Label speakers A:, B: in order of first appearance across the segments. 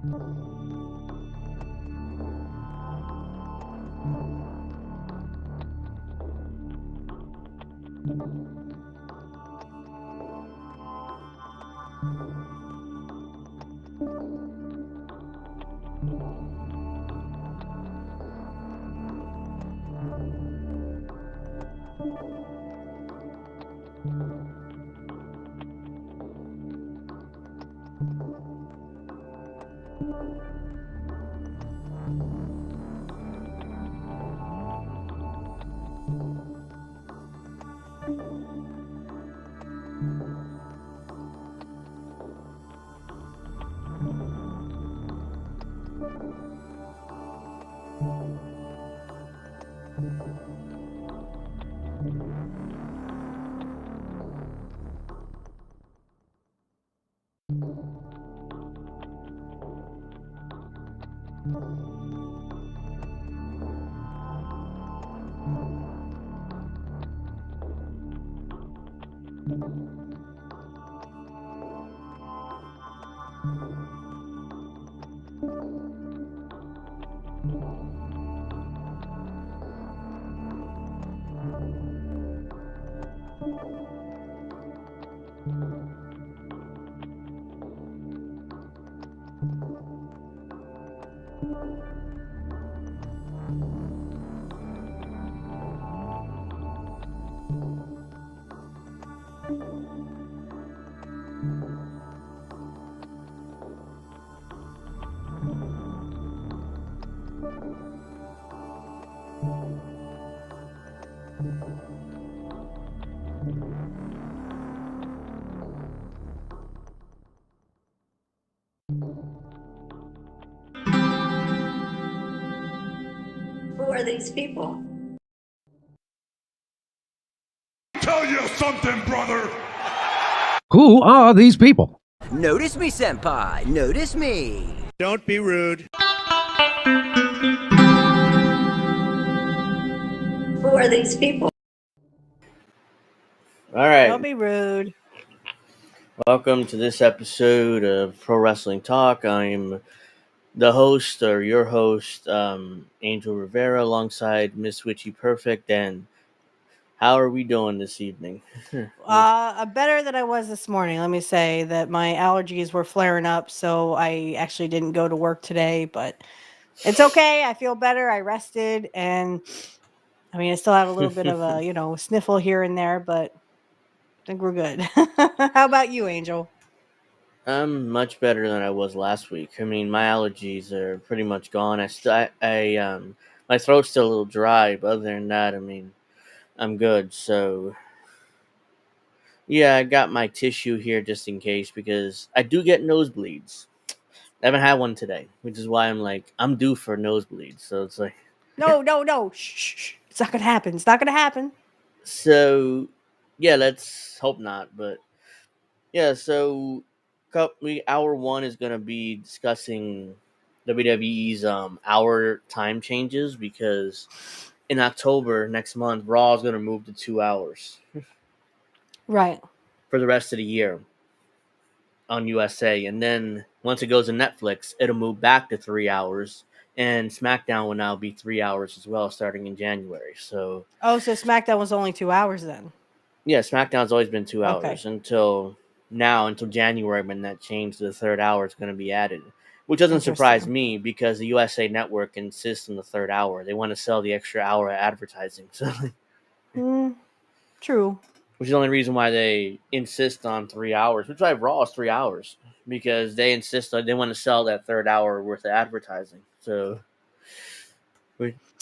A: Who are these people?
B: Tell you something, brother!
C: Who are these people?
D: Notice me, senpai. Notice me.
E: Don't be rude.
A: Who are these people?
F: All right.
G: Don't be rude.
F: Welcome to this episode of Pro Wrestling Talk. I'm the host, or your host, Angel Rivera, alongside Mrs.Witchy Perfect. And how are we doing this evening?
G: Better than I was this morning. Let me say that my allergies were flaring up, so I actually didn't go to work today, but it's okay. I feel better. I rested, and I mean, I still have a little bit of a, sniffle here and there, but I think we're good. How about you, Angel?
F: I'm much better than I was last week. I mean, my allergies are pretty much gone. My throat's still a little dry, but other than that, I mean, I'm good. So, yeah, I got my tissue here just in case because I do get nosebleeds. I haven't had one today, which is why I'm due for nosebleeds. So it's like,
G: No. Shh. It's not gonna happen. It's not gonna happen.
F: so yeah, let's hope not. But yeah, so hour one is gonna be discussing WWE's hour time changes because in October next month, Raw is gonna move to 2 hours
G: Right.
F: for the rest of the year on USA, and then once it goes to Netflix, it'll move back to 3 hours, and SmackDown will now be 3 hours as well, starting in January. So,
G: Oh, so SmackDown was only 2 hours then.
F: yeah, SmackDown's always been 2 hours
G: Okay.
F: until January, when that change to the third hour is going to be added. Which doesn't surprise me because the USA Network insists on the third hour. They want to sell the extra hour of advertising. So,
G: True.
F: which is the only reason why they insist on 3 hours, which I Raw is 3 hours, because they insist on they want to sell that third hour worth of advertising.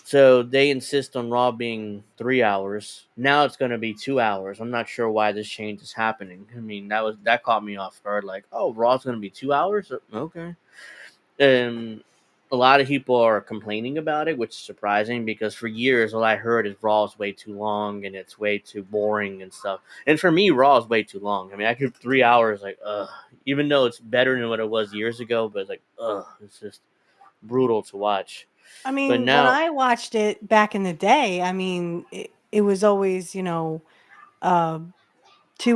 F: So they insist on Raw being 3 hours. Now it's going to be 2 hours. I'm not sure why this change is happening. I mean, that caught me off guard. Like, oh, Raw's going to be 2 hours? Okay. And a lot of people are complaining about it, which is surprising because for years all I heard is Raw is way too long and it's way too boring and stuff. And for me, Raw is way too long. I mean, I could 3 hours, like, even though it's better than what it was years ago, but it's like, it's just brutal to watch.
G: I mean,
F: But now,
G: when I watched it back in the day, I mean, it was always, 2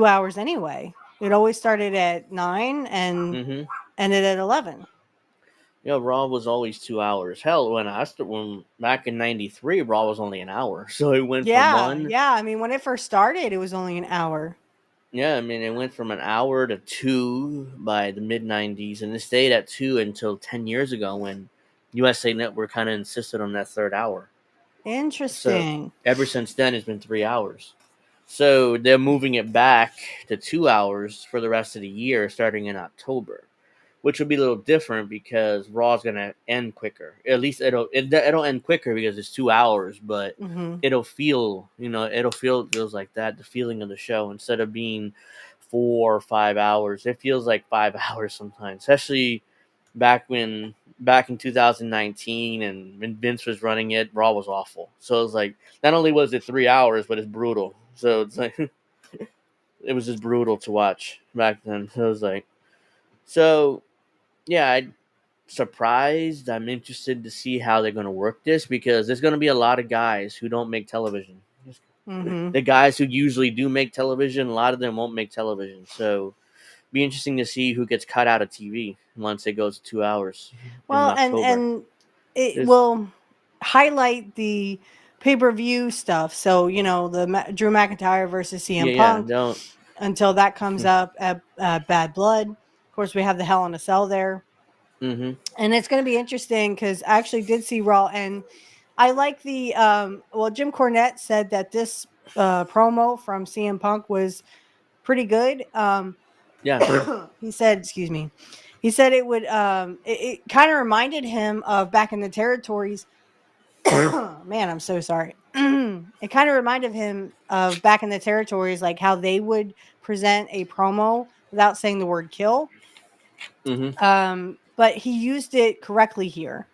G: hours anyway. It always started at 9 and
F: mm-hmm.
G: ended at 11.
F: Yeah, Raw was always 2 hours. Hell, when back in '93, Raw was only an hour. So it went from
G: Yeah,
F: one.
G: yeah. I mean, when it first started, it was only an hour.
F: Yeah, I mean, it went from an hour to two by the mid '90s, and it stayed at two until 10 years ago when USA Network kind of insisted on that third hour. So
G: Interesting.
F: ever since then, it's been 3 hours. So they're moving it back to 2 hours for the rest of the year, starting in October, which will be a little different because Raw's gonna end quicker. At least it'll end quicker because it's 2 hours, but
G: Hmm.
F: it'll feel it feels like that, the feeling of the show, instead of being 4 or 5 hours. It feels like 5 hours sometimes, especially back in 2019 and when Vince was running it. Raw was awful. So it's like not only was it 3 hours, but it's brutal. So it's like it was just brutal to watch back then. So it was like so yeah, I surprised. I'm interested to see how they're going to work this because there's going to be a lot of guys who don't make television.
G: Hmm.
F: The guys who usually do make television, a lot of them won't make television. So be interesting to see who gets cut out of TV once it goes 2 hours in
G: Well, and
F: October.
G: it
F: There's
G: will highlight the pay-per-view stuff. So, the Drew McIntyre versus CM
F: yeah,
G: Punk
F: don't.
G: until that comes up at Bad Blood. Of course, we have the Hell in a Cell there.
F: Mm-hmm.
G: And it's going to be interesting because I actually did see Raw, and I like the Jim Cornette said that this promo from CM Punk was pretty good.
F: Yeah.
G: He said, excuse me, he said it would it kind of reminded him of back in the territories. Man, I'm so sorry. It kind of reminded him of back in the territories, like how they would present a promo without saying the word kill.
F: Mm-hmm.
G: But he used it correctly here.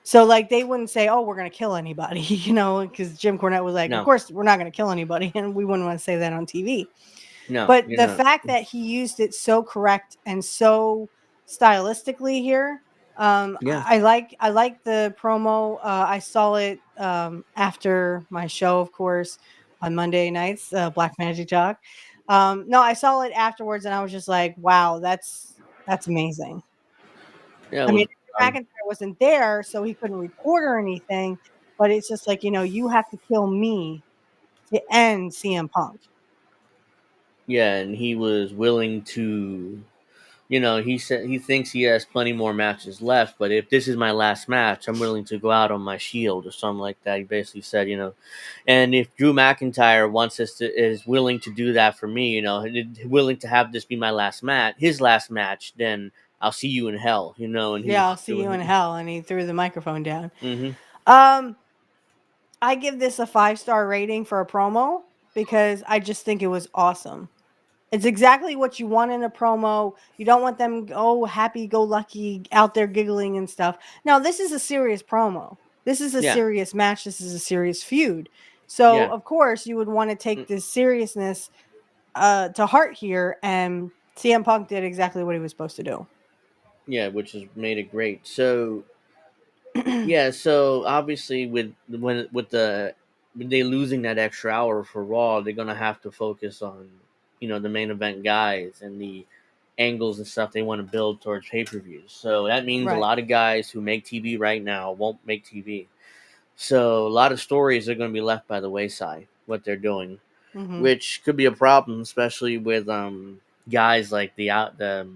G: So, like, they wouldn't say, "Oh, we're gonna kill anybody," because Jim Cornette was like, "Of
F: No,
G: course, we're not gonna kill anybody," and we wouldn't want to say that on TV.
F: no,
G: But
F: you're
G: the
F: not.
G: fact that he used it so correct and so stylistically here,
F: Yeah.
G: I like the promo. I saw it after my show, of course, on Monday nights, Black Magic Talk. No, I saw it afterwards, and I was just like, "Wow, that's amazing."
F: Yeah. It
G: I mean,
F: was.
G: McIntyre wasn't there, so he couldn't record or anything. But it's just like, you have to kill me to end CM Punk.
F: Yeah, and he was willing to. He said he thinks he has plenty more matches left, but if this is my last match, I'm willing to go out on my shield or something like that. He basically said, and if Drew McIntyre is willing to do that for me, willing to have this be my last match, his last match, then I'll see you in hell, and he
G: Yeah,
F: was
G: I'll see you in
F: doing.
G: hell. And he threw the microphone down.
F: Mm-hmm.
G: Um, I give this a 5-star rating for a promo because I just think it was awesome. It's exactly what you want in a promo. You don't want them happy go lucky out there giggling and stuff. Now, this is a serious promo. This is a
F: Yeah,
G: serious match. This is a serious feud. So,
F: yeah,
G: of course, you would want to take
F: mm,
G: this seriousness to heart here, and CM Punk did exactly what he was supposed to do.
F: yeah, which has made it great. So yeah, so obviously with they losing that extra hour for Raw, they're gonna have to focus on the main event guys and the angles and stuff they want to build towards pay per views. So that means a
G: Right.
F: lot of guys who make TV right now won't make TV. So a lot of stories are going to be left by the wayside. What they're doing,
G: Hmm.
F: which could be a problem, especially with guys like the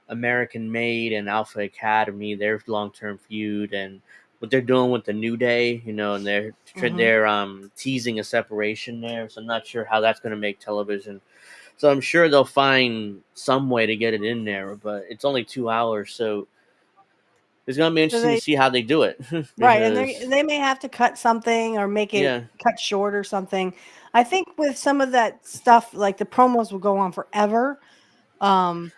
F: American Made and Alpha Academy, their long term feud, and what they're doing with the New Day, and
G: Hmm.
F: they're teasing a separation there. So I'm not sure how that's going to make television. So I'm sure they'll find some way to get it in there, but it's only 2 hours, so it's going to be
G: So
F: interesting to
G: they
F: see how they do it
G: right, and
F: because
G: they may have to cut something or make it
F: yeah,
G: cut short or something. I think with some of that stuff, like the promos will go on forever.
F: they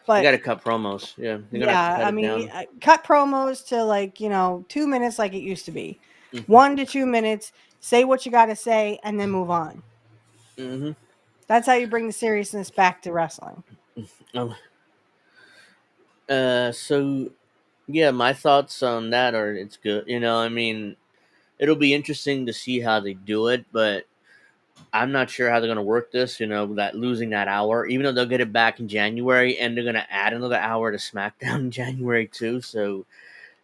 G: But
F: got to cut promos. Yeah, they're going to have to
G: yeah,
F: cut
G: I
F: it
G: mean,
F: down.
G: cut promos to, like, 2 minutes like it used to be.
F: Mm-hmm.
G: 1 to 2 minutes, say what you got to say, and then move on.
F: Mm-hmm.
G: That's how you bring the seriousness back to wrestling.
F: Um, so yeah, my thoughts on that are it's good. I mean, it'll be interesting to see how they do it, but I'm not sure how they're going to work this. That losing that hour, even though they'll get it back in January, and they're going to add another hour to SmackDown in January too. So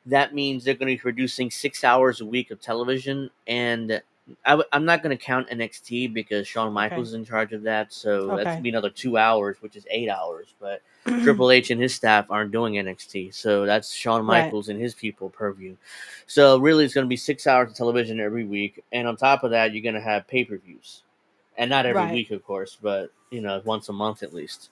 F: that means they're going to be producing 6 hours a week of television. And I'm not going to count NXT because Shawn
G: Okay.
F: Michaels is in charge of that. So that's going to
G: Okay.
F: be another 2 hours, which is 8 hours. But Triple H and his staff aren't doing NXT. So that's Shawn
G: Right.
F: Michaels and his people purview. So really, it's going to be 6 hours of television every week. And on top of that, you're going to have pay-per-views. And not every
G: Right.
F: week, of course, but, once a month at least.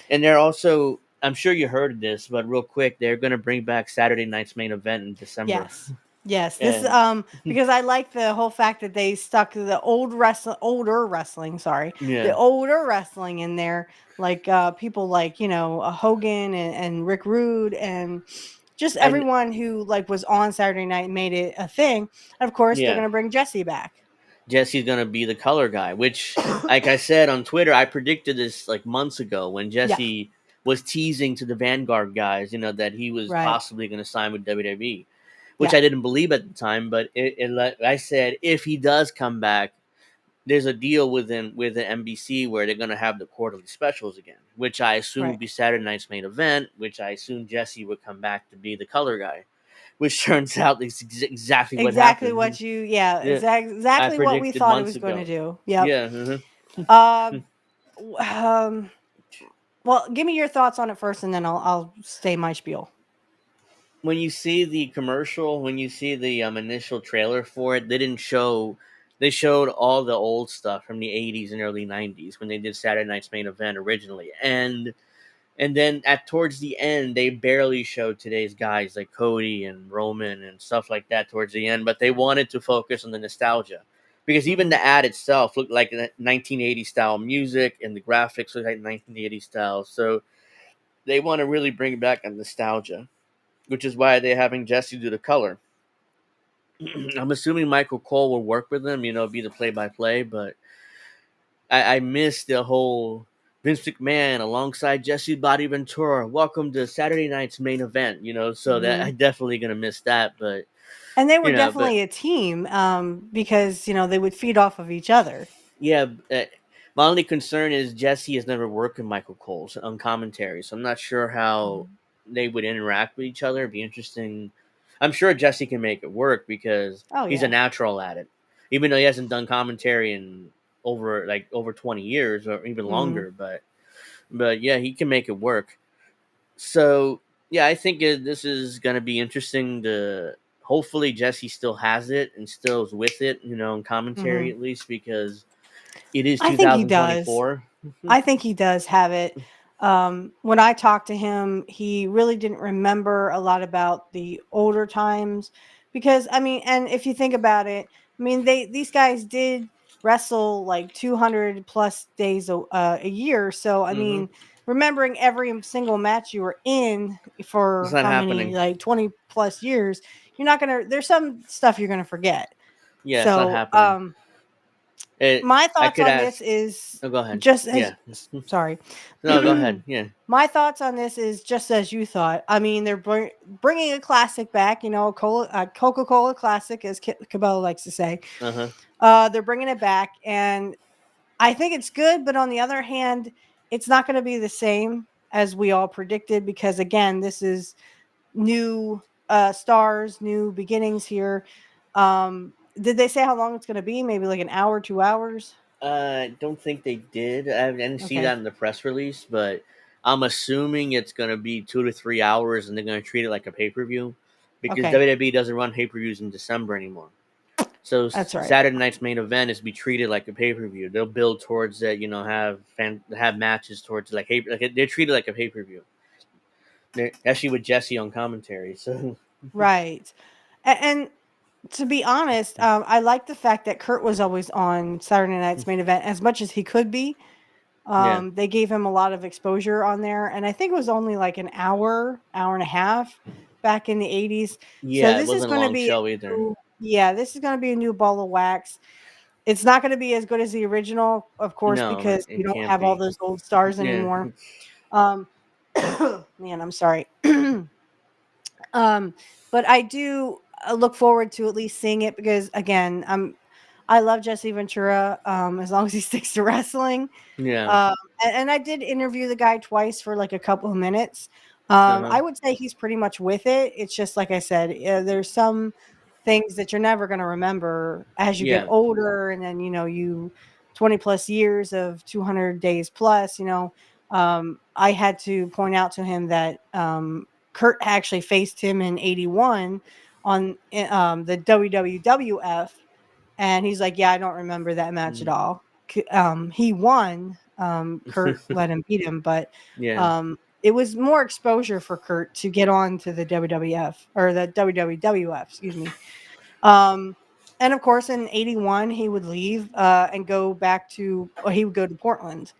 F: And they're also, I'm sure you heard of this, but real quick, they're going to bring back Saturday night's main event in December.
G: Yes. Yes. This
F: And
G: because I like the whole fact that they stuck the older wrestling, sorry. The
F: yeah,
G: older wrestling in there, like people like, Hogan and Rick Rude and just
F: and
G: everyone who like was on Saturday night and made it a thing. And of course, they're
F: yeah,
G: going to bring Jesse back.
F: Jesse's going to be the color guy, which, like I said on Twitter, I predicted this like months ago when
G: Yeah.
F: Jesse was teasing to the Vanguard guys, that he was
G: Right.
F: possibly going to sign with WWE, which
G: Yeah.
F: I didn't believe at the time. But I said, if he does come back, there's a deal with the NBC where they're going to have the quarterly specials again, which I assume
G: Right.
F: would be Saturday night's main event, which I assume Jesse would come back to be the color guy, which turns out is exactly what
G: Exactly
F: happened.
G: what yeah,
F: Yeah, I
G: exactly what we
F: predicted
G: thought it
F: months
G: was going to
F: ago.
G: do. Yep.
F: Yeah.
G: Uh, well, give me your thoughts on it first, and then I'll say my spiel.
F: When you see the commercial, when you see the initial trailer for it, they didn't show. They showed all the old stuff from the '80s and early '90s when they did Saturday Night's Main Event originally, and then at towards the end, they barely showed today's guys like Cody and Roman and stuff like that towards the end. But they wanted to focus on the nostalgia because even
G: Mhm.
F: the ad itself looked like 1980s style music and the graphics looked like 1980s style. So they want to really bring back a nostalgia, which is why they're having Jesse do the color. I'm assuming Michael Cole will work with them, be the play-by-play, but I missed the whole Vince McMahon alongside Jesse Body Ventura. Welcome to Saturday night's main event, so that I
G: Mhm.
F: definitely gonna miss that. But
G: And they were
F: but
G: definitely a team, because they would feed off of each other.
F: yeah, my only concern is Jesse has never worked with Michael Cole on commentary, so I'm not sure how
G: Mhm.
F: they would interact with each other. It'd be interesting. I'm sure Jesse can make it work because
G: Oh
F: he's a
G: yeah.
F: natural at it, even though he hasn't done commentary in over 20 years or even
G: Mhm.
F: longer. But yeah, he can make it work. So yeah, I think this is gonna be interesting. To hopefully Jesse still has it and still is with it, in commentary
G: Mhm.
F: at least because it is
G: I think he does.
F: 2024.
G: I think he does have it. When I talked to him, he really didn't remember a lot about the older times because I mean, and if you think about it, I mean, these guys did wrestle like 200 plus days a year. So I
F: Hmm.
G: mean, remembering every single match you were in
F: It's
G: for
F: not
G: how many
F: happening.
G: like 20 plus years, you're not gonna. There's some stuff you're gonna forget.
F: Yeah, it's not
G: So
F: happening.
G: my
F: I
G: thoughts
F: could
G: on this
F: ask.
G: is
F: Oh, go ahead.
G: just as
F: Yeah.
G: sorry.
F: No, go ahead. Yeah.
G: My thoughts on this is just as you thought. I mean, they're bringing a classic back, Coca-Cola classic, as Cabela likes to say.
F: Uh huh.
G: They're bringing it back, and I think it's good. But on the other hand, it's not going to be the same as we all predicted because, again, this is new stars, new beginnings here. Did they say how long it's going to be? Maybe like an hour, 2 hours?
F: I don't think they did. I didn't see
G: Okay.
F: that in the press release, but I'm assuming it's gonna be 2 to 3 hours, and they're gonna treat it like a pay per view because
G: Okay.
F: WWE doesn't run pay per views in December anymore. So
G: That's right.
F: Saturday night's main event is to be treated like a pay per view. They'll build towards it, have matches towards like they're treated like a pay per view. Actually with Jesse on commentary. So
G: Right. And to be honest, I like the fact that Kurt was always on Saturday Night's Main Event as much as he could be.
F: yeah,
G: They gave him a lot of exposure on there, and I think it was only like an hour and a half back in the 80s. So
F: yeah, it
G: this is
F: wasn't a
G: going to
F: long
G: be
F: show either.
G: yeah, this is going to be a new ball of wax. It's not going to be as good as the original, of course,
F: No,
G: because we
F: it
G: don't
F: can't
G: have all
F: be.
G: those old stars
F: Yeah,
G: anymore. Um, man, I'm sorry. But I do look forward to at least seeing it because again, I love Jesse Ventura. As long as he sticks to wrestling.
F: yeah.
G: Um, and I did interview the guy twice for like a couple of minutes. I would say he's pretty much with it. It's just like I said, there's some things that you're never going to remember as you get
F: Yeah.
G: older, and then you 20 plus years of 200 days plus. I had to point out to him that Kurt actually faced him in '81 on the WWF, and he's like, "Yeah, I don't remember that match at
F: Mhm.
G: all." He won. Kurt let him beat him, but
F: Yeah.
G: it was more exposure for Kurt to get on to the WWF or the WWF, excuse me. Um, and of course, in '81, he would leave and go back to, or he would go to Portland.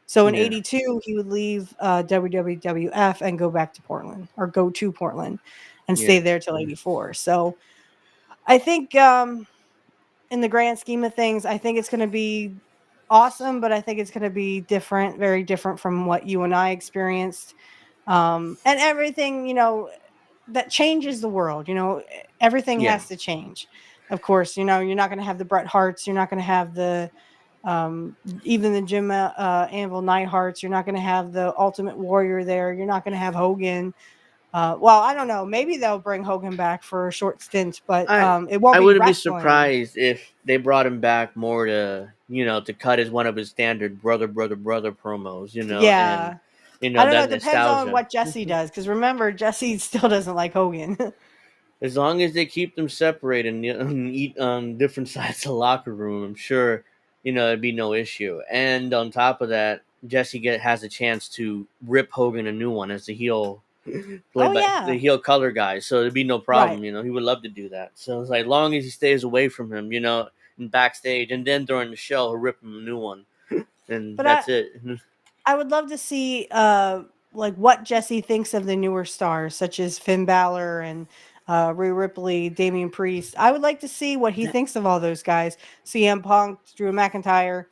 G: So in
F: Yeah.
G: '82, he would leave WWF and go back to Portland, or go to Portland and stay
F: Yeah.
G: there till '84. So I think in the grand scheme of things, I think it's going to be awesome, but I think it's going to be different, very different from what you and I experienced. And everything, that changes the world, everything
F: Yeah.
G: has to change. Of course, you're not going to have the Bret Harts, you're not going to have the even the Jim Anvil Neidharts, you're not going to have the Ultimate Warrior there, you're not going to have Hogan. Well, I don't know. Maybe they'll bring Hogan back for a short stint, but
F: I
G: it won't
F: I
G: be
F: wouldn't be
G: wrestling.
F: surprised if they brought him back more to to cut as one of his standard brother promos, and
G: Yeah. I don't know.
F: that
G: It depends on
F: nostalgia.
G: what Jesse does. Because remember, Jesse still doesn't like Hogan.
F: As long as they keep them separated and eat on different sides of the locker room, I'm sure it'd be no issue. And on top of that, Jesse has a chance to rip Hogan a new one as the heel,
G: Oh
F: played by the
G: yeah.
F: heel color guy. So it'd be no
G: Right.
F: problem. He would love to do that. So it's like long as he stays away from him, in backstage, and then during the show, he'll rip him a new one, and
G: But
F: that's it.
G: I would love to see like what Jesse thinks of the newer stars, such as Finn Balor and Rhea Ripley, Damian Priest. I would like to see what he
F: that,
G: thinks of all those guys. CM Punk, Drew McIntyre.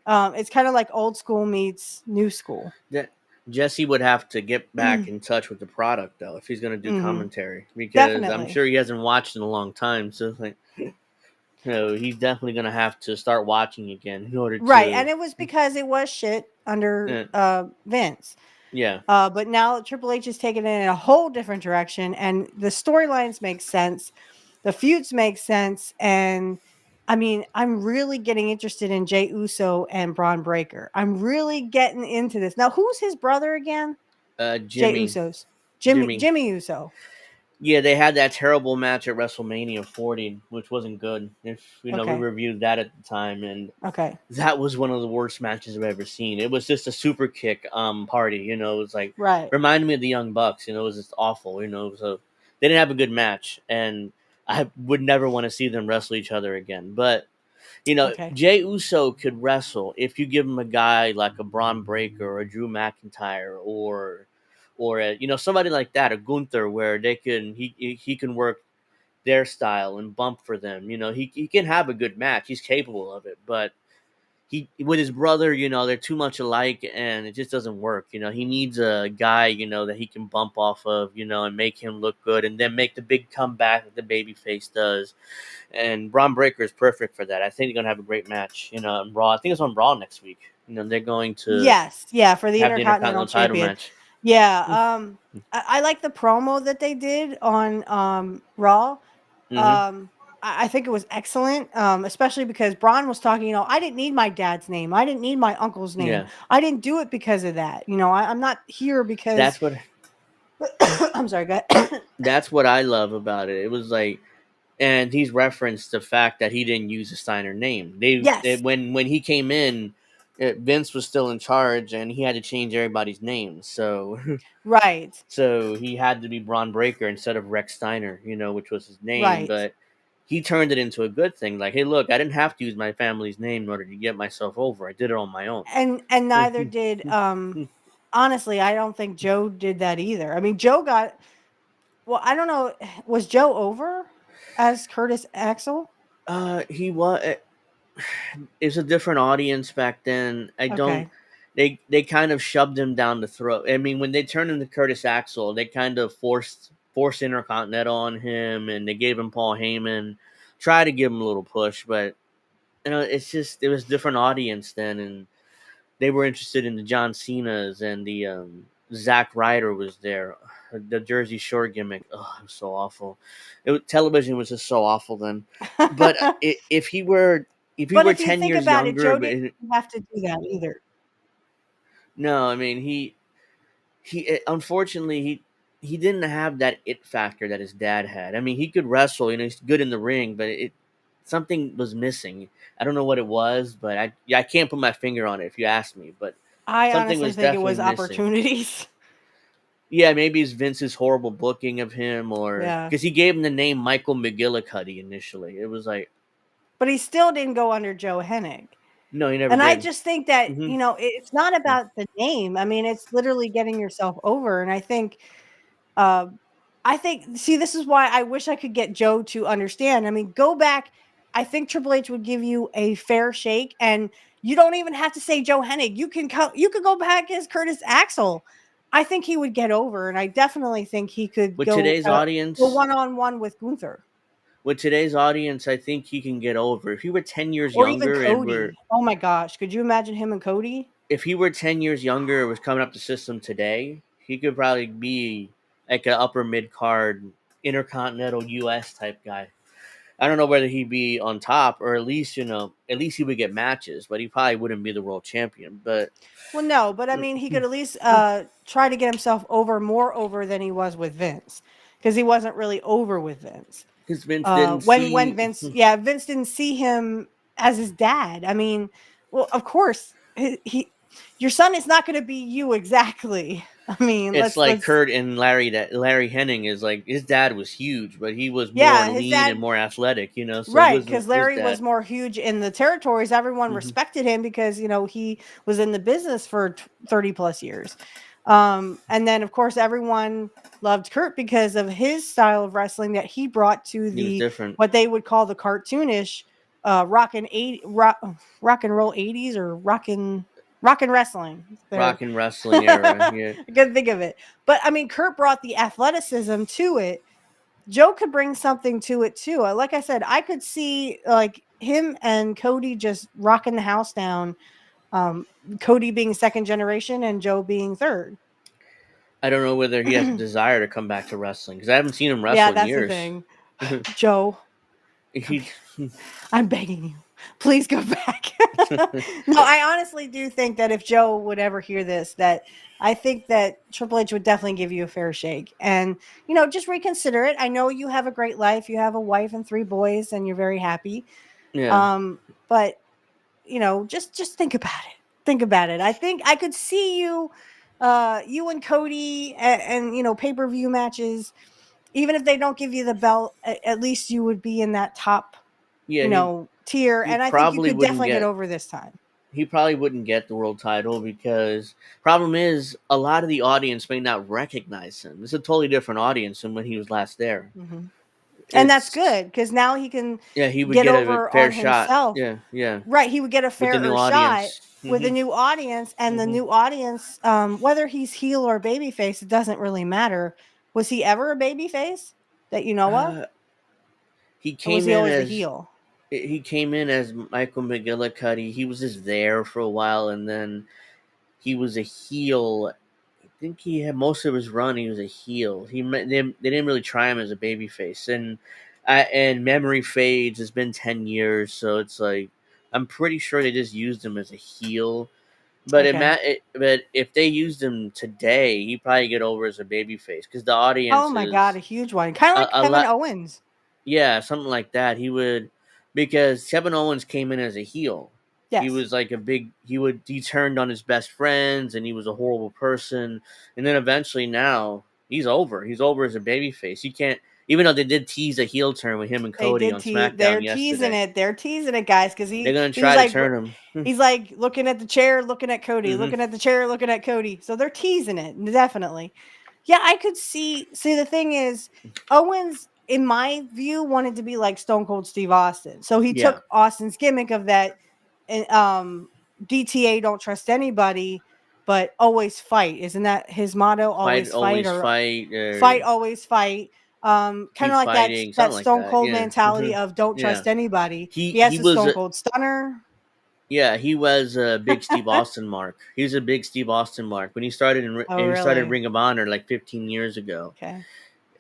G: It's kind of like old school meets new school.
F: that Jesse would have to get back
G: Hmm.
F: in touch with the product though if he's going to do commentary, because I'm
G: Definitely.
F: sure he hasn't watched in a long time. So it's like, he's definitely going to have to start watching again in order
G: Right.
F: to.
G: And it was because it was shit under
F: Uh,
G: Vince.
F: yeah,
G: But now Triple H is taking it in a whole different direction, and the storylines make sense, the feuds make sense, and I mean, I'm really getting interested in Jey Uso and Braun Breaker. I'm really getting into this now. Who's his brother again? Jey
F: Jimmy,
G: Uso's Jimmy
F: Jimmy.
G: Jimmy Uso.
F: Yeah, they had that terrible match at WrestleMania 40, which wasn't good. If we
G: Okay,
F: reviewed that at the time, and
G: okay,
F: that was one of the worst matches I've ever seen. It was just a super kick party. It was like
G: right,
F: reminded me of the Young Bucks. It was just awful. So they didn't have a good match, and I would never want to see them wrestle each other again. But
G: okay,
F: Jay Uso could wrestle if you give him a guy like a Braun Breaker or a Drew McIntyre or somebody like that, a Gunther, where he can work their style and bump for them. He can have a good match. He's capable of it, but he with his brother, they're too much alike, and it just doesn't work. He needs a guy, that he can bump off of, and make him look good, and then make the big comeback that the babyface does. And Braun Breaker is perfect for that. I think they're gonna have a great match, on Raw. I think it's on Raw next week. They're going to
G: yes, yeah, for the
F: have the
G: Intercontinental
F: Intercontinental title
G: Champion.
F: match.
G: Yeah, I like the promo that they did on Raw.
F: Mm-hmm.
G: I think it was excellent, especially because Braun was talking. I didn't need my dad's name. I didn't need my uncle's name.
F: Yeah,
G: I didn't do it because of that. I'm not here because
F: that's what
G: I'm sorry, go ahead.
F: that's what I love about it. It was like, and he's referenced the fact that he didn't use the Steiner name.
G: Yes,
F: When he came in, Vince was still in charge, and he had to change everybody's names. So
G: right,
F: so he had to be Braun Breaker instead of Rex Steiner, which was his name.
G: right,
F: But he turned it into a good thing. Like, hey, look, I didn't have to use my family's name in order to get myself over. I did it on my own.
G: and neither did honestly. I don't think Joe did that either. I mean, Joe got well. I don't know. Was Joe over as Curtis Axel?
F: He was. It's a different audience back then. I don't.
G: Okay,
F: They kind of shoved him down the throat. I mean, when they turned into Curtis Axel, they kind of forced Intercontinental on him, and they gave him Paul Heyman. Try to give him a little push, but it's just it was a different audience then, and they were interested in the John Cena's and Zack Ryder was there. The Jersey Shore gimmick. Oh, it was so awful. Television was just so awful then. But if he were
G: But if you
F: 10
G: think
F: years
G: about it,
F: younger,
G: Joe
F: but
G: didn't have to do that either.
F: no, I mean he unfortunately he didn't have that it factor that his dad had. I mean, he could wrestle, he's good in the ring, but something was missing. I don't know what it was, but I can't put my finger on it if you ask me, but
G: I
F: something
G: honestly
F: was
G: think it
F: definitely
G: was
F: missing.
G: opportunities.
F: Yeah, maybe it's Vince's horrible booking of him, or
G: Yeah.
F: because he gave him the name Michael McGillicuddy initially. It was like,
G: But he still didn't go under Joe Hennig.
F: no, he never
G: And I
F: did.
G: just think that,
F: Hmm.
G: it's not about the name. I mean, it's literally getting yourself over. And uh, see, this is why I wish I could get Joe to understand. I mean, go back. I think Triple H would give you a fair shake, and you don't even have to say Joe Hennig. You could go back as Curtis Axel. I think he would get over, and I definitely think he could
F: With
G: go
F: today's
G: go
F: audience,
G: 1-on-1 with Gunther
F: I think he can get over. If he were 10 years
G: or even
F: younger and were
G: Cody. Oh my gosh, could you imagine him and Cody?
F: if he were 10 years younger and was coming up the system today, he could probably be like an upper mid card intercontinental US type guy. I don't know whether he'd be on top, or at least he would get matches, but he probably wouldn't be the world champion. But
G: Well, no, but I mean, he could at least try to get himself more over than he was with Vince, because he wasn't really over with Vince.
F: because Vince didn't
G: When
F: see.
G: Vince didn't see him as his dad. I mean, well, of course, your son is not going to be you exactly. I mean,
F: It's like Kurt and Larry. That Larry Hennig is like, his dad was huge, but he was more
G: yeah, his
F: lean and
G: dad.
F: more athletic. So he
G: Right,
F: wasn't
G: because
F: his
G: Larry was
F: dad.
G: more huge in the territories. Everyone
F: Hmm.
G: respected him because he was in the business for 30 plus years. And then of course everyone loved Kurt because of his style of wrestling that he brought to
F: He was
G: the
F: different.
G: what they would call the cartoonish rock and roll 80s or rock and wrestling. There,
F: Rock and wrestling era. Yeah,
G: I couldn't think of it. But I mean, Kurt brought the athleticism to it. Joe could bring something to it too. Like I said, I could see like him and Cody just rocking the house down. Um, Cody being second generation and Joe being third.
F: I don't know whether he has a desire to come back to wrestling because I haven't seen him
G: Yeah,
F: wrestle in
G: that's the
F: years.
G: thing. Joe, come
F: he,
G: here. I'm begging you. Please go back. No, I honestly do think that if Joe would ever hear this, that I think that Triple H would definitely give you a fair shake and, just reconsider it. I know you have a great life. You have a wife and 3 boys and you're very happy.
F: yeah,
G: But just think about it. Think about it. I think I could see you and Cody and pay-per-view matches. Even if they don't give you the belt, at least you would be in that top,
F: yeah.
G: tier.
F: He
G: And I think you
F: probably
G: could
F: wouldn't
G: definitely get
F: get
G: over this time.
F: he probably wouldn't get the world title because problem is a lot of the audience may not recognize him. It's a totally different audience than when he was last there.
G: Hmm. And that's
F: It's
G: good because now he can
F: Yeah, he would
G: get
F: get a
G: over
F: fair
G: on
F: shot.
G: himself.
F: Yeah, yeah,
G: Right, he would get a
F: with the new
G: fairer shot
F: audience.
G: with a
F: Hmm.
G: new audience, and the
F: Hmm.
G: new audience, whether he's heel or babyface, it doesn't really matter. Was he ever a babyface that you know of,
F: Uh, he
G: or was
F: came
G: he
F: in
G: always the
F: as
G: heel?
F: he came in as Michael McGillicuddy. He was just there for a while, and then he was a heel. I think he had most of his run. He was a heel. They didn't really try him as a babyface, and memory fades. It's been 10 years, so it's like I'm pretty sure they just used him as a heel. But
G: Okay.
F: but if they used him today, he'd probably get over as a babyface because the
G: Oh
F: audience
G: my god, a
F: is
G: huge one, kind of like
F: a
G: Kevin
F: lot.
G: Owens.
F: Yeah, something like that. He would because Kevin Owens came in as a heel. He
G: Yes,
F: was like he turned on his best friends and he was a horrible person. And then eventually now he's over. He's over as a babyface. You can't even though they did tease a heel turn with him and
G: they
F: Cody
G: did
F: on
G: tease. They're
F: SmackDown
G: teasing
F: yesterday.
G: it. They're teasing it, guys, because
F: They're gonna
G: he's
F: try to
G: like
F: turn him.
G: he's like looking at the chair, looking at Cody,
F: Hmm.
G: looking at the chair, looking at Cody. So they're teasing it, definitely. Yeah, I could see. See, the thing is, Owens, in my view, wanted to be like Stone Cold Steve Austin. So he
F: Yeah.
G: took Austin's gimmick of that, and DTA, don't trust anybody, but always fight. Isn't that his motto?
F: Fight
G: Always fight,
F: always
G: or
F: fight or
G: fight, always fight. Kind
F: keep
G: of like that
F: fighting, something
G: that
F: like
G: Stone
F: that.
G: Cold
F: Yeah. Hmm.
G: mentality of don't
F: Yeah.
G: trust anybody.
F: He
G: He has
F: he
G: the
F: was
G: Stone Cold Stunner.
F: Yeah, he was a big Steve Austin mark. He was a big Steve Austin mark when he started
G: Oh,
F: he started
G: really?
F: Ring of Honor like 15 years ago,
G: Okay.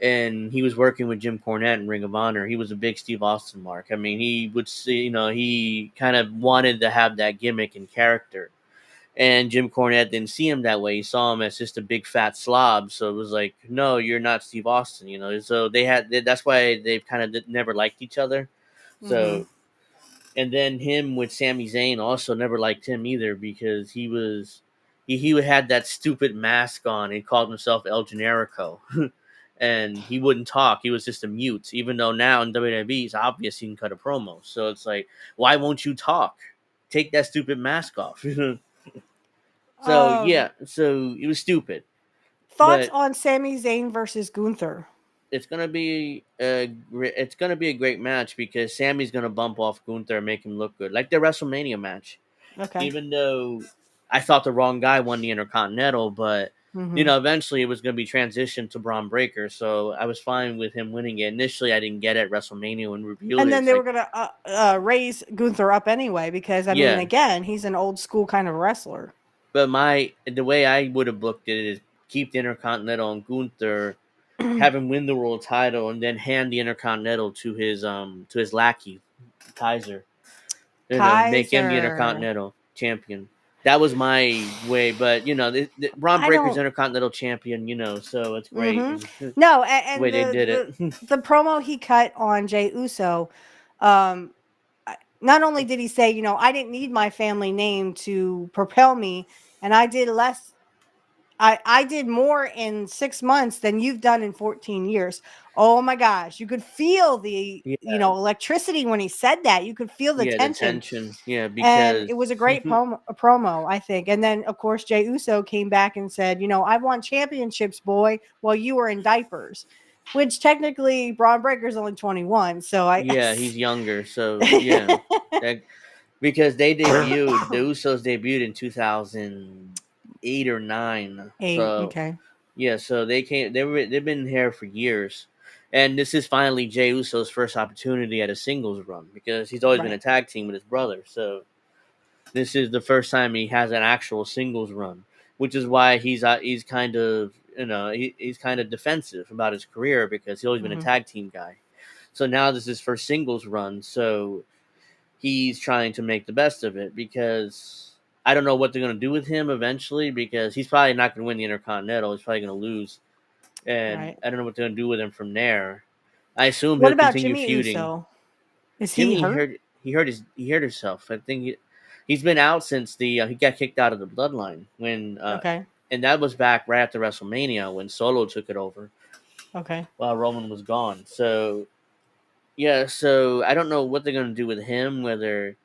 F: and he was working with Jim Cornette in Ring of Honor. He was a big Steve Austin mark. I mean, he would see, he kind of wanted to have that gimmick and character, and Jim Cornette didn't see him that way. He saw him as just a big fat slob. So it was like, no, you're not Steve Austin. So that's why they've kind of never liked each other.
G: Hmm.
F: So and then him with Sami Zayn also never liked him either because he had that stupid mask on. He called himself El Generico. And he wouldn't talk. He was just a mute. Even though now in WWE it's obvious he can cut a promo. So it's like, why won't you talk? Take that stupid mask off. So
G: Um,
F: yeah, so it was stupid.
G: Thoughts
F: But
G: on Sami Zayn versus Gunther?
F: it's gonna be a great match because Sammy's gonna bump off Gunther and make him look good, like the WrestleMania match.
G: Okay.
F: Even though I thought the wrong guy won the Intercontinental, but
G: Hmm.
F: eventually it was going to be transitioned to Braun Breaker, so I was fine with him winning it. Initially, I didn't get it at WrestleMania when revealed
G: And
F: it.
G: then
F: It's
G: they were
F: like,
G: gonna raise Gunther up anyway because I mean,
F: yeah,
G: again, he's an old school kind of wrestler.
F: but the way I would have booked it is keep the Intercontinental and Gunther, have him win the world title, and then hand the Intercontinental to his lackey Kaiser. Make him the
G: Kaiser.
F: Intercontinental champion. That was my way, but Braun
G: I
F: Breaker's
G: don't.
F: Intercontinental champion, so it's great
G: Hmm.
F: and the
G: No,
F: way
G: and
F: they
G: the
F: did it.
G: the promo he cut on Jay Uso, um, not only did he say, I didn't need my family name to propel me, and I did less. I did more in 6 months than you've done in 14 years. Oh my gosh. You could feel the,
F: Yeah,
G: electricity when he said that. You could feel the
F: yeah, the
G: tension.
F: tension. Yeah,
G: And
F: because
G: it was a great promo, I think. And then, of course, Jay Uso came back and said, I won championships, boy, while you were in diapers, which technically Braun Breaker's only 21. So I.
F: yeah, he's younger. So yeah, that because they debuted the Usos debuted in 2008 or nine.
G: Eight.
F: So
G: Okay.
F: yeah, so they've been here for years. And this is finally Jey Uso's first opportunity at a singles run because he's always been a
G: Right.
F: tag team with his brother. So this is the first time he has an actual singles run, which is why he's kind of he's kind of defensive about his career because he's always been a
G: Hmm.
F: tag team guy. So now this is his first singles run. So he's trying to make the best of it because I don't know what they're going to do with him eventually because he's probably not going to win the Intercontinental. He's probably going to lose, and
G: Right.
F: I don't know what they're going to do with him from there. I assume
G: What
F: he'll
G: about
F: continue
G: Jimmy
F: feuding.
G: Uso? Is he
F: Jimmy
G: hurt?
F: he hurt himself. I think he's been out since he got kicked out of the Bloodline
G: Okay.
F: and that was back right after WrestleMania when Solo took it over
G: Okay.
F: while Roman was gone. So yeah, so I don't know what they're gonna do with him. Whether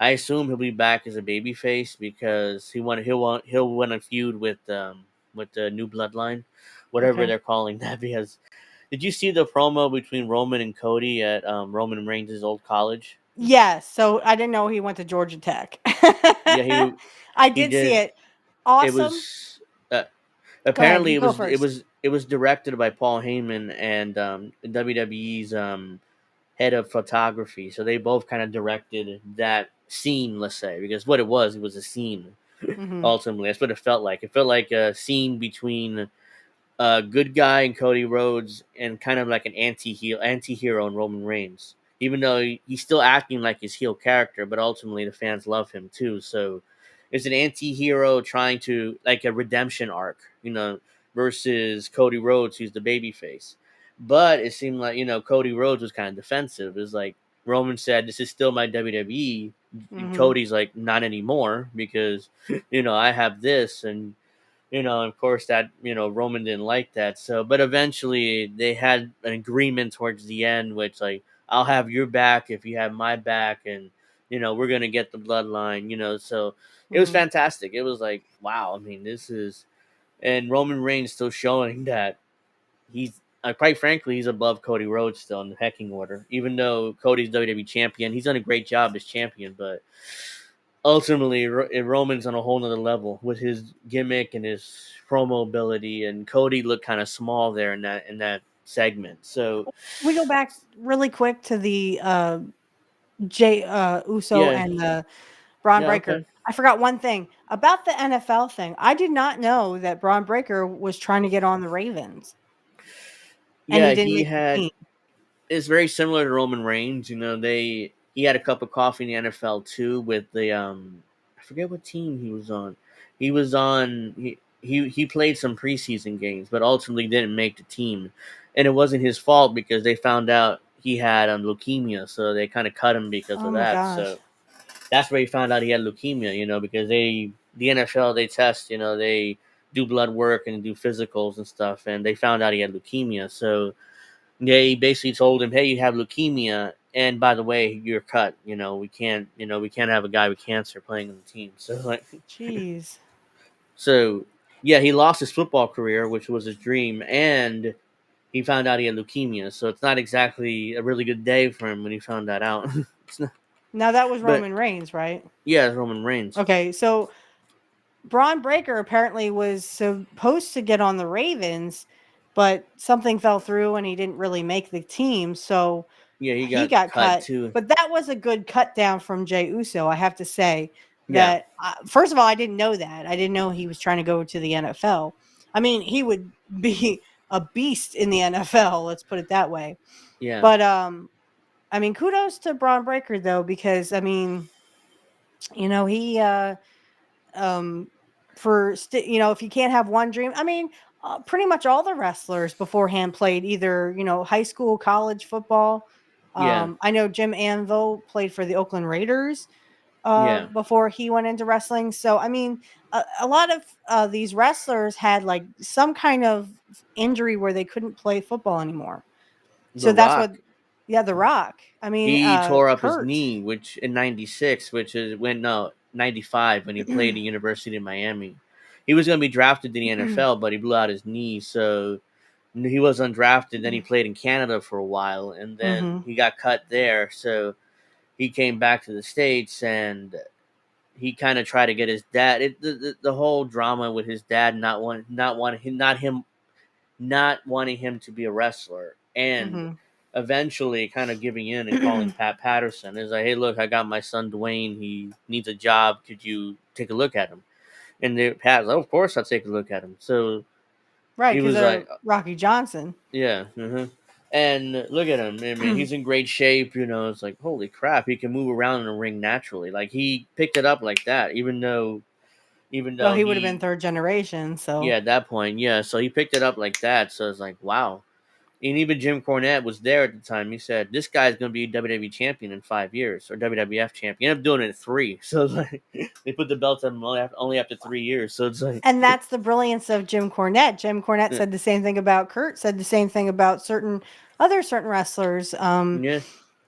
F: I assume he'll be back as a babyface because he'll want to feud with the new Bloodline, whatever
G: Okay.
F: they're calling that. Because did you see the promo between Roman and Cody at Roman Reigns' old college?
G: Yes. So I didn't know he went to Georgia Tech.
F: Yeah,
G: I
F: he
G: did see
F: did.
G: it.
F: It
G: Awesome.
F: was
G: Go ahead.
F: apparently
G: You go first.
F: it was directed by Paul Heyman and WWE's head of photography. So they both kind of directed that scene, let's say, because what it was a scene.
G: Hmm.
F: Ultimately, that's what it felt like. It felt like a scene between a good guy in Cody Rhodes and kind of like an anti-hero in Roman Reigns. Even though he's still acting like his heel character, but ultimately the fans love him too. So it's an anti-hero trying to like a redemption arc, versus Cody Rhodes, who's the babyface. But it seemed like Cody Rhodes was kind of defensive. It was like Roman said, "This is still my WWE."
G: Hmm.
F: Cody's like, "Not anymore," because I have this and of course that Roman didn't like that. So, but eventually they had an agreement towards the end, which like I'll have your back if you have my back, and we're gonna get the bloodline. So it was
G: Hmm.
F: fantastic. It was like wow. I mean, this is and Roman Reigns still showing that he's. Quite frankly, he's above Cody Rhodes still in the pecking order. Even though Cody's WWE champion, he's done a great job as champion. But ultimately, Roman's on a whole nother level with his gimmick and his promo ability, and Cody looked kind of small there in that segment. So
G: We go back really quick to the Jay Uso
F: yeah,
G: and the Braun
F: Yeah,
G: Breaker.
F: okay.
G: I forgot one thing about the NFL thing. I did not know that Braun Breaker was trying to get on the Ravens, and he
F: Yeah,
G: didn't
F: he
G: make the
F: had.
G: team.
F: It's very similar to Roman Reigns. He had a cup of coffee in the NFL too with the I forget what team he was on. He played some preseason games, but ultimately didn't make the team, and it wasn't his fault because they found out he had leukemia, so they kind of cut him because
G: Oh
F: of
G: my
F: that.
G: gosh.
F: So that's where he found out he had leukemia. Because the NFL they test, they do blood work and do physicals and stuff, and they found out he had leukemia. So they basically told him, "Hey, you have leukemia, and by the way, you're cut. We can't have a guy with cancer playing on the team." So
G: Jeez.
F: so yeah, he lost his football career, which was his dream, and he found out he had leukemia. So it's not exactly a really good day for him when he found that out. It's not,
G: Now that was
F: but
G: Roman Reigns, right?
F: yeah, it's Roman Reigns.
G: Okay, so Braun Breaker apparently was supposed to get on the Ravens, but something fell through and he didn't really make the team. So
F: Yeah, he
G: he
F: got
G: got
F: cut
G: cut.
F: too.
G: But that was a good cut down from Jay Uso. I have to say
F: Yeah,
G: that, first of all, I didn't know that. I didn't know he was trying to go to the NFL. I mean, he would be a beast in the NFL. Let's put it that way.
F: yeah,
G: But, I mean, kudos to Braun Breaker though, because I mean, he, um if you can't have one dream, I mean, pretty much all the wrestlers beforehand played either high school, college football.
F: yeah,
G: I know Jim Anvil played for the Oakland Raiders
F: yeah.
G: before he went into wrestling. So I mean, a lot of these wrestlers had like some kind of injury where they couldn't play football anymore.
F: The
G: So that's what.
F: Rock.
G: Yeah, The Rock. I mean,
F: He tore up his
G: Kurt.
F: knee, which in '96, which is when no '95 when he played at University of Miami. He was going to be drafted to the NFL, but he blew out his knee, so he was undrafted. Then he played in Canada for a while, and then
G: Hmm.
F: he got cut there. So he came back to the States, and he kind of tried to get his dad. The whole drama with his dad not wanting him to be a wrestler, and
G: Hmm.
F: eventually kind of giving in and calling Pat Patterson. Is like, hey, look, I got my son Dwayne. He needs a job. Could you take a look at him? And Pat's like, of course, I'll take a look at him. So
G: Right,
F: he
G: because
F: was like,
G: Rocky Johnson.
F: yeah. And look at him. I mean, he's in great shape. It's like, holy crap, he can move around in the ring naturally. Like he picked it up like that, even though
G: Well, he would have been
F: he,
G: third generation,
F: yeah,
G: so
F: at that point, yeah. So he picked it up like that. So it's like, wow. And even Jim Cornette was there at the time. He said, "This guy's going to be WWE champion in 5 years, or WWF champion." He ended up doing it in 3. So it's like they put the belt on him only after 3 years. So it's like,
G: and that's the brilliance of Jim Cornette. Jim Cornette
F: yeah,
G: said the same thing about Kurt, said the same thing about certain wrestlers,
F: yeah,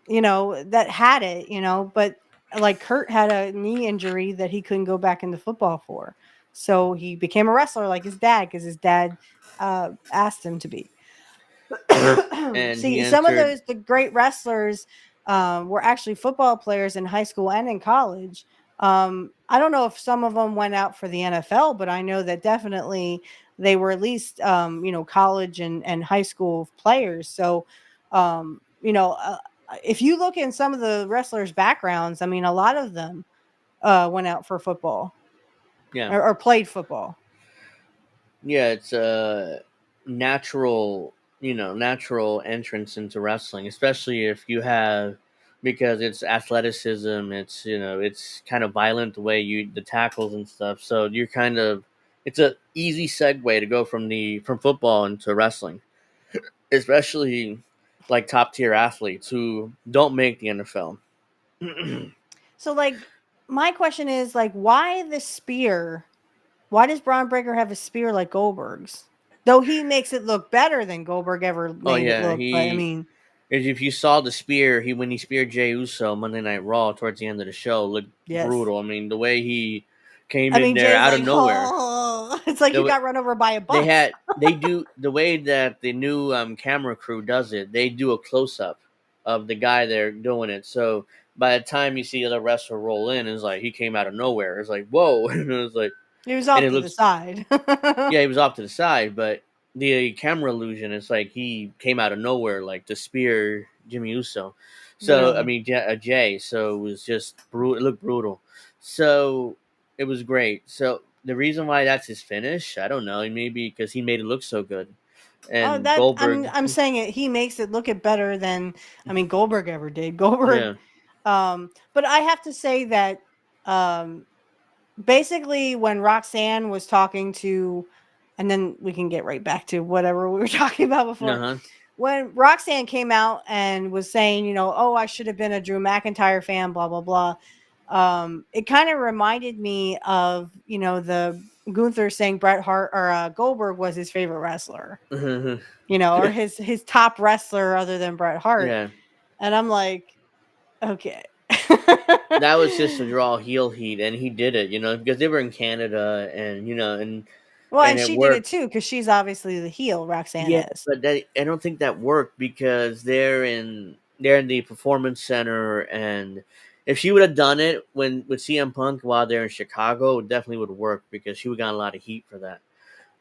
G: that had it, but like Kurt had a knee injury that he couldn't go back into football for. So he became a wrestler like his dad because his dad asked him to be.
F: and he
G: See, some of
F: entered.
G: the great wrestlers were actually football players in high school and in college. I don't know if some of them went out for the NFL, but I know that definitely they were at least, college and high school players. So, if you look in some of the wrestlers' backgrounds, I mean, a lot of them went out for football
F: Yeah,
G: or played football.
F: yeah, it's a natural entrance into wrestling, especially if you have, because it's athleticism. It's kind of violent the way the tackles and stuff. So you're kind of, it's a easy segue to go from football into wrestling, especially like top tier athletes who don't make the NFL.
G: So, like, my question is, like, why the spear? Why does Braun Breaker have a spear like Goldberg's? Though he makes it look better than Goldberg ever
F: Oh
G: made it
F: yeah,
G: look, but I mean,
F: if you saw the spear, when he speared Jey Uso Monday Night Raw towards the end of the show, looked
G: yes.
F: brutal. I mean, the way he came
G: I
F: in
G: mean,
F: there
G: Jay's
F: out of
G: like,
F: nowhere.
G: oh, it's like
F: The
G: you
F: way,
G: got run over by a
F: they
G: bus.
F: had they do that the new camera crew does it. They do a close up of the guy there doing it. So by the time you see the other wrestler roll in, it's like he came out of nowhere. It's like whoa, and it was like,
G: He was
F: and
G: off
F: it
G: to the
F: looks,
G: side.
F: yeah, he was off to the side, but the camera illusion is like he came out of nowhere, like to spear Jimmy Uso. So I
G: Really?
F: mean, Jay. So it was just brutal. It looked brutal. So it was great. So the reason why that's his finish, I don't know. Maybe because he made it look so good.
G: Oh,
F: And
G: that
F: Goldberg,
G: I'm saying it. He makes it look it better than Goldberg ever did. Goldberg,
F: yeah,
G: but I have to say that um, basically when Roxanne was talking to, and then we can get right back to whatever we were talking about before.
F: uh-huh.
G: When Roxanne came out and was saying, oh, I should have been a Drew McIntyre fan, blah blah blah. It kind of reminded me of the Gunther saying Bret Hart or Goldberg was his favorite wrestler, or his top wrestler other than Bret Hart.
F: Yeah.
G: And I'm like, okay.
F: That was just to draw heel heat, and he did it, because they were in Canada, and
G: Well,
F: and
G: and
F: it
G: she did it
F: worked.
G: too because she's obviously the heel. Roxanne
F: Yeah,
G: is.
F: but I don't think that worked because they're in the performance center, and if she would have done it when with CM Punk while they're in Chicago, it definitely would work because she would have gotten a lot of heat for that.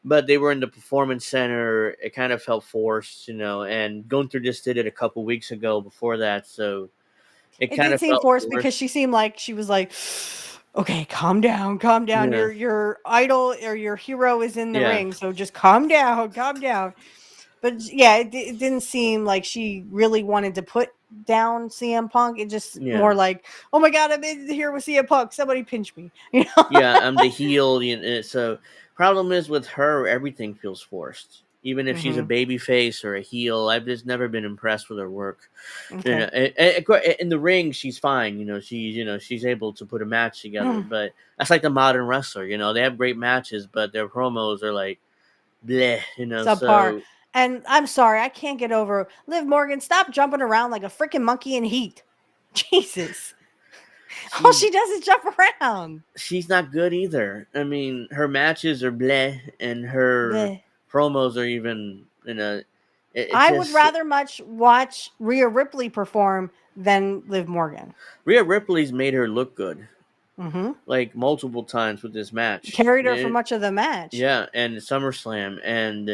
F: But they were in the performance center; it kind of felt forced, And Gunther just did it a couple weeks ago before that, so it
G: It
F: kind
G: did
F: of
G: seem
F: felt
G: forced because
F: forced.
G: she seemed like she was like, okay, calm down, calm down.
F: Yeah,
G: Your idol or your hero is in the
F: yeah,
G: ring, so just calm down, calm down. But yeah, it didn't seem like she really wanted to put down CM Punk. It just
F: yeah.
G: more like, oh my god, I'm in here with CM Punk. Somebody pinch me. You know?
F: Yeah, I'm the heel. So problem is with her, everything feels forced. Even if she's a
G: Mm-hmm.
F: baby face or a heel, I've just never been impressed with her work.
G: Okay.
F: In the ring, she's fine. She's able to put a match together. But that's like the modern wrestler. They have great matches, but their promos are like bleh.
G: Subpar.
F: So
G: And I'm sorry, I can't get over Liv Morgan. Stop jumping around like a freaking monkey in heat. Jesus. All
F: she's
G: she does is jump around.
F: she's not good either. I mean, her matches are bleh, and her
G: Bleh.
F: promos are even it
G: I would
F: just.
G: rather much watch Rhea Ripley perform than Liv Morgan.
F: Rhea Ripley's made her look good,
G: Mm-hmm.
F: like multiple times with this match.
G: Carried her for much of the match.
F: Yeah, and SummerSlam, and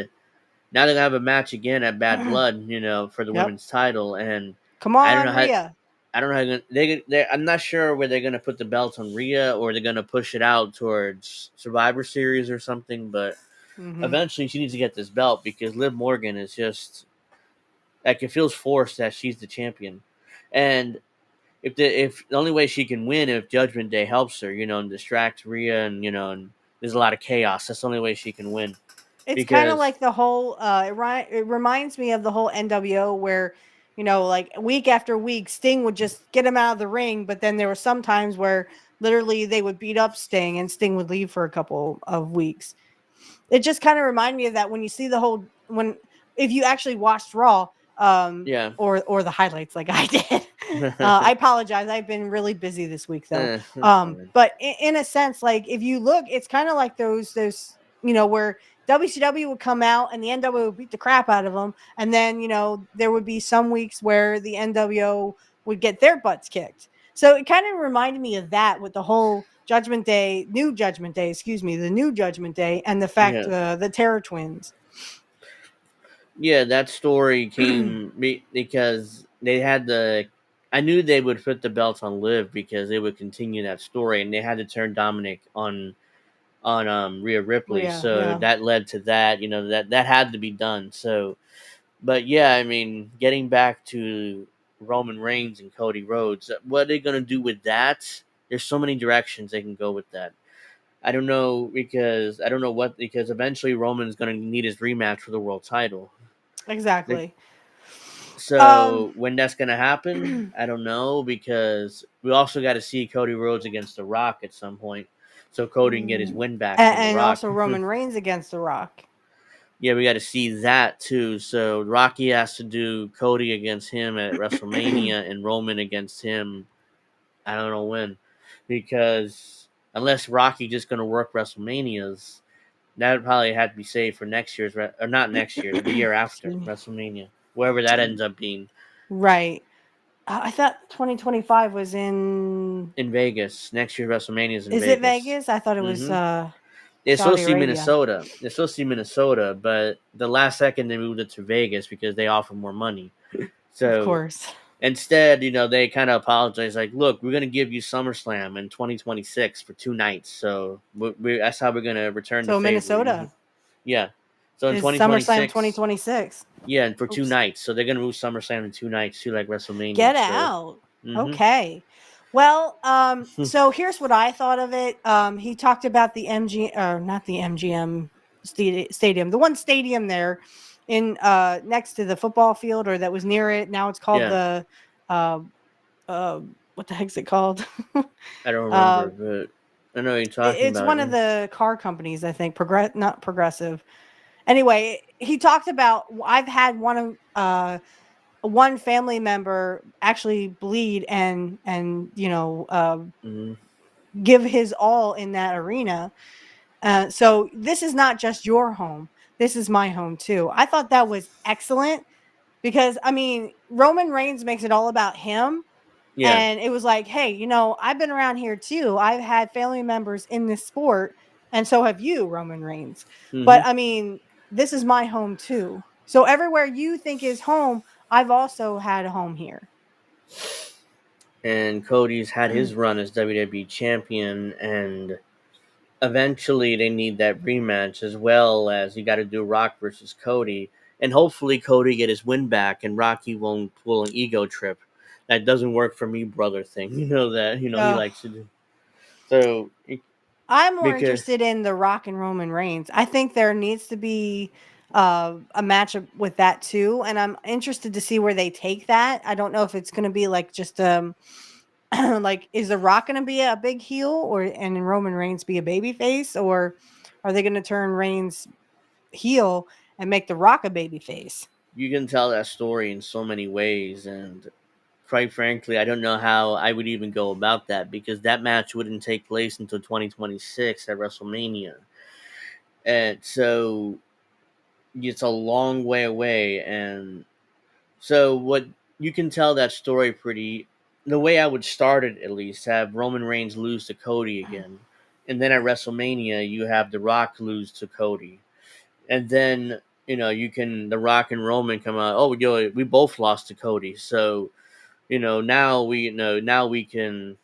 F: now they're gonna have a match again at Bad Blood, for the
G: Yep.
F: women's title. And
G: Come
F: I don't know
G: on,
F: how.
G: Rhea.
F: I don't know how I'm not sure where they're gonna put the belt on Rhea, or they're gonna push it out towards Survivor Series or something. But
G: Mm-hmm.
F: eventually, she needs to get this belt because Liv Morgan is just like it feels forced that she's the champion, and if the only way she can win if Judgment Day helps her, and distracts Rhea, and there's a lot of chaos. That's the only way she can win.
G: It's kind of
F: Because
G: like the whole. It reminds me of the whole NWO where, like week after week, Sting would just get him out of the ring, but then there were some times where literally they would beat up Sting and Sting would leave for a couple of weeks. It just kind of reminded me of that when you see the whole if you actually watched Raw,
F: yeah,
G: or the highlights like I did. I apologize. I've been really busy this week though.
F: that's fine.
G: But in a sense, like if you look, it's kind of like those where WCW would come out and the NWO would beat the crap out of them, and then there would be some weeks where the NWO would get their butts kicked. So it kind of reminded me of that with the whole Judgment Day, new Judgment Day, excuse me, the new Judgment Day, and the fact
F: Yeah,
G: the Terror Twins.
F: yeah. That story came because they had the. I knew they would put the belt on Liv because they would continue that story, and they had to turn Dominic on Rhea Ripley. So
G: Yeah.
F: that led to that. That had to be done. So, but yeah, I mean, getting back to Roman Reigns and Cody Rhodes, what are they gonna do with that? There's so many directions they can go with that. I don't know because eventually Roman's gonna need his rematch for the world title. Like,
G: Exactly.
F: so when that's gonna happen, I don't know because we also got to see Cody Rhodes against The Rock at some point, so Cody can get his win back from The
G: And
F: Rock.
G: also Roman Reigns against The Rock.
F: Yeah, we got to see that too. So Rocky has to do Cody against him at WrestleMania and Roman against him. I don't know when, because unless Rocky just going to work WrestleManias, that would probably have to be saved for next year's or not next year, the year after
G: Excuse me.
F: WrestleMania, wherever that ends up being
G: Right. I thought 2025 was in.
F: in Vegas. Next year's WrestleMania is in
G: Is it
F: Vegas.
G: Vegas? I thought it was
F: Mm-hmm. It's supposed
G: Saudi
F: to be
G: Arabia.
F: Minnesota. It's supposed to be Minnesota, but the last second they moved it to Vegas because they offer more money.
G: Of
F: So
G: course.
F: Instead, they kind of apologize, like, "Look, we're gonna give you SummerSlam in 2026 for 2 nights, so that's how we're gonna return the
G: So
F: favor."
G: Minnesota
F: Yeah, so in
G: is SummerSlam
F: 2026,
G: 2026.
F: yeah, and for two
G: Oops.
F: nights, so they're gonna move SummerSlam in 2 nights too, like WrestleMania.
G: Get
F: So,
G: out.
F: hmm
G: Okay. Well, so here's what I thought of it. He talked about the not the MGM stadium, the one stadium there in next to the football field, or that was near it. Now it's called
F: yeah,
G: the uh uh what the heck's it called?
F: I don't
G: uh
F: remember, but I know what you're talking
G: it's
F: about.
G: one of the car companies, I think. Not Progressive. Anyway, he talked about I've had one family member actually bleed and
F: Mm-hmm.
G: give his all in that arena. So this is not just your home. This is my home too. I thought that was excellent because I mean Roman Reigns makes it all about him.
F: Yeah,
G: And it was like, hey, I've been around here too. I've had family members in this sport, and so have you, Roman Reigns.
F: mm-hmm.
G: But I mean, this is my home too. So everywhere you think is home, I've also had a home here.
F: And Cody's had his run as WWE champion, and eventually they need that rematch, as well as you got to do Rock versus Cody, and hopefully Cody get his win back and Rocky won't pull an ego trip. That doesn't work for me, brother thing. You know that he
G: Uh,
F: likes to do. So
G: I'm more
F: because
G: interested in the Rock and Roman Reigns. I think there needs to be a matchup with that too, and I'm interested to see where they take that. I don't know if it's going to be like just like is the Rock going to be a big heel, or and Roman Reigns be a baby face, or are they going to turn Reigns heel and make the Rock a baby face?
F: you can tell that story in so many ways, and quite frankly, I don't know how I would even go about that, because that match wouldn't take place until 2026 at WrestleMania, and so it's a long way away. And so what you can tell that story pretty, the way I would start it, at least, have Roman Reigns lose to Cody again, and then at WrestleMania you have The Rock lose to Cody, and then you can The Rock and Roman come out. Oh, we both lost to Cody, so now we can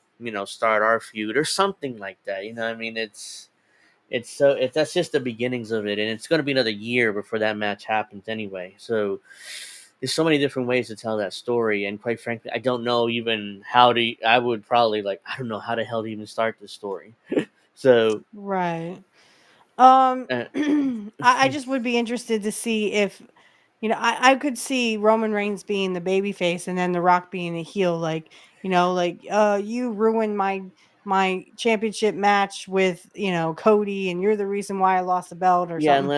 F: start our feud or something like that. I mean, that's just the beginnings of it, and it's going to be another year before that match happens anyway. So there's so many different ways to tell that story, and quite frankly, I don't know even how to. I would probably I don't know how the hell to even start this story. So
G: Right.
F: uh,
G: I just would be interested to see if I could see Roman Reigns being the baby face and then The Rock being the heel, like, you ruined my championship match with, Cody, and you're the reason why I lost the belt or
F: yeah,
G: something.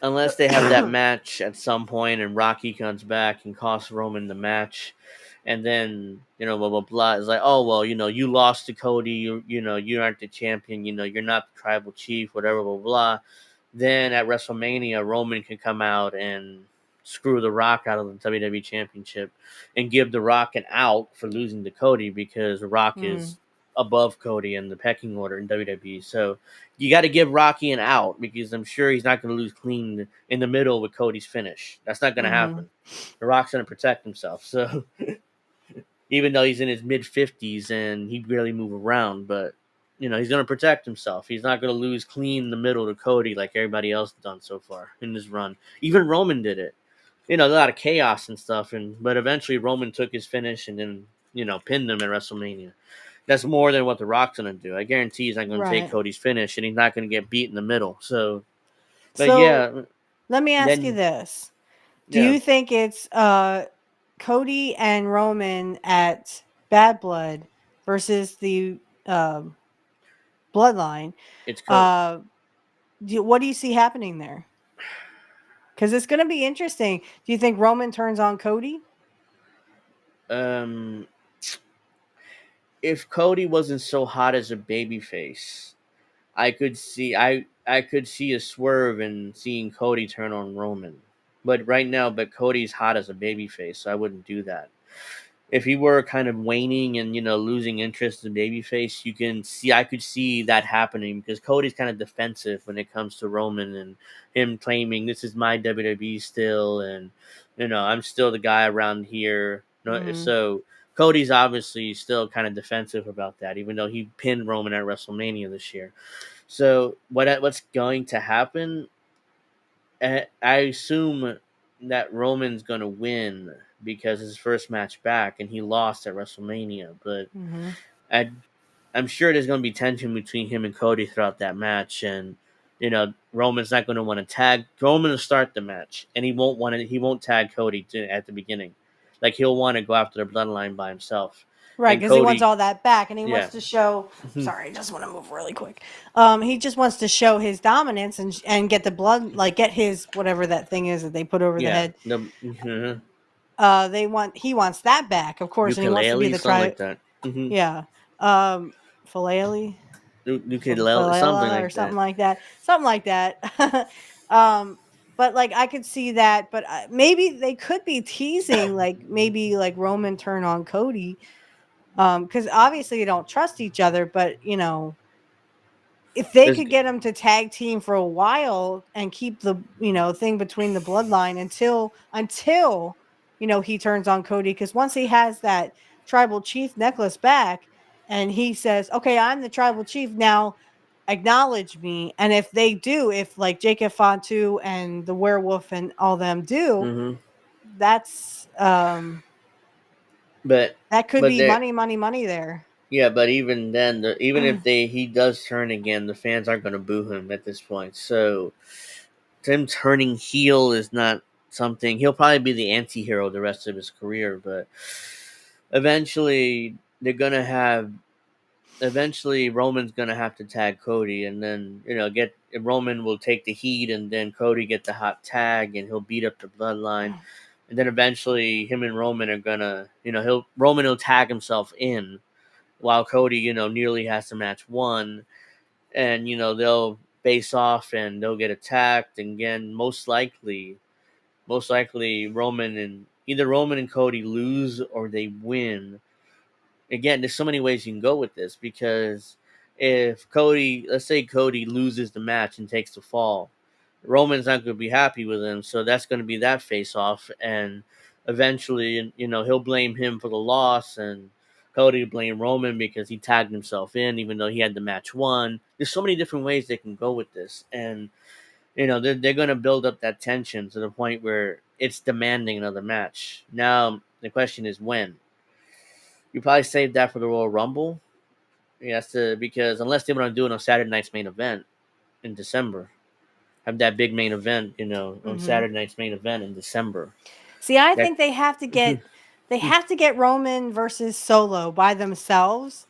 F: unless they have that match at some point and Rocky comes back and costs Roman the match, and then blah blah blah. It's like, oh well, you lost to Cody. You aren't the champion. You're not the tribal chief. Whatever blah blah. Then at WrestleMania, Roman can come out and screw The Rock out of the WWE Championship and give The Rock an out for losing to Cody, because The Rock
G: Mm,
F: is above Cody in the pecking order in WWE. So you got to give Rocky an out, because I'm sure he's not going to lose clean in the middle with Cody's finish. That's not going to
G: mm-hmm,
F: happen. The Rock's going to protect himself. So even though he's in his mid 50s and he barely move around, but he's going to protect himself. He's not going to lose clean in the middle to Cody like everybody else has done so far in this run. Even Roman did it. A lot of chaos and stuff, but eventually Roman took his finish and then pinned him at WrestleMania. That's more than what The Rock's going to do. I guarantee he's not going to take
G: right.
F: Cody's finish, and he's not going to get beat in the middle. So, but
G: So
F: yeah,
G: let me ask you
F: then
G: this. Do
F: yeah,
G: you think it's Cody and Roman at Bad Blood versus the Bloodline?
F: it's
G: Uh, what do you see happening there? Because it's going to be interesting. Do you think Roman turns on Cody?
F: um if Cody wasn't so hot as a babyface, I could see a swerve in seeing Cody turn on Roman. But Cody's hot as a babyface, so I wouldn't do that. If he were kind of waning and losing interest in babyface, I could see that happening, because Cody's kind of defensive when it comes to Roman, and him claiming this is my WWE still, and I'm still the guy around here
G: Mhm.
F: So Cody's obviously still kind of defensive about that, even though he pinned Roman at WrestleMania this year. So what's going to happen? I assume that Roman's going to win because his first match back, and he lost at WrestleMania. But
G: Mhm.
F: I I'm sure there's going to be tension between him and Cody throughout that match, and Roman's not going to want to tag Roman to start the match, and he won't tag Cody at the beginning, like he'll want to go after the bloodline by himself,
G: Right,
F: and
G: because he wants
F: Cody,
G: all that back, and he
F: yeah,
G: wants to show.
F: Mhm.
G: Sorry, I just want to move really quick. He just wants to show his dominance and get the blood, like get his whatever that thing is that they put over the
F: yeah,
G: head.
F: the
G: He wants that back, of course, and he wants to be
F: ukulele,
G: the
F: something
G: tri.
F: like that,
G: Yeah, um, Philalely,
F: ukulele, something
G: Philela, or
F: like
G: something
F: that.
G: like that, something like that. um, but like I could see that, but maybe they could be teasing, like maybe like Roman turn on Cody, because obviously they don't trust each other, but if they
F: There's,
G: could get them to tag team for a while and keep the thing between the bloodline until he turns on Cody, because once he has that tribal chief necklace back and he says, okay, I'm the tribal chief now, acknowledge me. And if they do, if like Jacob Fatu and the werewolf and all them do,
F: hmm
G: that's
F: but
G: that could
F: but
G: be
F: there,
G: money, money, money there.
F: yeah, but even then, even if he does turn again, the fans aren't going to boo him at this point. So him turning heel is not something. He'll probably be the anti-hero the rest of his career, but eventually they're gonna have. Eventually, Roman's gonna have to tag Cody, and then get Roman will take the heat, and then Cody get the hot tag, and he'll beat up the Bloodline, and then eventually him and Roman are gonna, Roman will tag himself in, while Cody, nearly has the match won, and they'll face off and they'll get attacked, and again, most likely Roman and Cody lose or they win. Again, there's so many ways you can go with this, because if Cody, let's say Cody loses the match and takes the fall, Roman's not going to be happy with him, so that's going to be that face off, and eventually, he'll blame him for the loss, and Cody will blame Roman because he tagged himself in, even though he had the match won. There's so many different ways they can go with this, and they're going to build up that tension to the point where it's demanding another match. Now the question is when. You probably save that for the Royal Rumble. Yes, because unless they want to do it on Saturday night's main event in December, have that big main event, on
G: Hmm.
F: Saturday night's main event in December.
G: See, I
F: That
G: think they have to get Roman versus Solo by themselves,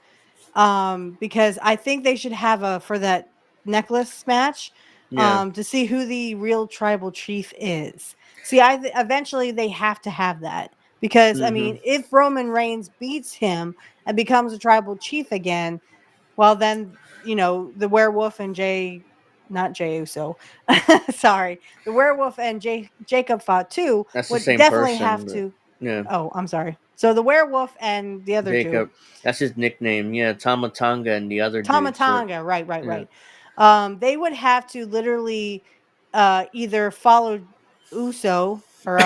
G: because I think they should have a for that necklace match,
F: yeah,
G: to see who the real tribal chief is. See, eventually they have to have that, because I
F: hmm
G: mean, if Roman Reigns beats him and becomes a tribal chief again, well, then the werewolf and not Jay Uso, sorry, the werewolf and Jacob Fatu
F: that's the
G: would
F: same
G: definitely have
F: person, but
G: to.
F: yeah,
G: Oh, I'm sorry. So the werewolf and the other two,
F: Jacob. That's his nickname. Yeah, Tamatanga and the other dude. So
G: Tamatanga, right, right,
F: yeah,
G: right. They would have to literally either follow Uso or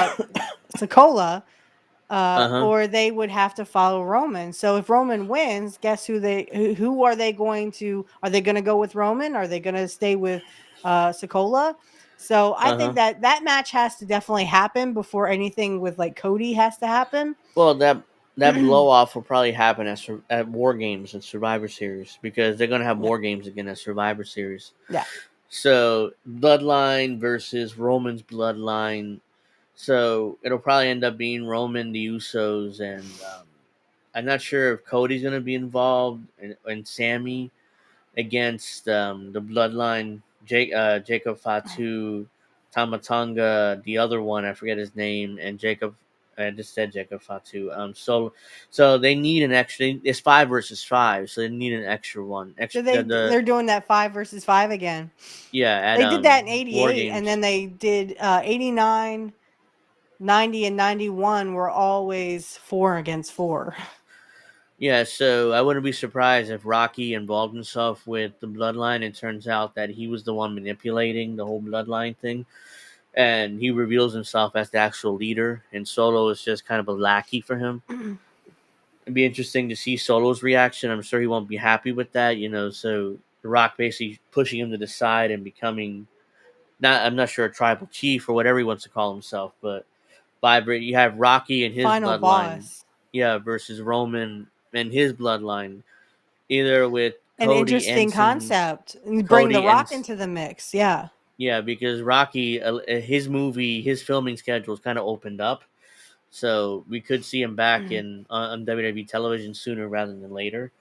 G: Sokola,
F: uh huh,
G: or they would have to follow Roman. So if Roman wins, guess who are they going to? Are they going to go with Roman? Are they going to stay with Sokola? So I
F: uh
G: think
F: huh.
G: that match has to definitely happen before anything with like Cody has to happen.
F: Well, that blow off will probably happen at War Games and Survivor Series, because they're gonna have
G: Yeah,
F: War Games again at Survivor Series.
G: yeah.
F: So Bloodline versus Roman's Bloodline. So it'll probably end up being Roman, the Usos, and I'm not sure if Cody's gonna be involved, and Sammy against the Bloodline. Jacob Fatu, Tamatanga, the other one I forget his name, and Jacob. I just said Jacob Fatu. So they need an extra. It's 5 versus 5, so they need an extra one.
G: So
F: Extra
G: they're doing that 5 versus 5 again.
F: yeah, at
G: They did that in
F: War
G: 88, and
F: Games.
G: then they did 89, 90, and 91 were always 4 against 4.
F: Yeah, so I wouldn't be surprised if Rocky involved himself with the bloodline. It turns out that he was the one manipulating the whole bloodline thing. and he reveals himself as the actual leader, and Solo is just kind of a lackey for him. It'd be interesting to see Solo's reaction. I'm sure he won't be happy with that, So The Rock basically pushing him to the side and becoming I'm not sure, a tribal chief or whatever he wants to call himself, but you have Rocky and his
G: Final
F: bloodline,
G: boss.
F: yeah, versus Roman and his bloodline, either with
G: An interesting concept. And bring The
F: Cody and
G: Rock into the mix. Yeah.
F: yeah, because Rocky, his filming schedule is kind of opened up, so we could see him back on WWE television sooner rather than later.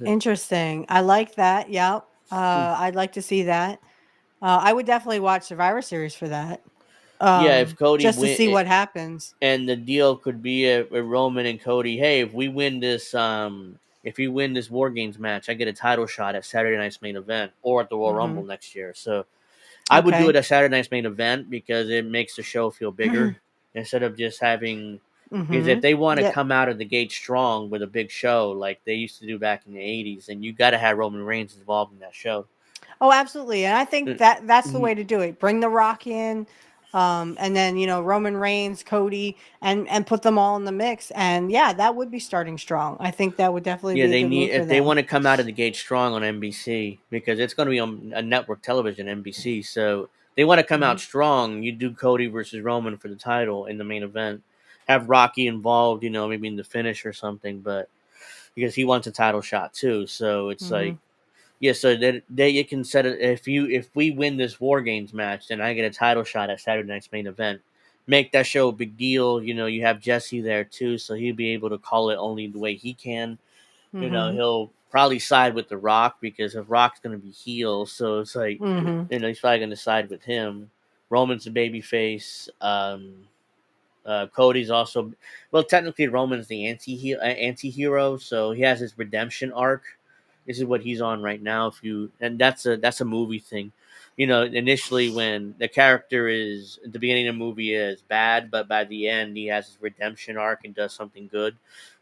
G: Interesting. I like that. Yep. I'd like to see that. I would definitely watch Survivor Series for that.
F: Yeah, if Cody
G: Just to
F: win,
G: see what happens.
F: and the deal could be a Roman and Cody. Hey, if we win this War Games match, I get a title shot at Saturday Night's main event or at the Royal Rumble next year. So I would do
G: Okay.
F: it at Saturday Night's main event because it makes the show feel bigger instead of just having. Because if they want to
G: Yeah.
F: come out of the gate strong with a big show like they used to do back in the '80s, then you got to have Roman Reigns involved in that show.
G: Oh, absolutely. And I think that's the way to do it. Bring The Rock in, and then Roman Reigns, Cody, and put them all in the mix. And yeah, that would be starting strong. I think that would definitely
F: Yeah,
G: be a
F: they
G: good
F: need
G: move for
F: if they
G: them.
F: want to come out of the gate strong on NBC because it's going to be on a network television, NBC. So they want to come out strong. You do Cody versus Roman for the title in the main event. Have Rocky involved, maybe in the finish or something, but because he wants a title shot too. So it's
G: Hmm.
F: like, yeah, so that you can set it if we win this War Games match, then I get a title shot at Saturday Night's main event. Make that show a big deal. You have Jesse there too, so he'll be able to call it only the way he can.
G: Hmm.
F: He'll probably side with The Rock because if Rock's going to be heel, so it's like,
G: Hmm.
F: he's probably going to side with him. Roman's a babyface. Cody's also, well, technically Roman's the anti-hero, so he has his redemption arc. This is what he's on right now. And that's a movie thing. Initially when the character is at the beginning of the movie is bad, but by the end he has his redemption arc and does something good,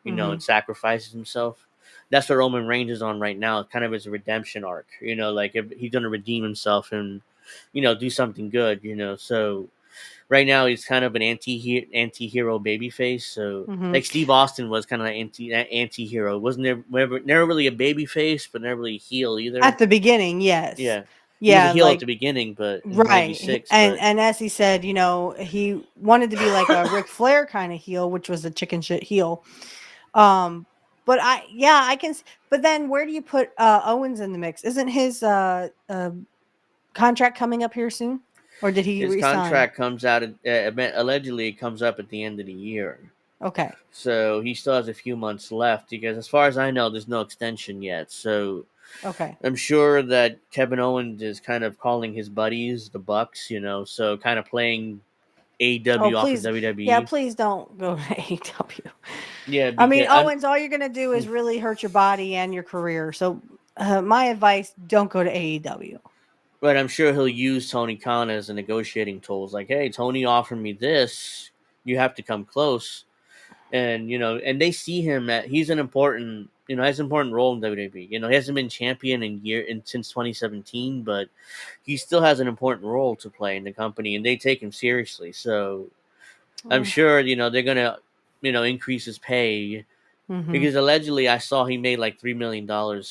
G: Hmm.
F: and sacrifices himself. That's what Roman Reigns is on right now. Kind of his redemption arc. Like if he's gonna redeem himself and do something good. So right now he's kind of an anti-hero babyface. So
G: Hmm.
F: like Steve Austin was kind of an anti-hero. Wasn't never really a babyface, but never really a heel either.
G: At the beginning, yes.
F: Yeah, he was a
G: Yeah,
F: heel at
G: like
F: the beginning, but in
G: right.
F: '96,
G: And
F: but
G: as he said, he wanted to be like a Ric Flair kind of heel, which was a chicken shit heel. Um, but I can. But then where do you put Owens in the mix? Isn't his contract coming up here soon, or did he
F: his
G: resign?
F: contract comes out. Allegedly, it comes up at the end of the year.
G: Okay.
F: So he still has a few months left because, as far as I know, there's no extension yet. So
G: Okay.
F: I'm sure that Kevin Owens is kind of calling his buddies, the Bucks, so kind of playing
G: Oh,
F: AEW off of
G: please. Yeah,
F: WWE.
G: please don't go to AEW.
F: Yeah,
G: I mean,
F: because
G: Owens, all you're going to do is really hurt your body and your career. So, my advice, don't go to AEW.
F: but I'm sure he'll use Tony Khan as a negotiating tool. It's like, hey, Tony offered me this, you have to come close, and and they see him at he's an important, has an important role in WWE. He hasn't been champion since 2017, but he still has an important role to play in the company, and they take him seriously. So I'm
G: Mm.
F: sure they're gonna increase his pay
G: Mm-hmm.
F: because allegedly I saw he made like $3 million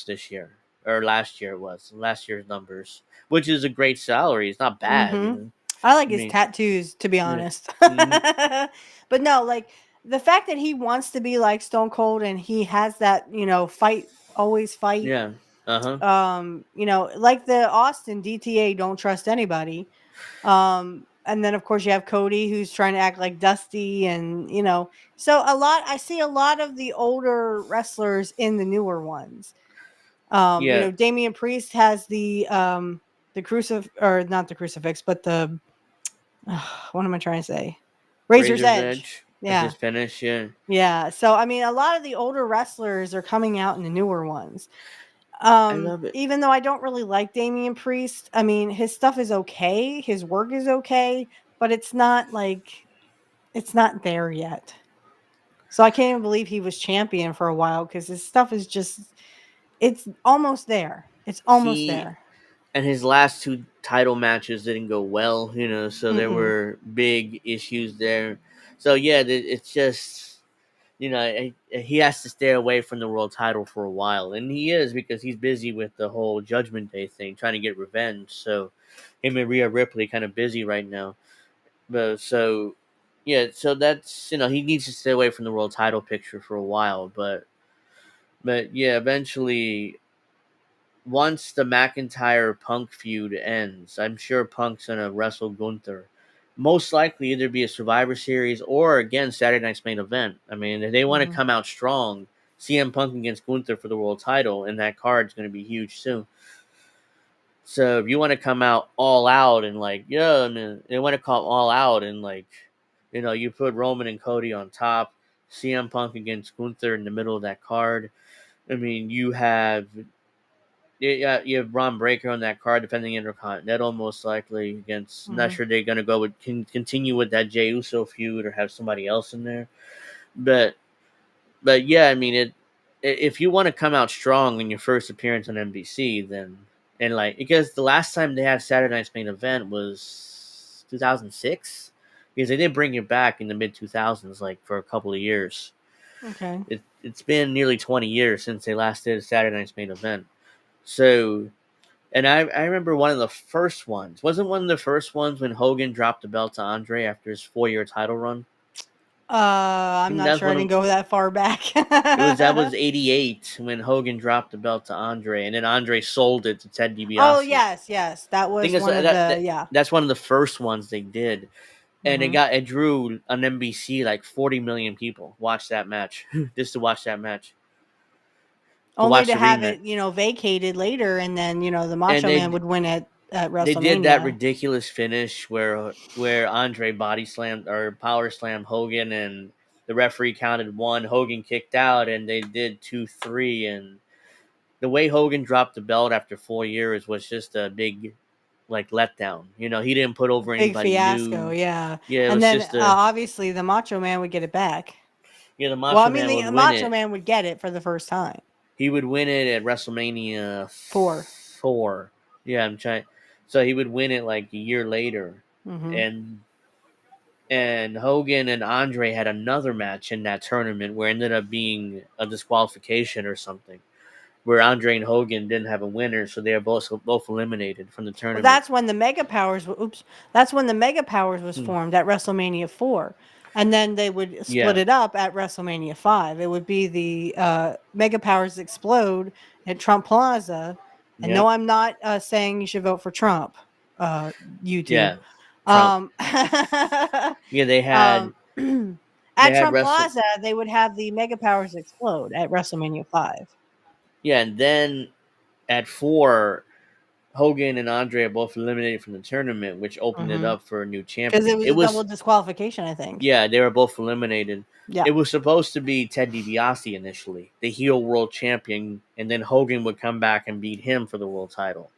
F: this year or last year. It was last year's numbers, which is a great salary. It's not bad.
G: Mm-hmm. I like
F: I
G: his
F: mean,
G: tattoos, to be
F: yeah,
G: honest.
F: hmm
G: But no, like the fact that he wants to be like Stone Cold and he has that, fight, always fight.
F: yeah, uh huh,
G: Like the Austin DTA, don't trust anybody. And then of course you have Cody who's trying to act like Dusty, and so I see a lot of the older wrestlers in the newer ones.
F: yeah.
G: Damian Priest has the crucif or not the crucifix, but the what am I trying to say? Razor's
F: Razor's
G: Edge.
F: Edge as
G: Yeah.
F: his finish. Yeah,
G: Yeah. So I mean a lot of the older wrestlers are coming out in the newer ones.
F: I love it.
G: Even though I don't really like Damian Priest, I mean his stuff is okay, his work is okay, but it's not there yet. So I can't even believe he was champion for a while because his stuff is just it's almost there. It's almost
F: He
G: there.
F: and his last two title matches didn't go well, so there
G: Mm-mm.
F: were big issues there. So yeah, it's just he has to stay away from the world title for a while, and he is because he's busy with the whole Judgment Day thing, trying to get revenge. So him and Rhea Ripley kind of busy right now, but so yeah, so that's he needs to stay away from the world title picture for a while, but yeah, eventually once the McIntyre Punk feud ends, I'm sure Punk's gonna wrestle Gunther. Most likely, either be a Survivor Series or again Saturday Night's Main Event. I mean, if they want to
G: Mhm.
F: come out strong, CM Punk against Gunther for the world title, and that card's going to be huge too. So if you want to come out all out and I mean, they want to come all out and you put Roman and Cody on top, CM Punk against Gunther in the middle of that card. I mean, you have Braun Breaker on that card defending Intercontinental most likely against. I'm not
G: Mhm.
F: sure they're gonna go with continue with that Jey Uso feud or have somebody else in there, but yeah, I mean if you want to come out strong in your first appearance on NBC, then and because the last time they had Saturday Night's Main Event was 2006 because they did bring it back in the mid 2000s for a couple of years.
G: Okay.
F: It's been nearly 20 years since they last did a Saturday Night's Main Event. So, and I remember one of the first ones. Wasn't one of the first ones when Hogan dropped the belt to Andre after his 4-year title run? I
G: I'm
F: think
G: not
F: that's
G: sure. I
F: one
G: didn't
F: of
G: go that far back.
F: that was '88 when Hogan dropped the belt to Andre, and then Andre sold it to Ted
G: Oh
F: DiBiase.
G: yes. That
F: I think
G: was
F: that's
G: one of the yeah.
F: that's one of the first ones they did, and
G: Hmm.
F: it drew on NBC 40 million people watch that match just to watch that match to
G: Only
F: watch
G: to
F: the
G: have
F: rematch,
G: it, vacated later, and then the
F: and
G: Macho Man would win at
F: they did that
G: WrestleMania.
F: ridiculous finish where Andre body slammed or power slammed Hogan, and the referee counted one. Hogan kicked out, and they did 2-3. And the way Hogan dropped the belt after 4 years was just a big letdown. He didn't put over
G: Big
F: anybody
G: fiasco,
F: new.
G: yeah.
F: Yeah, it
G: And
F: was
G: then
F: just a
G: obviously the Macho Man would get it back.
F: the
G: Well, I
F: Macho
G: mean
F: Man would
G: the
F: win
G: Macho
F: it.
G: Man would get it for the first time.
F: He would win it at WrestleMania
G: 4.
F: 4. Yeah, I'm trying. So he would win it a year later,
G: Hmm.
F: and Hogan and Andre had another match in that tournament where it ended up being a disqualification or something, where Andre and Hogan didn't have a winner, so they are both eliminated from the
G: Well,
F: tournament.
G: that's when the Mega Powers. Oops, that's when the Mega Powers was
F: Hmm.
G: formed at WrestleMania 4, and then they would split
F: Yeah,
G: it up at WrestleMania 5. It would be the Mega Powers explode at Trump Plaza. And
F: yeah,
G: no, I'm not saying you should vote for Trump. YouTube.
F: yeah. Trump.
G: Um,
F: Yeah, they had
G: um, at Trump
F: Wrestle.
G: Plaza, they would have the Mega Powers explode at WrestleMania 5
F: Yeah, and then at 4, Hogan and Andre are both eliminated from the tournament, which opened it up for a new
G: because it
F: champion.
G: was
F: It
G: a double
F: was
G: disqualification, I think.
F: Yeah, they were both eliminated.
G: Yeah.
F: It was supposed to be Ted DiBiase initially, the heel world champion, and then Hogan would come back and beat him for the world title.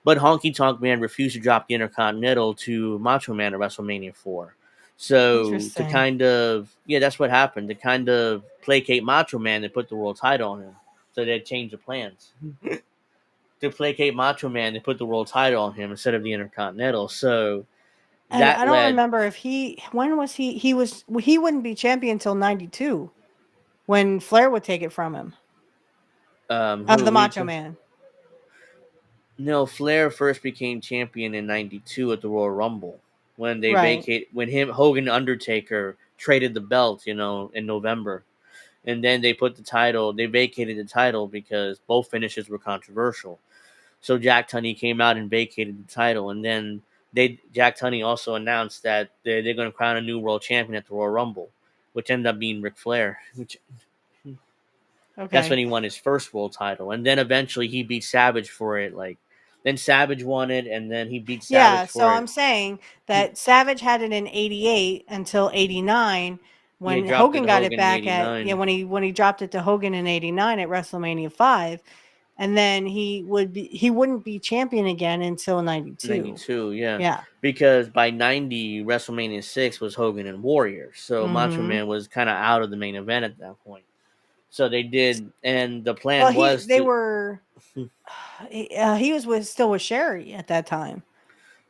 F: But Honky Tonk Man refused to drop the Intercontinental to Macho Man at WrestleMania 4. So to
G: Interesting.
F: that's what happened. To kind of placate Macho Man, they put the world title on him. So they changed the plans. To placate Macho Man, they put the world title on him instead of the Intercontinental. So
G: And
F: that
G: I don't
F: led
G: remember if when was he wouldn't be champion until 92 when Flair would take it from him. The
F: who he
G: Macho
F: took.
G: Man.
F: No, Flair first became champion in '92 at the Royal Rumble when
G: Right.
F: Hogan and Undertaker traded the belt, in November, and then they vacated the title because both finishes were controversial. So Jack Tunney came out and vacated the title, and then Jack Tunney also announced that they're going to crown a new world champion at the Royal Rumble, which ended up being Ric Flair. That's when
G: Okay.
F: he won his first world title, and then eventually he beat Savage for it. Then Savage won it, and then he beat
G: Yeah,
F: Savage
G: so
F: for
G: I'm
F: it.
G: saying that Savage had it in 88 until 89
F: He had
G: when
F: dropped it
G: Hogan
F: to
G: got it
F: Hogan in
G: back at
F: '89.
G: when he dropped it to Hogan in 89 at WrestleMania 5, and then he wouldn't be champion again until 92.
F: 92, yeah,
G: Yeah.
F: because by '90 WrestleMania 6 was Hogan and Warrior, so Macho
G: Mhm.
F: Man was kind of out of the main event at that point. So they did, and the
G: Well,
F: plan
G: he
F: was
G: they
F: to
G: were he was still with Sherry at that time.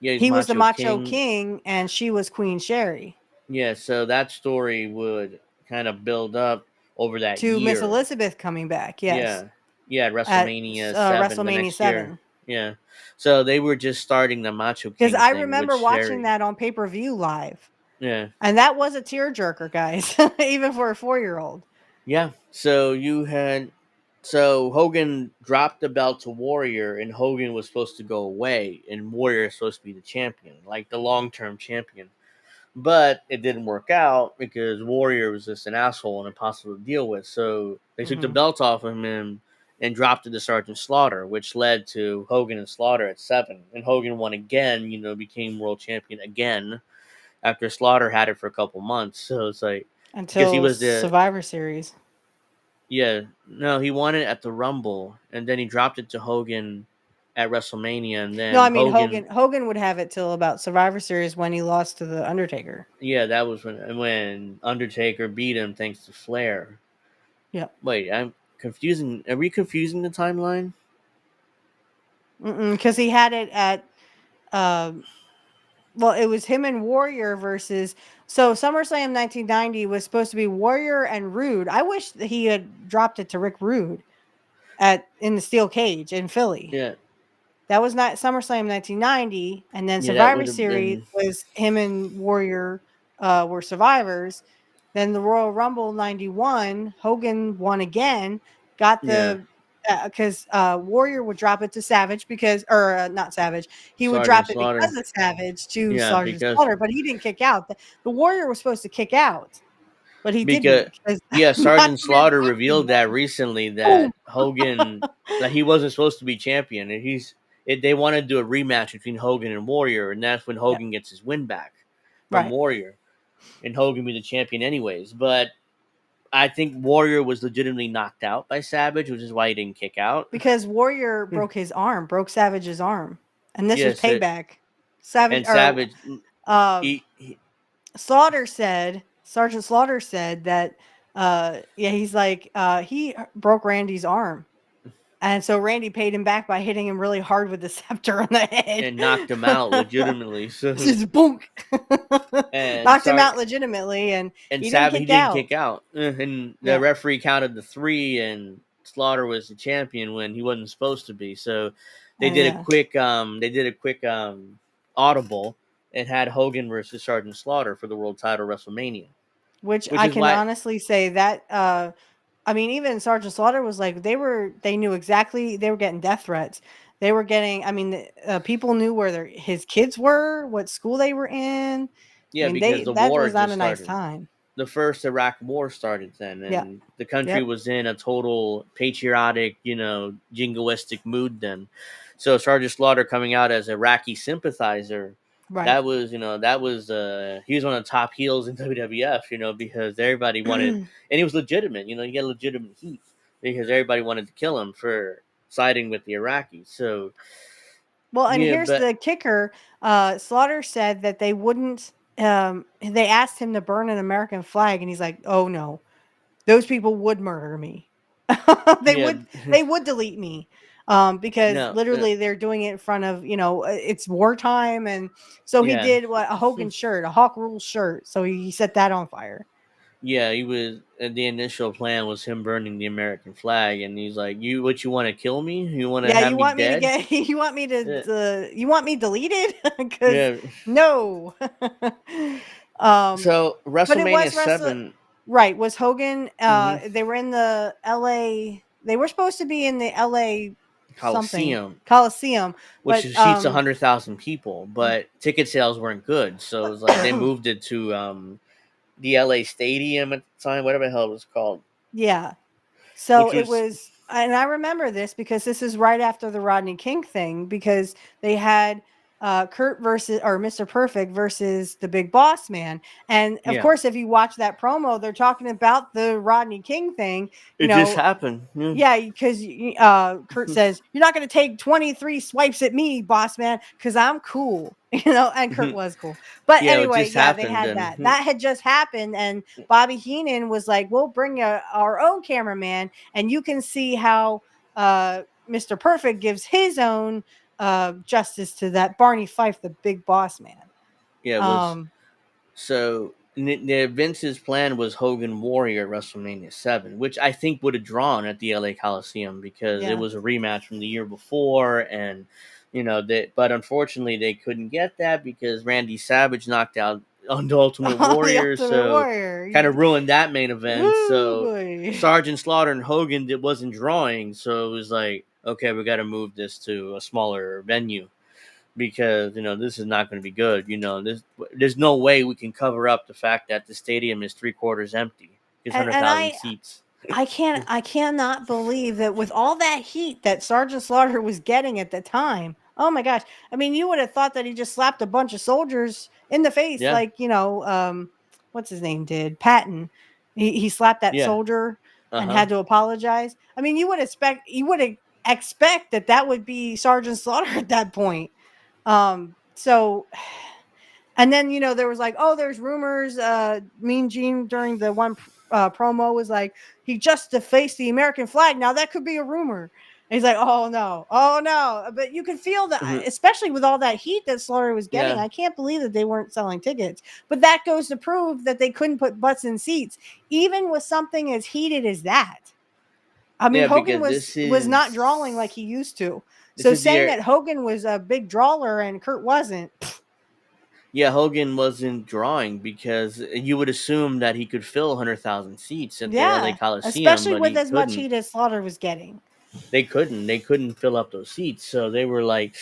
F: yeah, he's
G: He was the
F: Macho
G: Macho
F: King.
G: King, and she was Queen Sherry
F: Yeah, so that story would kind of build up over that
G: to Miss
F: year.
G: Elizabeth coming back. Yes,
F: Yeah, yeah, at
G: at
F: WrestleMania 7 the
G: WrestleMania
F: next year.
G: 7.
F: Yeah, so they were just starting the Macho
G: Because
F: King
G: I
F: thing with
G: remember watching
F: Sherry.
G: that on pay per view live,
F: Yeah,
G: and that was a tearjerker, guys, even for a 4-year-old.
F: yeah. So Hogan dropped the belt to Warrior, and Hogan was supposed to go away, and Warrior is supposed to be the champion, like the long-term champion. But it didn't work out because Warrior was just an asshole and impossible to deal with. So they took the
G: Mhm.
F: belt off of him and dropped it to Sergeant Slaughter, which led to Hogan and Slaughter at 7. And Hogan won again, became world champion again after Slaughter had it for a couple months. So it's like, because he
G: Until
F: was the,
G: Survivor Series.
F: yeah, no, he won it at the Rumble, and then he dropped it to Hogan at WrestleMania, and
G: No,
F: then
G: I mean
F: Hogan,
G: Hogan would have it till about Survivor Series when he lost to the Undertaker.
F: yeah, that was when Undertaker beat him thanks to Flair.
G: Yep.
F: Wait, I'm confusing. Are we confusing the timeline?
G: Because he had it at um well, it was him and Warrior versus. So SummerSlam 1990 was supposed to be Warrior and Rude. I wish that he had dropped it to Rick Rude in the steel cage in Philly.
F: Yeah,
G: That was not SummerSlam 1990, and then
F: yeah, that
G: Survivor
F: would have
G: Series
F: been.
G: was him and Warrior were survivors. Then the Royal Rumble 91, Hogan won again, got
F: Yeah,
G: the because Warrior would drop it to Savage because, or not Savage, he would
F: Sergeant
G: drop it because
F: Slaughter.
G: of Savage to
F: Yeah,
G: Sergeant
F: because
G: Slaughter, but he didn't kick out. The Warrior was supposed to kick out, but he
F: because
G: didn't because
F: yeah,
G: Macho
F: Sergeant
G: Man
F: Slaughter
G: kicked him.
F: revealed that recently
G: Boom.
F: that Hogan that he wasn't supposed to be champion, and they wanted to do a rematch between Hogan and Warrior, and that's when
G: Yeah,
F: Hogan gets his win back from
G: right.
F: Warrior, and Hogan be the champion anyways. But I think Warrior was legitimately knocked out by Savage, which is why he didn't kick out.
G: Because Warrior broke Savage's arm, and this was
F: Yes,
G: payback. Savage
F: and
G: or
F: Savage,
G: uh,
F: he
G: Sergeant Slaughter said that yeah, he's like he broke Randy's arm, and so Randy paid him back by hitting him really hard with the scepter on the head.
F: and knocked him out legitimately. So
G: Just boom,
F: and
G: knocked him
F: Sar-
G: out legitimately, and
F: and
G: he didn't
F: Savage he
G: kick
F: didn't
G: out.
F: kick out, and the
G: Yeah,
F: referee counted the 3, and Slaughter was the champion when he wasn't supposed to be. So
G: and yeah.
F: they did a quick audible and had Hogan versus Sergeant Slaughter for the world title WrestleMania,
G: Which
F: which
G: I
F: is
G: can
F: why
G: honestly say that I mean, even Sergeant Slaughter was like they knew exactly they were getting death threats. They were getting. I mean, people knew where his kids were, what school they were in. I
F: yeah,
G: mean,
F: because the
G: that
F: war
G: was
F: had
G: not
F: just
G: a nice
F: started.
G: time.
F: The first Iraq War started then,
G: Yeah.
F: and the country
G: Yep.
F: was in a total patriotic, jingoistic mood then. So Sergeant Slaughter coming out as Iraqi sympathizer,
G: Right.
F: that was he was one of the top heels in WWF, because everybody wanted, and he was legitimate, you get legitimate heat because everybody wanted to kill him for siding with the Iraqis. So
G: Well, and
F: yeah,
G: here's
F: but
G: the kicker. Slaughter said that they wouldn't. They asked him to burn an American flag, and he's like, "Oh no, those people would murder me. they
F: yeah,
G: would they would delete me because
F: no,
G: literally they're doing it in front of it's wartime." And so he
F: yeah.
G: did a Hogan shirt, a Hawk Rules shirt, so he set that on fire.
F: Yeah, he was. The initial plan was him burning the American flag, and he's like, "You, what you want to kill me? You want to
G: Yeah,
F: have
G: you
F: me
G: want me to
F: dead?"
G: get you want me
F: Yeah,
G: you want me deleted because
F: yeah.
G: no. um
F: So
G: but it
F: WrestleMania
G: was wrestle
F: 7
G: right, was Hogan.
F: mhm,
G: They were in the LA, they were supposed to be in the LA something
F: Coliseum,
G: Coliseum,
F: which
G: but
F: seats 100,000 people, but ticket sales weren't good, so it was like they moved it to the LA Stadium at the time, whatever the hell it was called,
G: yeah. So
F: which
G: it
F: was
G: was, and I remember this because this is right after the Rodney King thing, because they had Kurt versus or Mr. Perfect versus the Big Boss Man. And of
F: Yeah.
G: course, if you watch that promo, they're talking about the Rodney King thing. You
F: It just
G: know,
F: happened.
G: yeah, because Kurt says you're not going to take 23 swipes at me, boss man, because I'm cool. And Kurt was cool. But
F: Yeah, it
G: anyway,
F: just
G: yeah, they
F: happened.
G: had that. That had just happened, and Bobby Heenan was like, "We'll bring our own cameraman, and you can see how Mr. Perfect gives his own justice to that Barney Fife, the big boss man."
F: Yeah, it was.
G: Um,
F: So Vince's plan was Hogan Warrior at WrestleMania 7, which I think would have drawn at the LA Coliseum because it
G: yeah.
F: was a rematch from the year before, and but unfortunately they couldn't get that because Randy Savage knocked out on the Ultimate
G: The
F: Warrior,
G: Ultimate
F: so
G: Warrior.
F: kind of ruined that main event.
G: Ooh,
F: So
G: boy.
F: Sergeant Slaughter and Hogan wasn't drawing, so it was like, okay, we got to move this to a smaller venue because this is not going to be good. There's no way we can cover up the fact that the stadium is 3/4 empty. It's
G: And
F: 100,000 seats.
G: I cannot believe that with all that heat that Sergeant Slaughter was getting at the time. Oh my gosh. I mean, you would have thought that he just slapped a bunch of soldiers in the face,
F: Yeah,
G: like, what's his name did? Patton. He slapped that
F: yeah,
G: soldier and
F: uh-huh.
G: had to apologize. I mean, you would expect that would be Sergeant Slaughter at that point. So and then, there was like, oh, there's rumors. Mean Gene during the one promo was like, he just defaced the American flag. Now that could be a rumor. And he's like, oh no, oh no. But you could feel that,
F: Mhm.
G: especially with all that heat that Slaughter was getting.
F: Yeah,
G: I can't believe that they weren't selling tickets. But that goes to prove that they couldn't put butts in seats, even with something as heated as that. I mean,
F: yeah,
G: Hogan
F: because
G: was not drawing like he used to.
F: this
G: So
F: is the
G: saying
F: year.
G: that Hogan was a big drawer and Kurt wasn't,
F: Yeah, Hogan wasn't drawing because you would assume that he could fill 100,000 seats at the LA
G: yeah,
F: Coliseum,
G: especially
F: but
G: with
F: he
G: as much
F: couldn't.
G: heat as Slaughter was getting.
F: They couldn't fill up those seats, so they were like,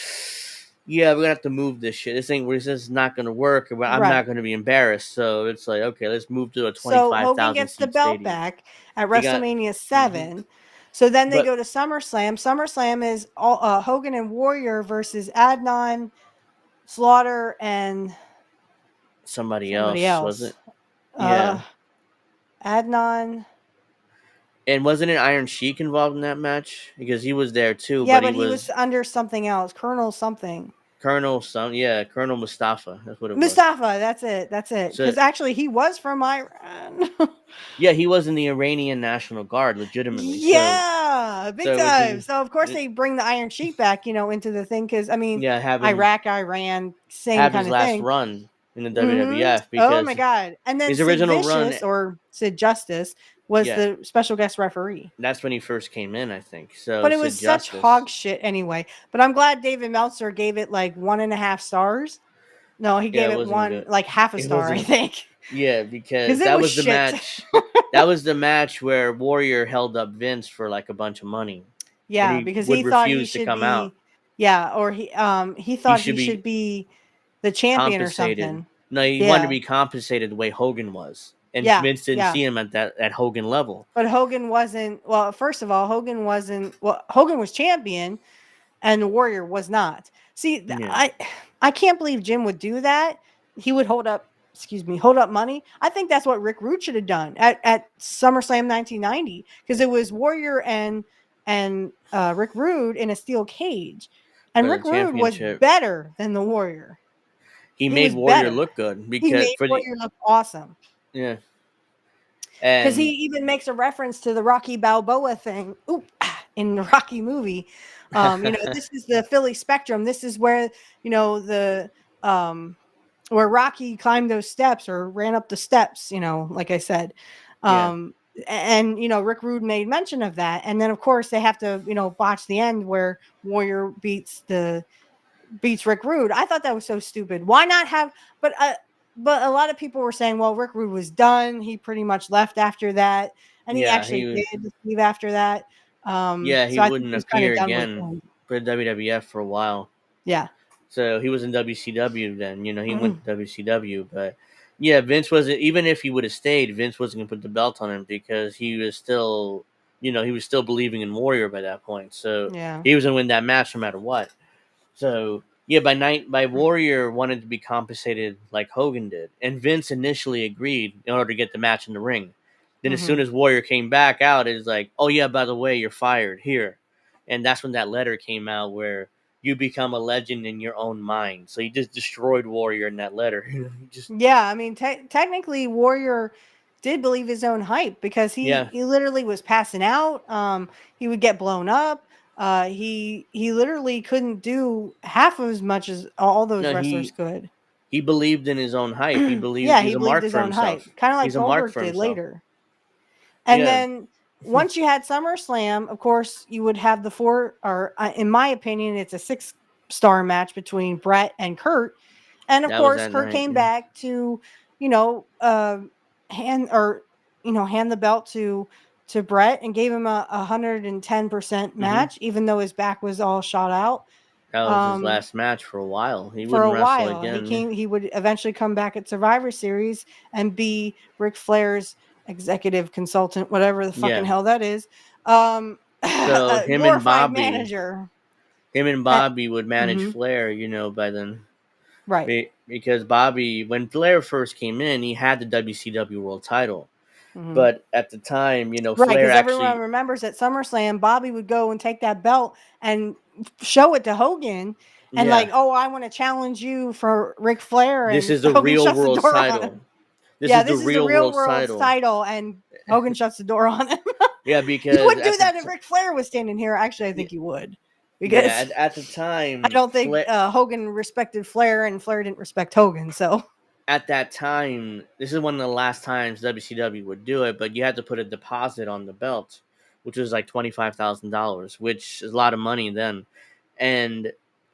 F: yeah, we're gonna have to move this shit. This is not gonna work. I'm not
G: Right.
F: gonna be embarrassed. So it's like, okay, let's move to a
G: So
F: 25,000
G: Hogan gets the
F: seat
G: belt
F: stadium.
G: back at
F: He got,
G: WrestleMania
F: hmm
G: 7. So then they
F: but
G: go to SummerSlam. SummerSlam is Hogan and Warrior versus Adnan, Slaughter, and
F: somebody
G: somebody
F: else was
G: else.
F: it?
G: Uh,
F: Yeah,
G: Adnan.
F: and wasn't it Iron Sheik involved in that match because he was there too?
G: Yeah,
F: But he
G: but he was
F: was
G: under something else. Colonel something.
F: Colonel Mustafa. That's what it was.
G: Mustafa, that's it. That's it.
F: So
G: Because actually, he was from Iran.
F: yeah, he was in the Iranian National Guard legitimately. So
G: Yeah, big
F: so which
G: time.
F: is
G: So of course they bring the Iron Sheik back, into the thing because I mean,
F: yeah, having
G: Iraq, Iran, same
F: have
G: kind
F: his
G: of
F: last
G: thing.
F: run in the
G: Hmm.
F: WWF
G: Oh my
F: because
G: god! And then
F: his
G: Sid
F: original run,
G: Vicious or Sid Justice was
F: yeah,
G: the special guest referee.
F: that's when he first came in, I think. So
G: But it
F: Sid
G: was such
F: Justice,
G: hog shit anyway. But I'm glad David Meltzer gave it like 1.5 stars. No, he
F: yeah,
G: gave
F: it
G: it
F: wasn't
G: one
F: good.
G: like half a
F: It
G: star, I
F: wasn't,
G: think,
F: yeah,
G: because
F: because
G: it
F: that
G: was
F: was the
G: shit.
F: match. That was the match where Warrior held up Vince for like a bunch of money, and
G: Yeah,
F: he
G: because he
F: would
G: thought he
F: refuse to
G: should
F: come out.
G: be, yeah, or he
F: He
G: thought he
F: should
G: should
F: be
G: be the champion or
F: compensated.
G: something.
F: No, he wanted to
G: Yeah,
F: be compensated the way Hogan was, and
G: yeah,
F: Vince didn't
G: yeah.
F: see him at that Hogan level.
G: But Hogan wasn't. Well, first of all, Hogan wasn't. Well, Hogan was champion, and the Warrior was not. See,
F: Yeah,
G: I can't believe Jim would do that. He would hold up money. I think that's what Rick Rude should have done at SummerSlam 1990 because it was Warrior and Rick Rude in a steel cage, and
F: for the
G: Rick Rude was
F: championship.
G: better than the Warrior.
F: He
G: He
F: made
G: was
F: Warrior
G: better.
F: look good
G: He
F: because
G: made
F: for the
G: Warrior look awesome.
F: yeah,
G: Because he
F: and
G: even makes a reference to the Rocky Balboa thing in the Rocky movie. This is the Philly Spectrum. This is where, the where Rocky climbed those steps or ran up the steps, like I said.
F: yeah,
G: Um, and Rick Rude made mention of that. And then of course they have to, botch the end where Warrior beats Rick Rude. I thought that was so stupid. Why not have? But a lot of people were saying, well, Rick Rude was done. He pretty much left after that, and he
F: yeah,
G: actually did leave after that.
F: he
G: So I think
F: wouldn't
G: he was kind of
F: appear
G: done with
F: again
G: him.
F: for the WWF for a while.
G: Yeah.
F: So he was in WCW then. He went
G: Mhm.
F: to WCW, but yeah, Vince wasn't. Even if he would have stayed, Vince wasn't gonna put the belt on him because he was still, he was still believing in Warrior by that point. So
G: Yeah.
F: he was gonna win that match no matter what. So Yeah, by Warrior wanted to be compensated like Hogan did, and Vince initially agreed in order to get the match in the ring. Then as soon as Warrior came back out, it's like, oh yeah, by the way, you're fired here, and that's when that letter came out where you become a legend in your own mind. So you just destroyed Warrior in that letter. You just
G: Yeah, I mean, technically, Warrior did believe his own hype because
F: yeah,
G: he literally was passing out. He would get blown up. He literally couldn't do half as much as all those
F: no,
G: wrestlers could.
F: he believed in his own hype. He believed
G: Yeah,
F: he's
G: he
F: a
G: believed
F: mark
G: his
F: for
G: own hype,
F: himself.
G: kind of like
F: He's a mark
G: Goldberg
F: for
G: did
F: himself.
G: later. And
F: Yeah.
G: then once you had SummerSlam, of course, you would have the four, or in my opinion, it's a 6-star match between Brett and Kurt. And of
F: That was
G: course,
F: that
G: Kurt
F: night.
G: came
F: Yeah.
G: back to, you know, hand or hand the belt to Brett and gave him a 110%
F: hmm
G: match, even though his back was all shot out.
F: That was his
G: Um,
F: last match for a while. He
G: for a
F: wouldn't wrestle
G: while.
F: again.
G: He would eventually come back at Survivor Series and be Ric Flair's executive consultant, whatever the fucking
F: Yeah.
G: hell that is.
F: So
G: A glorified manager.
F: him and
G: Uh,
F: Bobby would manage
G: mhm,
F: Flair, by then.
G: right.
F: Because Bobby, when Flair first came in, he had the WCW World Title.
G: Mhm.
F: But at the time,
G: Right,
F: Flair
G: because everyone
F: actually,
G: remembers at SummerSlam, Bobby would go and take that belt and show it to Hogan, and like,
F: yeah,
G: oh, I want to challenge you for Ric Flair,
F: this
G: and
F: is the
G: Hogan
F: real
G: shuts the
F: world's
G: door on
F: title.
G: him.
F: This
G: Yeah,
F: is the
G: this is the
F: real
G: real
F: world's
G: world's
F: title.
G: title, and Hogan shuts the door on him.
F: Yeah,
G: You
F: because
G: wouldn't do that if Ric Flair was standing here. Actually, I think you would, because
F: at the
G: I
F: time,
G: don't think Hogan respected Flair, and Flair didn't respect Hogan. So
F: at that time, this is one of the last times WCW would do it, but you had to put a deposit on the belt, which was like $25,000, which is a lot of money then. And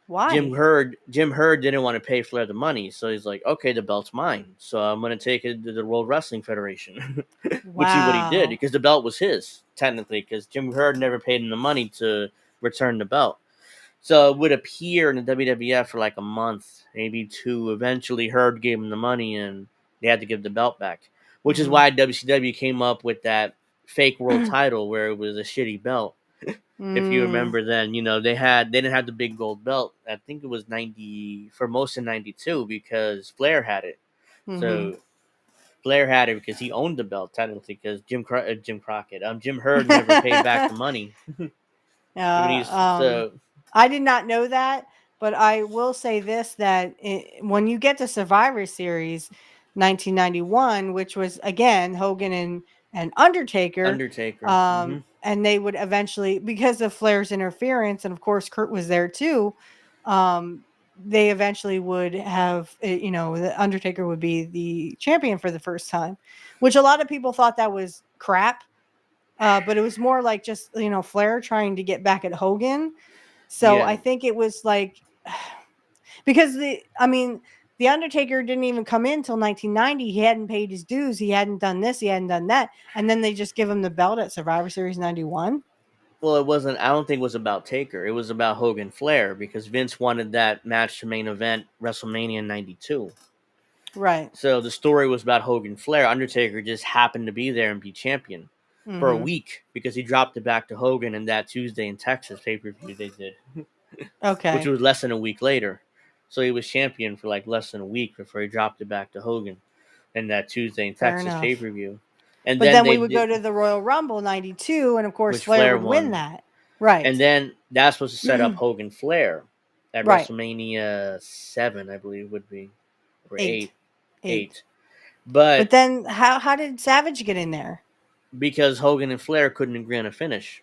G: why?
F: Jim Herd didn't want to pay Flair the money, so he's like, okay, the belt's mine, so I'm gonna take it to the World Wrestling Federation, which is what he did
G: Wow.
F: because the belt was his technically, because Jim Herd never paid him the money to return the belt. So it would appear in the WWF for like a month, maybe two. Eventually, Herd gave him the money, and they had to give the belt back, which is
G: Mhm.
F: why WCW came up with that fake world title where it was a shitty belt. If you
G: Mm.
F: remember, then they didn't have the big gold belt. I think it was 90 for most of 92 because Flair had it.
G: Mhm.
F: So Flair had it because he owned the belt technically because Jim Herd never paid back the money. But
G: Uh,
F: he's
G: um,
F: so
G: I did not know that, but I will say this: that when you get to Survivor Series 1991, which was again Hogan and Undertaker,
F: Undertaker.
G: and they would eventually, because of Flair's interference, and of course Kurt was there too, they eventually would have, the Undertaker would be the champion for the first time, which a lot of people thought that was crap. But it was more like just, Flair trying to get back at Hogan. So
F: Yeah.
G: I think it was like, because the Undertaker didn't even come in till 1990. He hadn't paid his dues. He hadn't done this. He hadn't done that. And then they just give him the belt at Survivor Series 91.
F: Well, it wasn't. I don't think it was about Taker. It was about Hogan Flair because Vince wanted that match to main event WrestleMania '92.
G: Right.
F: So the story was about Hogan Flair. Undertaker just happened to be there and be champion for a
G: Hmm.
F: week because he dropped it back to Hogan in that Tuesday in Texas pay-per-view they did, which
G: Okay.
F: was less than a week later. So he was champion for like less than a week before he dropped it back to Hogan in that Tuesday in
G: Fair
F: Texas
G: enough.
F: pay-per-view. And
G: But
F: then
G: then we
F: they
G: would go
F: did,
G: to the Royal Rumble 92. And of course,
F: which
G: Flair
F: Flair
G: would win
F: won.
G: that. Right.
F: And then that's supposed to set up Hogan Flair at
G: Right.
F: WrestleMania 7, I believe would be, or 8,
G: 8. 8.
F: 8.
G: But
F: But
G: then how did Savage get in there?
F: because Hogan and Flair couldn't agree on a finish,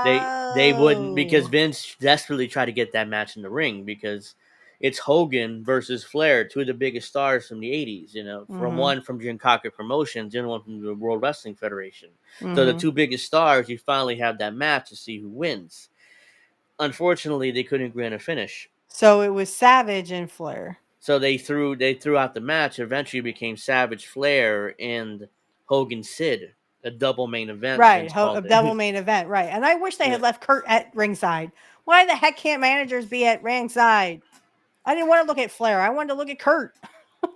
F: they wouldn't, because
G: Oh.
F: Vince desperately tried to get that match in the ring because it's Hogan versus Flair, two of the biggest stars from the '80s. From
G: Mhm.
F: one from Jim Cocker Promotions, the other one from the World Wrestling Federation. So the
G: Mhm.
F: two biggest stars, you finally have that match to see who wins. Unfortunately, they couldn't agree on a finish.
G: So it was Savage and Flair.
F: So they threw out the match. Eventually, became Savage Flair and Hogan Sid, a double main event.
G: Right,
F: Vince
G: a
F: called
G: double
F: it.
G: main event, right. And I wish they
F: Yeah.
G: had left Kurt at ringside. Why the heck can't managers be at ringside? I didn't want to look at Flair. I wanted to look at Kurt.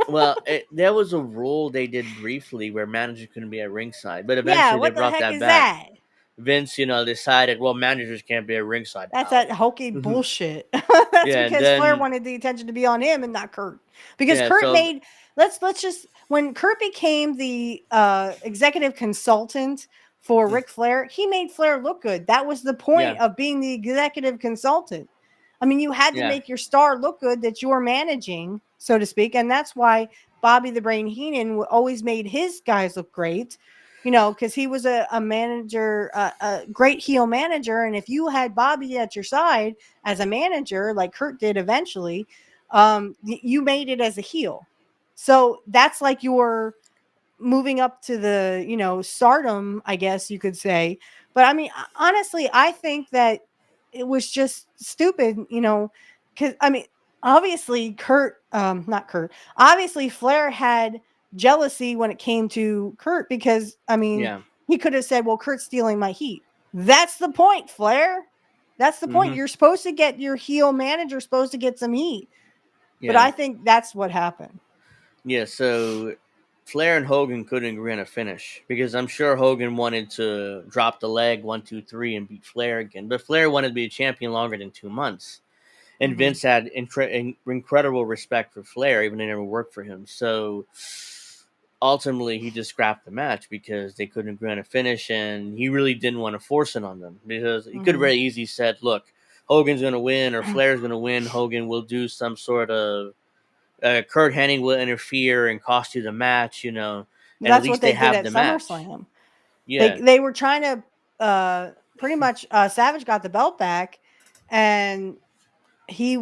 F: Well, there was a rule they did briefly where managers couldn't be at ringside, but
G: Yeah,
F: eventually they
G: what the
F: brought
G: heck
F: that
G: is
F: back.
G: that?
F: Vince, decided, well, managers can't be a ringside.
G: That's
F: pal.
G: that hokey bullshit. That's
F: Yeah, and
G: because Flair
F: then
G: wanted the attention to be on him and not Kurt. Because
F: yeah,
G: Kurt
F: so
G: made let's just when Kurt became the executive consultant for Ric Flair, he made Flair look good. That was the point
F: yeah,
G: of being the executive consultant. I mean, you had to
F: yeah,
G: make your star look good that you're managing, so to speak, and that's why Bobby the Brain Heenan always made his guys look great. Because he was a manager, a great heel manager. And if you had Bobby at your side as a manager, like Kurt did eventually, you made it as a heel. So that's like your moving up to the, stardom, I guess you could say. But I mean, honestly, I think that it was just stupid, because I mean, obviously not Kurt, obviously Flair had jealousy when it came to Kurt because, I mean,
F: yeah.
G: he could have said, well, Kurt's stealing my heat. That's the point, Flair. That's the point.
F: Hmm.
G: You're supposed to get your heel manager supposed to get some heat. But
F: Yeah,
G: I think that's what happened.
F: yeah. So Flair and Hogan couldn't agree on a finish because I'm sure Hogan wanted to drop the leg 1, 2, 3 and beat Flair again, but Flair wanted to be a champion longer than 2 months. And
G: Hmm.
F: Vince had incredible respect for Flair, even though he never worked for him. So ultimately, he just scrapped the match because they couldn't agree on a finish, and he really didn't want to force it on them because he could have
G: Hmm.
F: very easily said, "Look, Hogan's going to win or Flair's going to win. Hogan will do some sort of Kurt Hennig will interfere and cost you the match, and at
G: That's what
F: least
G: they
F: they
G: did
F: have
G: at
F: the match."
G: SummerSlam. They
F: Yeah,
G: they were trying to pretty much Savage got the belt back, and he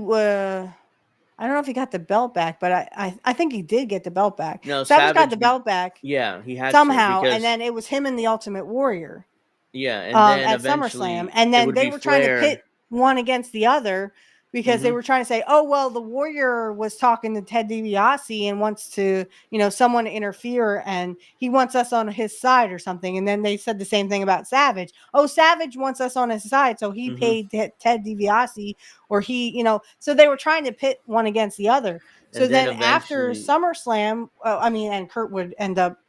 G: I don't know if he got the belt back, but I think he did get the belt back.
F: no,
G: Savage got the
F: Savage.
G: belt back
F: Yeah, he had to
G: somehow, and
F: because
G: then it was him and the Ultimate Warrior
F: yeah, and then
G: at SummerSlam,
F: eventually
G: and
F: it
G: then
F: would
G: they
F: be
G: were trying to
F: Flair.
G: pit one against the other because they
F: Hmm.
G: were trying to say, "Oh well, the Warrior was talking to Ted DiBiase and wants to, someone to interfere, and he wants us on his side or something." And then they said the same thing about Savage. Oh, Savage wants us on his side, so he
F: Hmm.
G: paid Ted DiBiase, or he, So they were trying to pit one against the other. So
F: And then
G: then after
F: eventually,
G: SummerSlam, I mean, and Kurt would end up,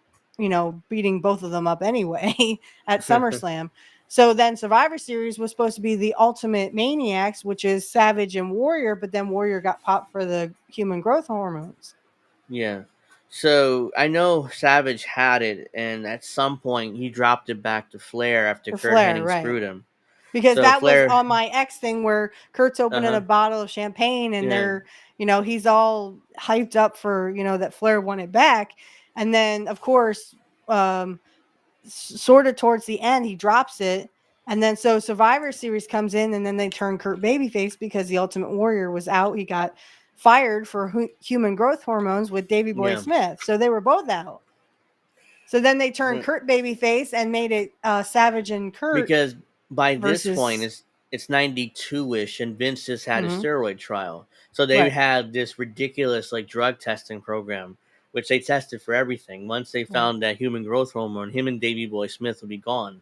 G: beating both of them up anyway at SummerSlam. So then Survivor Series was supposed to be the Ultimate Maniacs, which is Savage and Warrior, but then Warrior got popped for the human growth hormones.
F: yeah. So I know Savage had it, and at some point he dropped it back to Flair after
G: For
F: Kurt
G: Flair,
F: Hennig
G: right.
F: screwed him.
G: Because
F: So
G: that was
F: Flair,
G: on my X thing where Kurt's
F: uh
G: opening a
F: huh,
G: bottle of champagne and
F: yeah,
G: he's all hyped up for, that Flair won it back. And then, of course, sort of towards the end, he drops it. And then so Survivor Series comes in, and then they turn Kurt babyface because the Ultimate Warrior was out. He got fired for human growth hormones with Davy Boy
F: yeah.
G: Smith. So they were both out. So then they turned
F: Well,
G: Kurt babyface and made it Savage and Kurt
F: because by this point
G: versus.
F: it's 92 ish, and Vince just had a
G: Mhm,
F: steroid trial, so they
G: right.
F: had this ridiculous like drug testing program, which they tested for everything. Once they
G: Right.
F: found that human growth hormone, him and Davy Boy Smith would be gone.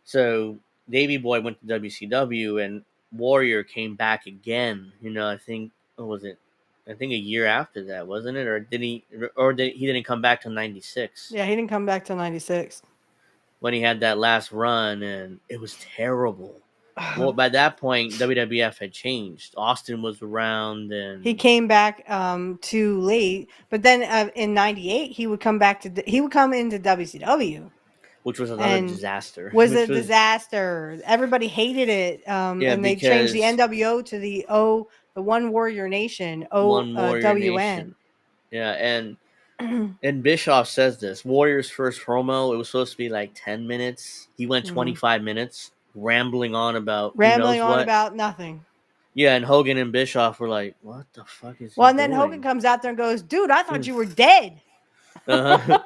F: So Davy Boy went to WCW, and Warrior came back again. I think what was it? I think a year after that, wasn't it? Or did he? Or he didn't come back till '96
G: Yeah, he didn't come back till 96.
F: when he had that last run, and it was terrible. Well, by that point, WWF had changed. Austin was around,
G: He
F: and
G: came back too late, but then in 98 he would come back he would come into WCW
F: which was another
G: and
F: disaster.
G: was a
F: Which was
G: disaster. Everybody hated it,
F: yeah,
G: and they changed the
F: because
G: NWO to the One Warrior Nation,
F: One Warrior
G: OWN.
F: Nation. Yeah, and Bischoff says this Warrior's first promo. It was supposed to be like 10 minutes. He went
G: Mhm.
F: 25 minutes rambling on about who
G: Rambling
F: knows
G: on
F: what.
G: about nothing.
F: Yeah, and Hogan and Bischoff were like, "What the fuck is he
G: Well, and then Hogan
F: doing?"
G: comes out there and goes, "Dude, I thought you were dead."
F: Uh-huh.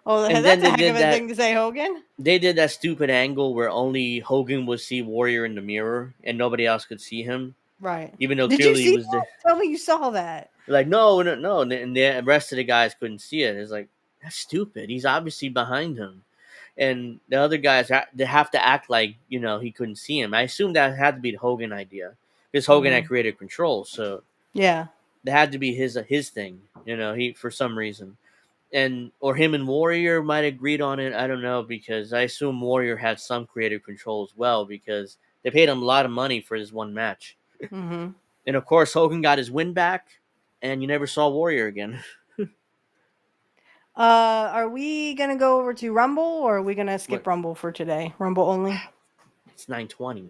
G: Oh,
F: And then
G: that's a heck of a thing to say, Hogan.
F: they did that stupid angle where only Hogan would see Warrior in the mirror and nobody else could see him,
G: Right.
F: even though
G: Did you
F: clearly he
G: see
F: was
G: that?
F: there.
G: Tell me you saw that.
F: Like, no, no, no, and the rest of the guys couldn't see it. It's like that's stupid. He's obviously behind him, and the other guys they have to act like he couldn't see him. I assume that had to be the Hogan idea because Hogan had
G: Mhm.
F: created control, so
G: Yeah.
F: that had to be his thing. He for some reason. and or him and Warrior might have agreed on it. I don't know, because I assume Warrior had some creative control as well, because they paid him a lot of money for this one match.
G: Mm-hmm.
F: And of course, Hogan got his win back, and you never saw Warrior again.
G: Are we gonna go over to Rumble, or are we gonna skip
F: What?
G: Rumble for today? Rumble only.
F: It's 9:20.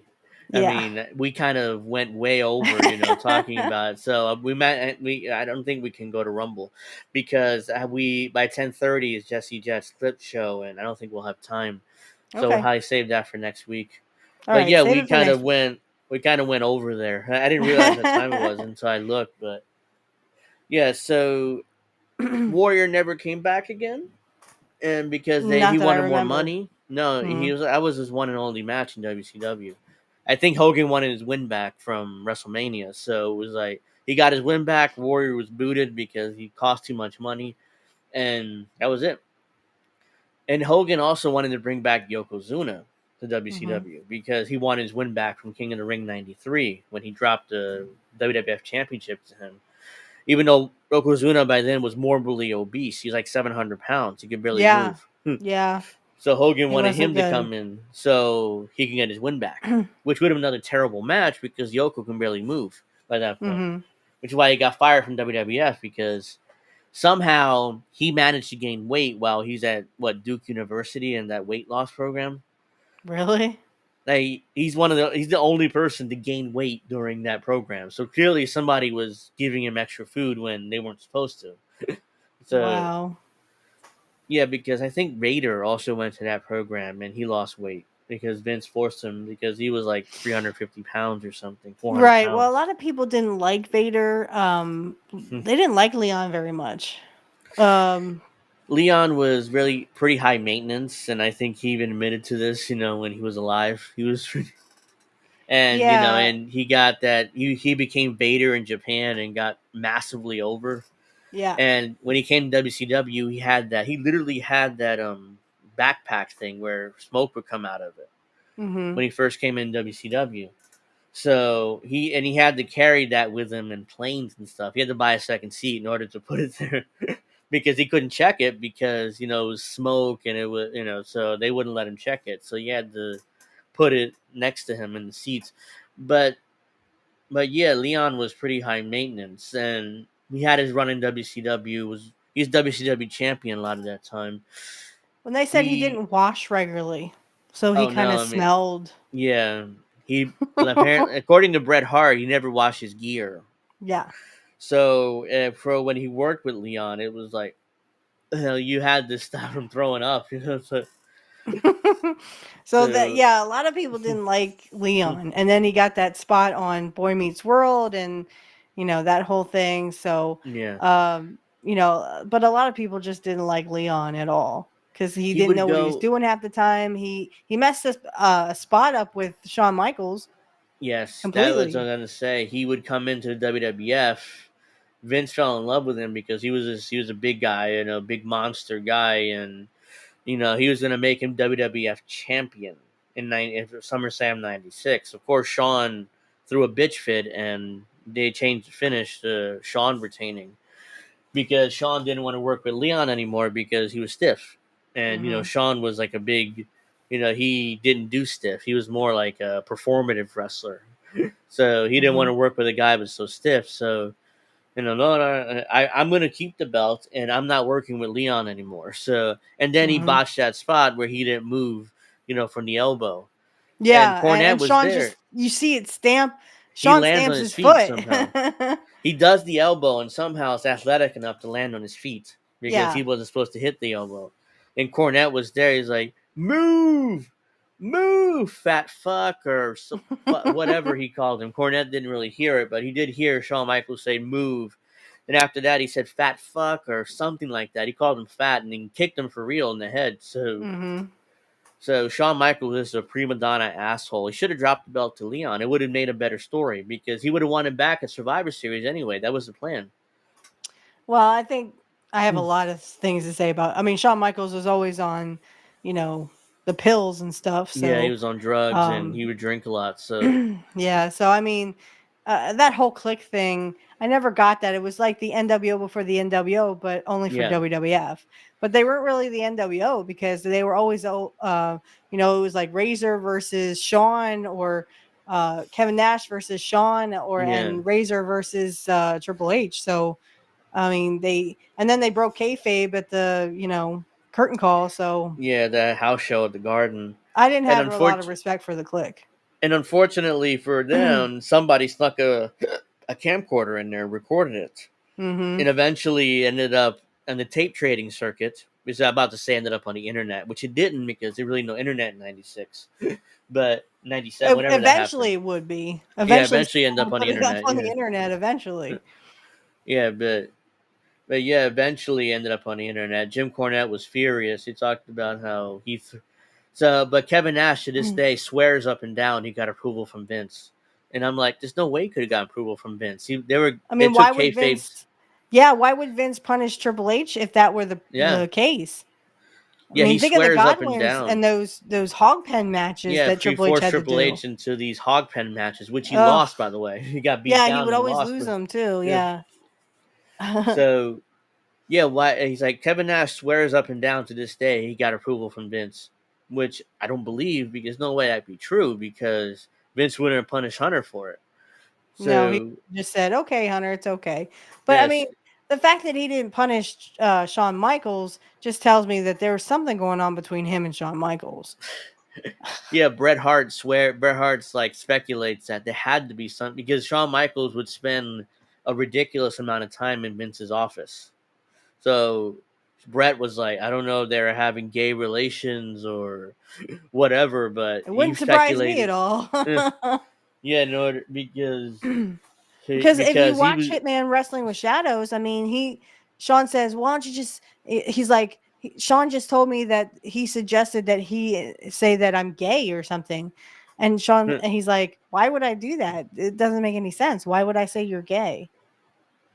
F: I
G: Yeah.
F: mean, we kind of went way over, talking about it. So we might, I don't think we can go to Rumble, because we by 10:30 is Jesse Jet's clip show, and I don't think we'll have time. So we'll
G: Okay.
F: probably save that for next week.
G: All
F: But
G: right.
F: yeah,
G: Save it for next week.
F: we kind of went over there. I didn't realize what time it was until I looked, but yeah. So Warrior never came back again, and because he
G: Not that I
F: wanted more
G: remember.
F: money. No,
G: Mhm.
F: I was his one and only match in WCW. I think Hogan wanted his win back from WrestleMania, so it was like he got his win back. Warrior was booted because he cost too much money, and that was it. And Hogan also wanted to bring back Yokozuna to
G: Mhm.
F: WCW because he wanted his win back from King of the Ring '93 when he dropped the WWF Championship to him. Even though Yokozuna by then was morbidly obese, he's like 700 pounds. He could barely
G: Yeah.
F: move.
G: Yeah.
F: So Hogan
G: He
F: wanted
G: wasn't
F: him to
G: good.
F: come in so he can get his win back, which would have been another terrible match because Yoko can barely move by that point,
G: Mhm.
F: which is why he got fired from WWF, because somehow he managed to gain weight while he's at Duke University in that weight loss program.
G: Really?
F: Like he's the only person to gain weight during that program. So clearly somebody was giving him extra food when they weren't supposed to. So
G: Wow.
F: yeah, because I think Raider also went to that program and he lost weight because Vince forced him, because he was like 350 pounds or something, 400
G: Right. Well, a
F: pounds.
G: lot of people didn't like Vader. They didn't like Leon very much. Um,
F: Leon was really pretty high maintenance, and I think he even admitted to this, when he was alive. He was, and
G: yeah.
F: and he got that he became Vader in Japan and got massively over.
G: Yeah.
F: And when he came to WCW, he literally had that backpack thing where smoke would come out of it
G: Mhm.
F: when he first came in WCW. So he had to carry that with him in planes and stuff. He had to buy a second seat in order to put it there because he couldn't check it because it was smoke and it was so they wouldn't let him check it. So he had to put it next to him in the seats. But yeah, Leon was pretty high maintenance, and he had his run in WCW. He's WCW champion a lot of that time.
G: When they said he
F: He
G: didn't wash regularly, so he
F: Oh
G: kind of
F: no, I mean,
G: smelled.
F: yeah, he apparently, according to Bret Hart, he never washed his gear.
G: Yeah.
F: So for when he worked with Leon, it was like you had to stop him throwing up.
G: So that
F: So
G: yeah, a lot of people didn't like Leon, and then he got that spot on Boy Meets World, and that whole thing. So,
F: yeah,
G: but a lot of people just didn't like Leon at all because he
F: he
G: didn't
F: would
G: know what he was
F: go.
G: doing half the time. He messed a spot up with Shawn Michaels
F: Yes, that was what I
G: completely.
F: was gonna say. He would come into the WWF. Vince fell in love with him because he was a big guy and a big monster guy, and he was gonna make him WWF champion in SummerSlam '96. Of course, Shawn threw a bitch fit, and they changed the finish to Shawn retaining because Shawn didn't want to work with Leon anymore because he was stiff, and
G: Hmm.
F: Shawn was like a big, he didn't do stiff. He was more like a performative wrestler, so he didn't want
G: Hmm.
F: to work with a guy that was so stiff. So no, I'm going to keep the belt, and I'm not working with Leon anymore. So, and then he
G: Hmm.
F: botched that spot where he didn't move, from the elbow, and
G: Yeah,
F: Cornette
G: and
F: was
G: Shawn
F: there.
G: just you see it stamp.
F: He
G: Sean
F: lands on
G: stamps
F: his
G: his
F: feet
G: foot.
F: somehow. He does the elbow, and somehow is athletic enough to land on his feet because he
G: Yeah.
F: wasn't supposed to hit the elbow. And Cornette was there. He's like, "Move, move, fat fuck," or whatever he called him. Cornette didn't really hear it, but he did hear Shawn Michaels say, "Move." And after that, he said, "Fat fuck," or something like that. He called him fat, and he kicked him for real in the head.
G: Hmm.
F: So Shawn Michaels is a prima donna asshole. He should have dropped the belt to Leon. It would have made a better story because he would have won him back at Survivor Series anyway. That was the plan.
G: Well, I think I have a
F: Hmm.
G: lot of things to say about. I mean, Shawn Michaels was always on, you know, the pills and stuff.
F: Yeah, he
G: So,
F: was on drugs and he
G: um,
F: would drink a lot. So
G: yeah. So I mean, that whole click thing, I never got that. It was like the NWO before the NWO, but only for
F: Yeah.
G: WWF. But they weren't really the NWO because they were always, it was like Razor versus Shawn, or Kevin Nash versus Shawn, and Razor versus Triple H. So, I mean, then they broke kayfabe at the curtain call. So
F: Yeah, the house show at the Garden.
G: I didn't
F: And
G: have a lot of respect for the Click.
F: And unfortunately for them, somebody snuck a camcorder in there and recorded it.
G: Mm-hmm.
F: And eventually ended up on the tape trading circuit. Was about to say ended up on the internet, which it didn't because there really no internet in '96. But '97, whenever
G: Eventually
F: that
G: it would be.
F: happened. Eventually end up on the internet.
G: On the internet eventually.
F: Yeah, but yeah, eventually ended up on the internet. Jim Cornette was furious. He talked about how but Kevin Nash to this day swears up and down he got approval from Vince. And I'm like, there's no way he could have gotten approval from Vince.
G: Why would Vince? Yeah, why would Vince punish Triple H if that were the case?
F: Yeah, he
G: think of the
F: swears up and
G: Godwins
F: down.
G: and those hog pen matches that Triple H had
F: Triple
G: to do.
F: H into these hog pen matches, which he lost, by the way. He got beat down.
G: Yeah, he would always lose them too. Yeah.
F: So, yeah, why he's like Kevin Nash swears up and down to this day he got approval from Vince, which I don't believe because no way that'd be true because Vince wouldn't have punished Hunter for it. So,
G: no, he just said, "Okay, Hunter, it's okay." But yes. I mean, the fact that he didn't punish Shawn Michaels just tells me that there was something going on between him and Shawn Michaels.
F: Yeah, Bret Hart's like speculates that there had to be something because Shawn Michaels would spend a ridiculous amount of time in Vince's office. So Bret was like, I don't know if they're having gay relations or whatever, but
G: it wouldn't surprise me at all.
F: Yeah, no, because
G: if you watch Hitman Wrestling with Shadows, I mean, Shawn says, "Why don't you just?" He's like, Shawn just told me that he suggested that he say that I'm gay or something, and Shawn, he's like, "Why would I do that? It doesn't make any sense. Why would I say you're gay?"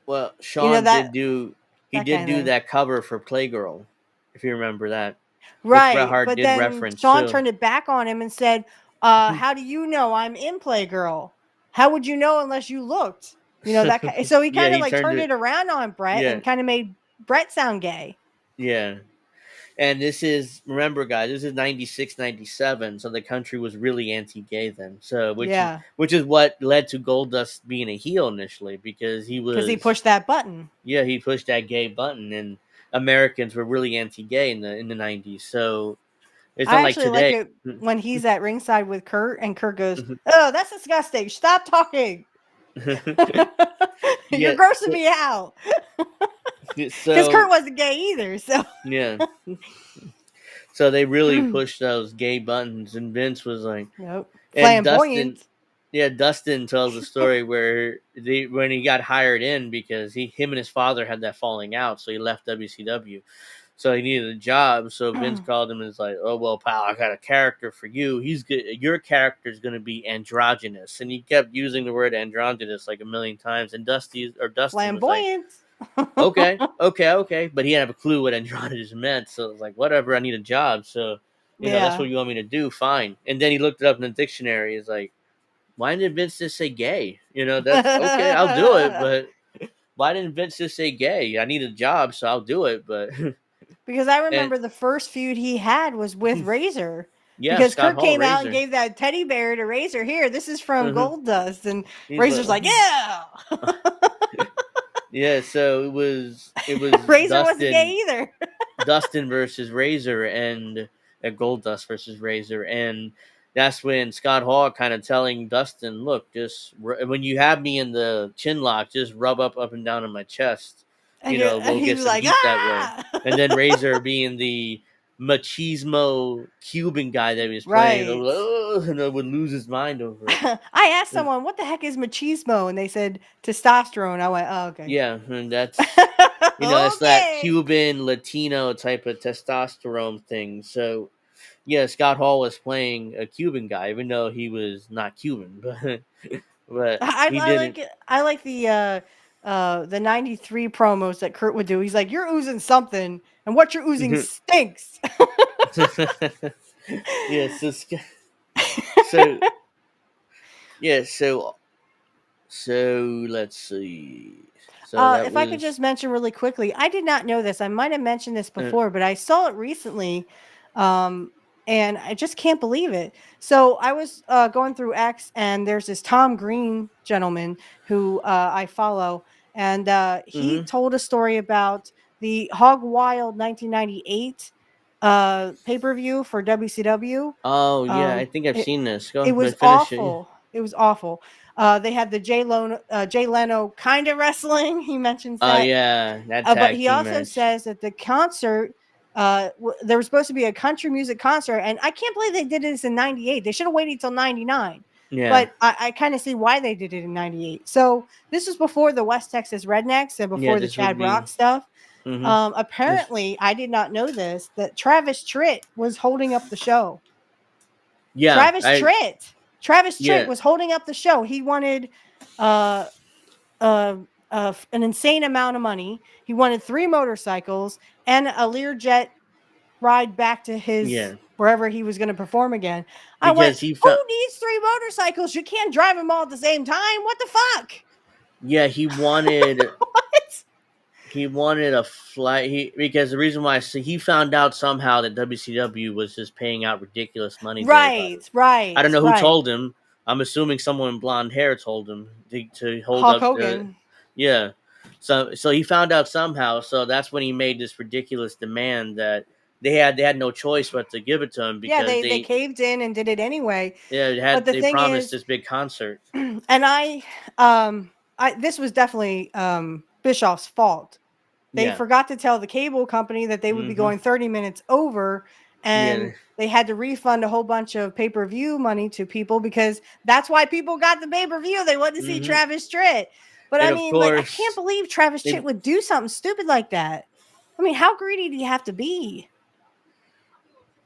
F: Well, Shawn did do that cover for Playgirl, if you remember that.
G: Right, but then Shawn turned it back on him and said, "How do you know I'm in Playgirl? How would you know unless you looked?" That. So he kind of turned it around on Bret and kind of made Bret sound gay.
F: Yeah, and remember, guys, this is 96, 97, so the country was really anti-gay then. So which is what led to Goldust being a heel initially because he
G: pushed that button.
F: Yeah, he pushed that gay button and. Americans were really anti-gay in the 90s, so it's not like today.
G: Like it when he's at ringside with Kurt, and Kurt goes, "Oh, that's disgusting! Stop talking! You're grossing me out." Because Kurt wasn't gay either, so
F: yeah. So they really pushed those gay buttons, and Vince was like,
G: "Nope."
F: Flamboyant. Dustin tells a story where when he got hired in because him and his father had that falling out, so he left WCW. So he needed a job. So Vince called him and was like, "Oh well, pal, I got a character for you. He's good. Your character is going to be androgynous." And he kept using the word androgynous like a million times. And Dustin
G: flamboyant.
F: Was like, okay, but he didn't have a clue what androgynous meant. So it was like, whatever, I need a job. So you know that's what you want me to do. Fine. And then he looked it up in the dictionary. He's like, why didn't Vince just say gay? That's okay. I'll do it. But why didn't Vince just say gay? I need a job, so I'll do it. But
G: because I remember the first feud he had was with Razor.
F: Yeah,
G: because Kurt came out and gave that teddy bear to Razor. Here, this is from Goldust, and Razor's like, yeah.
F: Yeah, so it was
G: Razor wasn't gay either.
F: Dustin versus Razor and Goldust versus Razor, and that's when Scott Hall kind of telling Dustin, "Look, just when you have me in the chin lock, just rub up and down on my chest. We'll get some heat that way." And then Razor being the machismo Cuban guy that he was playing, and would lose his mind over it.
G: I asked someone, "What the heck is machismo?" And they said testosterone. I went, "Oh, okay."
F: Yeah, and that's it's that Cuban Latino type of testosterone thing. So. Yeah, Scott Hall was playing a Cuban guy, even though he was not Cuban. But
G: I like the '93 promos that Kurt would do. He's like, "You're oozing something, and what you're oozing stinks."
F: So let's see. So that
G: If I could
F: was
G: just mention really quickly, I did not know this. I might have mentioned this
F: uh,
G: before, but I saw it recently, um, and I just can't believe it. So I was going through X, and there's this Tom Green gentleman who I follow, and he
F: mhm.
G: told a story about the Hog Wild 1998 pay-per-view for WCW.
F: Oh yeah, I
G: Um,
F: think I've
G: it,
F: seen this.
G: it
F: Go,
G: was
F: but finish it.
G: awful. It was awful. They had the Jay Leno kind of wrestling. He mentions
F: Oh
G: that,
F: yeah, that
G: but
F: tag
G: he
F: team
G: also
F: match.
G: says that the concert, there was supposed to be a country music concert, and I can't believe they did this in '98. They should have waited till '99.
F: Yeah,
G: But I kind of see why they did it in '98. So this was before the West Texas Rednecks and
F: yeah.
G: before the
F: This would
G: Chad
F: be.
G: Brock stuff.
F: Mhm. This.
G: Apparently, I did not know this, that Travis Tritt was holding up the show.
F: Yeah,
G: Travis Tritt. Travis Tritt
F: yeah,
G: was holding up the show. He wanted uh, an insane amount of money. He wanted 3 motorcycles and a Learjet ride back to his
F: yeah.
G: wherever he was going to perform again. I went,
F: Because he
G: who
F: found.
G: needs 3 motorcycles? You can't drive them all at the same time. What the fuck?
F: Yeah, he wanted.
G: What?
F: He wanted a flight. Because the reason why he found out somehow that WCW was just paying out ridiculous money to everybody.
G: Right,
F: I
G: right,
F: don't know who
G: right.
F: told him. I'm assuming someone with blonde hair told him to hold
G: Hulk
F: up.
G: Hogan.
F: Yeah. So he found out somehow. So that's when he made this ridiculous demand that they had no choice but to give it to him
G: Yeah,
F: because
G: they caved in and did it anyway. But the
F: they
G: thing
F: promised
G: is,
F: this big concert.
G: and I this was definitely Bischoff's fault. They
F: Yeah.
G: forgot to tell the cable company that they would be
F: Mm-hmm.
G: going 30 minutes over,
F: Yeah.
G: and they had to refund a whole bunch of pay-per-view money to people because that's why people got the pay-per-view. They wanted to see
F: Mm-hmm.
G: Travis Tritt. But I
F: And of
G: mean, like, I can't
F: course
G: believe Travis Tritt
F: they.
G: would do something stupid like that. I mean, how greedy do you have to be?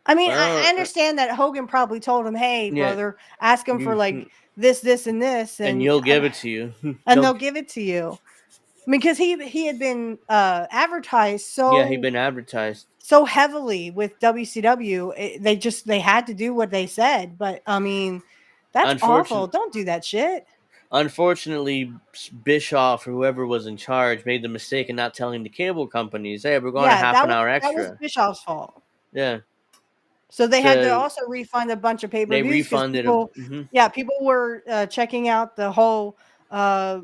G: I mean, I
F: Well,
G: understand that Hogan probably told him, "Hey,
F: yeah.
G: brother, ask him for
F: You,
G: like this, and this,
F: and
G: and
F: you'll give it to you.
G: they'll
F: They'll.
G: give it to you." I mean, because he had been advertised
F: Yeah, he'd been advertised.
G: so heavily with WCW. They had to do what they said. But I mean, that's awful.
F: Unfortunately,
G: Don't do that shit.
F: unfortunately, Bischoff or whoever was in charge made the mistake of not telling the cable companies, "Hey, we're going a
G: Yeah,
F: half an hour
G: that was
F: extra."
G: Bischoff's fault.
F: Yeah,
G: So they had to
F: so
G: also refund a bunch of
F: they
G: pay-per-views because
F: refunded.
G: people,
F: Mm-hmm.
G: yeah, people were checking out the whole, uh,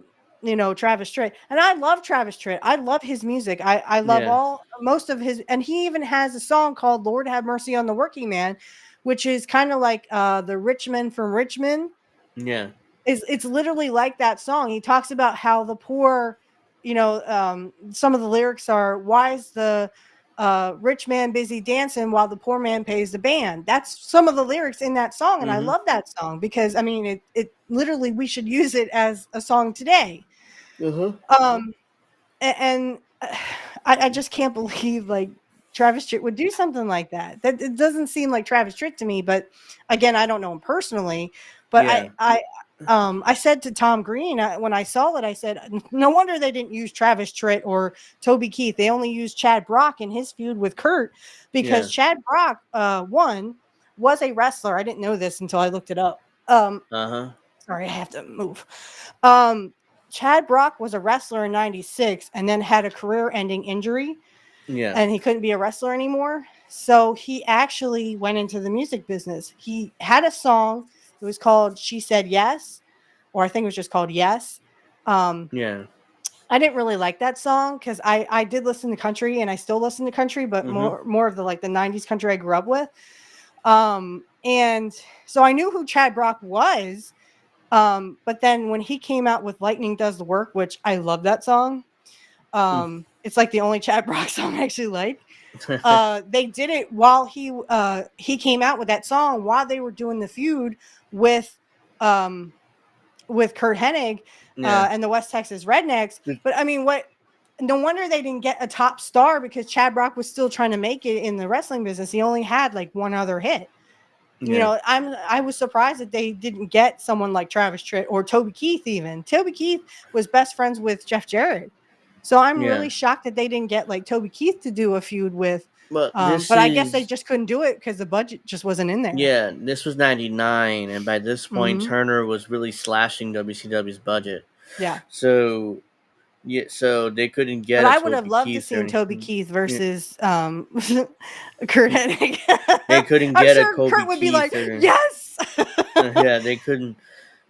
G: Travis Tritt, and I love Travis Tritt. I love his music. I love
F: Yeah,
G: most of his, and he even has a song called "Lord Have Mercy on the Working Man," which is kind of like the Richmond from Richmond.
F: yeah,
G: It's literally like that song. He talks about how the poor, some of the lyrics are, "Why is the rich man busy dancing while the poor man pays the band?" That's some of the lyrics in that song, and I
F: mm-hmm.
G: love that song because I mean, it literally, we should use it as a song today.
F: Uh-huh.
G: Um, and I just can't believe like Travis Tritt would do something like that. That it doesn't seem like Travis Tritt to me, but again, I don't know him personally. But
F: Yeah,
G: I said to Tom Green when I saw it, I said, no wonder they didn't use Travis Tritt or Toby Keith. They only used Chad Brock in his feud with Kurt
F: yeah,
G: because Chad Brock, one, was a wrestler. I didn't know this until I looked it up.
F: uh-huh,
G: Sorry, I have to move. Um, Chad Brock was a wrestler in '96 and then had a career-ending injury,
F: yeah,
G: and he couldn't be a wrestler anymore. So he actually went into the music business. He had a song. It was called "She Said Yes," or I think it was just called "Yes." Um,
F: yeah,
G: I didn't really like that song because I did listen to country and I still listen to country, but
F: mm-hmm.
G: more of the like the '90s country I grew up with. And so I knew who Chad Brock was. But then when he came out with Lightning Does the Work, which I love that song. It's like the only Chad Brock song I actually like. They did it while he came out with that song while they were doing the feud with um with Kurt Hennig
F: Yeah,
G: and the West Texas Rednecks. But I mean, what? No wonder they didn't get a top star because Chad Brock was still trying to make it in the wrestling business. He only had like one other hit.
F: yeah,
G: I was surprised that they didn't get someone like Travis Tritt or Toby Keith. Even Toby Keith was best friends with Jeff Jarrett, so I'm
F: yeah.
G: really shocked that they didn't get like Toby Keith to do a feud with.
F: But this
G: But I guess they
F: is.
G: just couldn't do it because the budget just wasn't in there.
F: Yeah, this was '99, and by this point,
G: Mhm.
F: Turner was really slashing WCW's budget.
G: Yeah.
F: So yeah, so they couldn't
G: But
F: get a
G: I would have
F: Toby
G: loved to
F: Keith or
G: seen Toby
F: anything.
G: Keith
F: Yeah,
G: versus Kurt Hennig.
F: they couldn't
G: I'm
F: get a
G: sure
F: Kobe
G: Kurt would be like,
F: Keith or
G: yes.
F: yeah, they couldn't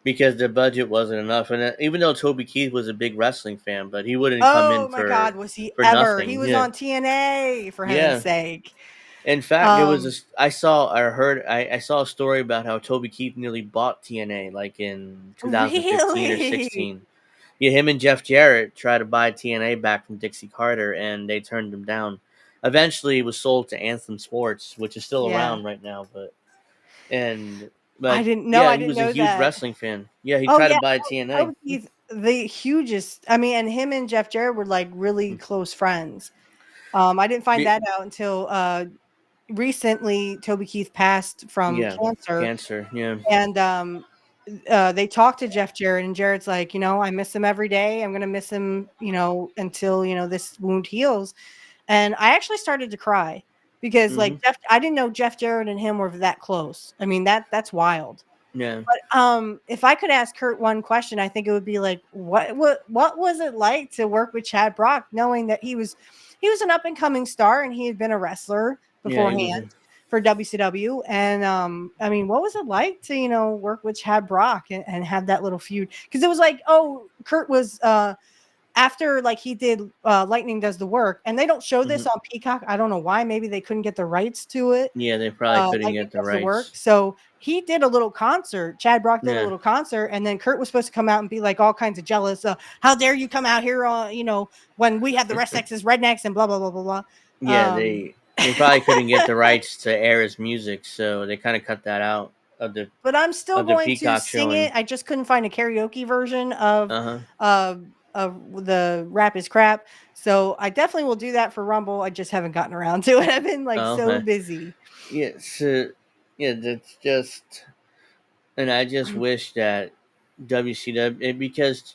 F: because the budget wasn't enough. And even though Toby Keith was a big wrestling fan, but he wouldn't come in
G: Oh my God, was he
F: for
G: ever? He
F: nothing.
G: was
F: Yeah,
G: on TNA for heaven's
F: yeah.
G: sake.
F: In fact, there was
G: Um,
F: this. I saw. I heard. I saw a story about how Toby Keith nearly bought TNA, like in 2015 or
G: really?
F: 16. Yeah, him and Jeff Jarrett tried to buy TNA back from Dixie Carter, and they turned him down. Eventually, it was sold to Anthem Sports, which is still
G: Yeah.
F: around right now.
G: I
F: But
G: didn't know.
F: yeah,
G: I
F: he
G: didn't
F: was a
G: know
F: huge
G: that.
F: wrestling fan. Yeah, he
G: Oh
F: tried to
G: yeah,
F: buy
G: no,
F: TNA.
G: Toby Keith, the hugest. I mean, and him and Jeff Jarrett were like really close friends. I didn't find
F: Be-
G: that out until recently. Toby Keith passed from
F: yeah,
G: cancer,
F: cancer. Yeah,
G: and they talked to Jeff Jarrett, and Jarrett's like, I miss him every day. I'm gonna miss him, until this wound heals. And I actually started to cry because,
F: hmm
G: like, I didn't know Jeff Jarrett and him were that close. I mean, that's wild.
F: yeah,
G: But if I could ask Kurt one question, I think it would be like, what was it like to work with Chad Brock, knowing that he was an up and coming star and he had been a wrestler
F: yeah. He
G: beforehand
F: was.
G: for WCW. And I mean, what was it like to work with Chad Brock and have that little feud? Because it was like, oh, Kurt was after like he did Lightning Does the Work, and they don't show this
F: Mhm.
G: on Peacock. I don't know why. Maybe they couldn't get the rights to it.
F: Yeah, they probably couldn't
G: Lightning
F: get the
G: Does the Work.
F: rights.
G: So he did a little concert. Chad Brock did a
F: Yeah,
G: little concert, and then Kurt was supposed to come out and be like all kinds of jealous. How dare you come out here on, when we have the rest X's rednecks and blah blah blah blah blah.
F: yeah.
G: Um,
F: They probably couldn't get the rights to air his music, so they kind of cut that out of
G: but I'm still
F: the
G: going to
F: Peacock
G: sing
F: showing.
G: it. I just couldn't find a karaoke version of
F: Uh huh.
G: uh of the Rap is Crap. So I definitely will do that for Rumble. I just haven't gotten around to it. I've been like
F: Oh,
G: so
F: okay.
G: busy.
F: Yeah. So yeah, that's just, and I just wish that WCW because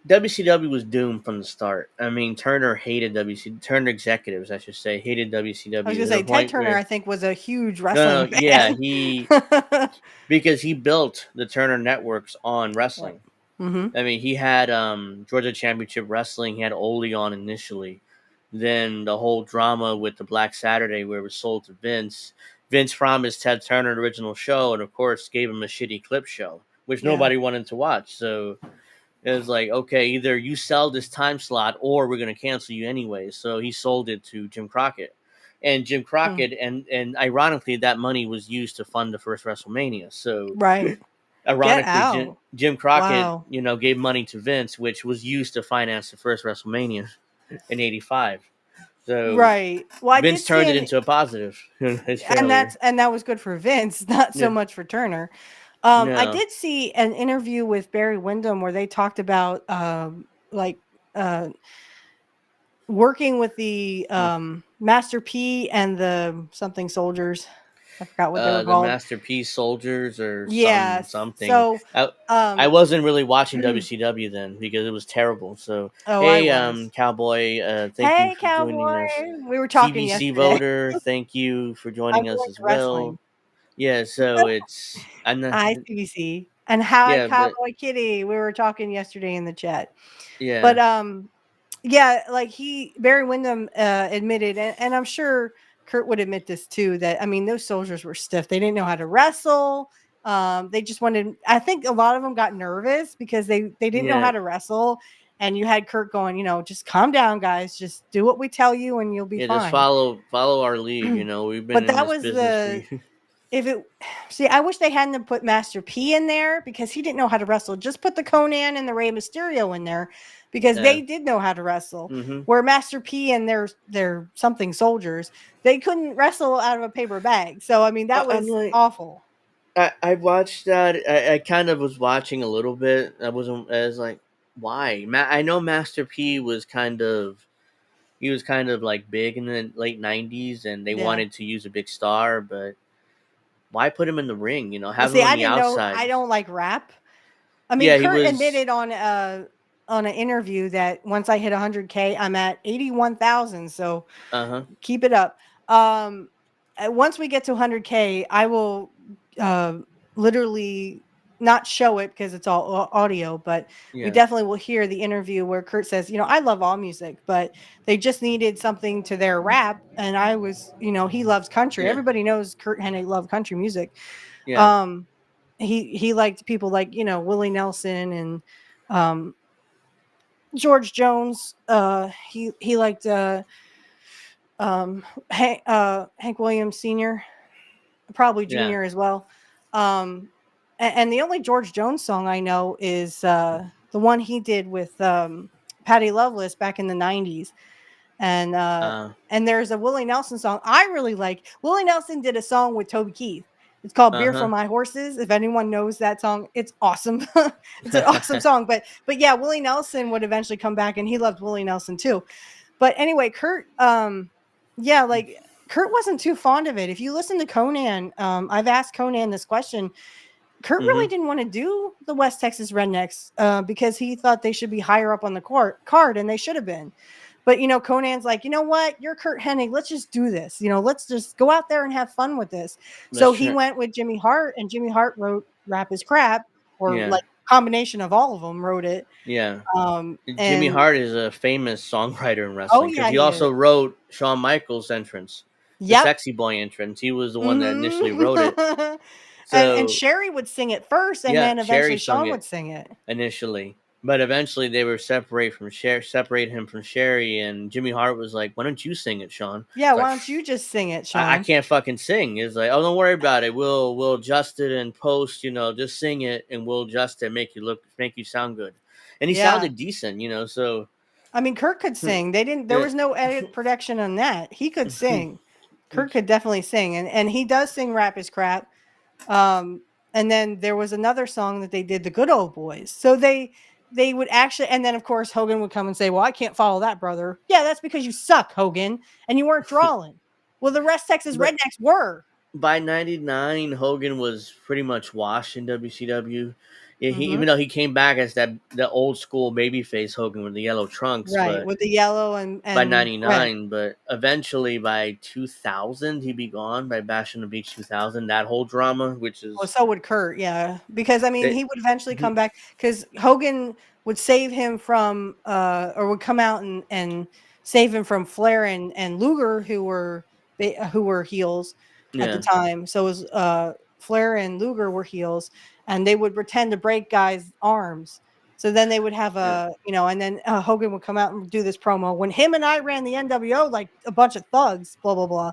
F: WCW was doomed from the start. I mean, Turner hated WC. Turner executives, I should say, hated
G: I was
F: WCW
G: gonna
F: to the
G: say Ted
F: point
G: Turner,
F: where
G: I think, was a huge
F: no,
G: wrestling
F: no, yeah,
G: fan.
F: he because he built the Turner networks on
G: Right.
F: wrestling.
G: Mm-hmm.
F: I mean, he had Georgia Championship Wrestling. He had Ole on initially. Then the whole drama with the Black Saturday, where it was sold to Vince. Vince promised Ted Turner an original show, and of course, gave him a shitty clip show, which
G: Yeah.
F: nobody wanted to watch. So it was like, okay, either you sell this time slot, or we're going to cancel you anyway. So he sold it to Jim Crockett, and Jim
G: Hmm.
F: Crockett, and ironically, that money was used to fund the first WrestleMania. So
G: Right. Get
F: ironically,
G: out.
F: Jim Crockett,
G: Wow.
F: gave money to Vince, which was used to finance the first WrestleMania in '85. So
G: Right. Well, I
F: Vince
G: did see
F: turned it into a positive, his failure.
G: and that was good for Vince, not so
F: Yeah.
G: much for Turner. I
F: No.
G: did see an interview with Barry Windham where they talked about like uh working with the Master P and the something soldiers. I forgot what they were
F: The
G: called.
F: Masterpiece Soldiers or
G: Yes.
F: something.
G: So
F: I
G: um
F: wasn't really watching WCW then because it was terrible. So
G: oh, I
F: hey,
G: was.
F: Cowboy, thank you
G: Hey,
F: for joining
G: cowboy.
F: us.
G: We were talking
F: CBC
G: yesterday.
F: voter, thank you for
G: I'm
F: joining us
G: going
F: as
G: to
F: well.
G: wrestling.
F: Yeah, so it's I'm not.
G: Hi, CBC. And hi,
F: Yeah, but
G: Cowboy Kitty. We were talking yesterday in the chat.
F: yeah,
G: But yeah, like Barry Windham admitted, and I'm sure Kurt would admit this too, that I mean those soldiers were stiff. They didn't know how to wrestle. They just wanted. I think a lot of them got nervous because they didn't know
F: yeah,
G: how to wrestle. And you had Kurt going, just calm down, guys. Just do what we tell you, and you'll be
F: yeah. Just
G: fine.
F: follow our lead. We've been
G: But
F: in
G: that
F: this
G: was
F: business for
G: the
F: you.
G: if it see, I wish they hadn't put Master P in there because he didn't know how to wrestle. Just put the Conan and the Rey Mysterio in there because
F: Yeah.
G: they did know how to wrestle.
F: Mm-hmm.
G: Where Master P and their something soldiers, they couldn't wrestle out of a paper bag. So I mean that
F: I'm
G: was
F: like,
G: awful.
F: I watched that. I kind of was watching a little bit. I wasn't as like, why? I know Master P was he was kind of like big in the late '90s, and they
G: Yeah.
F: wanted to use a big star, but why put him in the ring?
G: Well,
F: Have him
G: see,
F: on
G: I
F: the
G: didn't know.
F: outside.
G: I don't like rap. I mean,
F: Yeah, he
G: Kurt
F: was.
G: admitted on an interview that once I hit 100K, I'm at 81,000. So
F: Uh huh.
G: keep it up. Once we get to 100K, I will literally not show it because it's all audio, but we
F: Yeah.
G: definitely will hear the interview where Kurt says, I love all music, but they just needed something to their rap. And I was, he loves country.
F: Yeah.
G: Everybody knows Kurt Hennig loved country music.
F: Yeah.
G: Um, he liked people like, Willie Nelson and George Jones. He liked Hank Williams Sr., probably
F: Yeah.
G: Junior as well. And the only George Jones song I know is the one he did with Patty Loveless back in the 90s. And there's a Willie Nelson song I really like. Willie Nelson did a song with Toby Keith. It's called Beer for
F: Uh-huh.
G: My Horses. If anyone knows that song, it's awesome. It's an awesome song. But yeah, Willie Nelson would eventually come back, and he loved Willie Nelson too. But anyway, Kurt, yeah, like Kurt wasn't too fond of it. If you listen to Conan, I've asked Conan this question. Kurt really
F: Mhm.
G: didn't want to do the West Texas Rednecks because he thought they should be higher up on the card, and they should have been. But Conan's like, you know what? You're Kurt Hennig. Let's just do this. Let's just go out there and have fun with this. So
F: That's
G: he
F: true.
G: went with Jimmy Hart, and Jimmy Hart wrote "Rap Is Crap," or
F: Yeah.
G: like combination of all of them wrote it.
F: Yeah. Jimmy
G: And
F: Hart is a famous songwriter in
G: oh
F: wrestling because
G: yeah,
F: he
G: he is.
F: also wrote Shawn Michaels' entrance, the
G: Yep.
F: Sexy Boy entrance. He was the one that initially
G: Mhm.
F: wrote it.
G: And
F: So
G: Sherry would sing it first, and
F: yeah,
G: then
F: Sherry
G: eventually
F: sung
G: Sean
F: it
G: would sing it.
F: initially, but eventually they were separate him from Sherry, and Jimmy Hart was like, "Why don't you sing it, Sean?"
G: Yeah,
F: It's like,
G: why don't you just sing it,
F: I
G: Sean?
F: can't fucking sing. It's like, oh, don't worry about it. We'll adjust it and post. Just sing it, and we'll adjust it, make you sound good. And he
G: Yeah.
F: sounded decent, So
G: I mean, Kurt could sing. There
F: yeah.
G: was no edit production on that. He could sing. Kurt could definitely sing. And he does sing Rap Is Crap. And then there was another song that they did, The Good Old Boys. So they would actually, and then of course Hogan would come and say, well, I can't follow that, brother. Yeah, that's because you suck, Hogan, and you weren't drawing. Well, the rest Texas
F: But
G: Rednecks were.
F: by '99, Hogan was pretty much washed in WCW. Yeah,
G: Hmm.
F: even though he came back as the old school babyface Hogan with the yellow trunks,
G: Right,
F: but
G: with the yellow and
F: by
G: red.
F: '99, but eventually by 2000, he'd be gone by Bash on the Beach 2000. That whole drama, which
G: Well,
F: is
G: so would Kurt, yeah, because I mean,
F: it,
G: he would eventually
F: he-
G: come back because Hogan would save him from, or would come out and save him from Flair and Luger, who were heels at the
F: yeah,
G: time. So it was Flair and Luger were heels, and they would pretend to break guys' arms. So then they would have
F: yeah.
G: and then Hogan would come out and do this promo when him and I ran the NWO like a bunch of thugs, blah blah blah.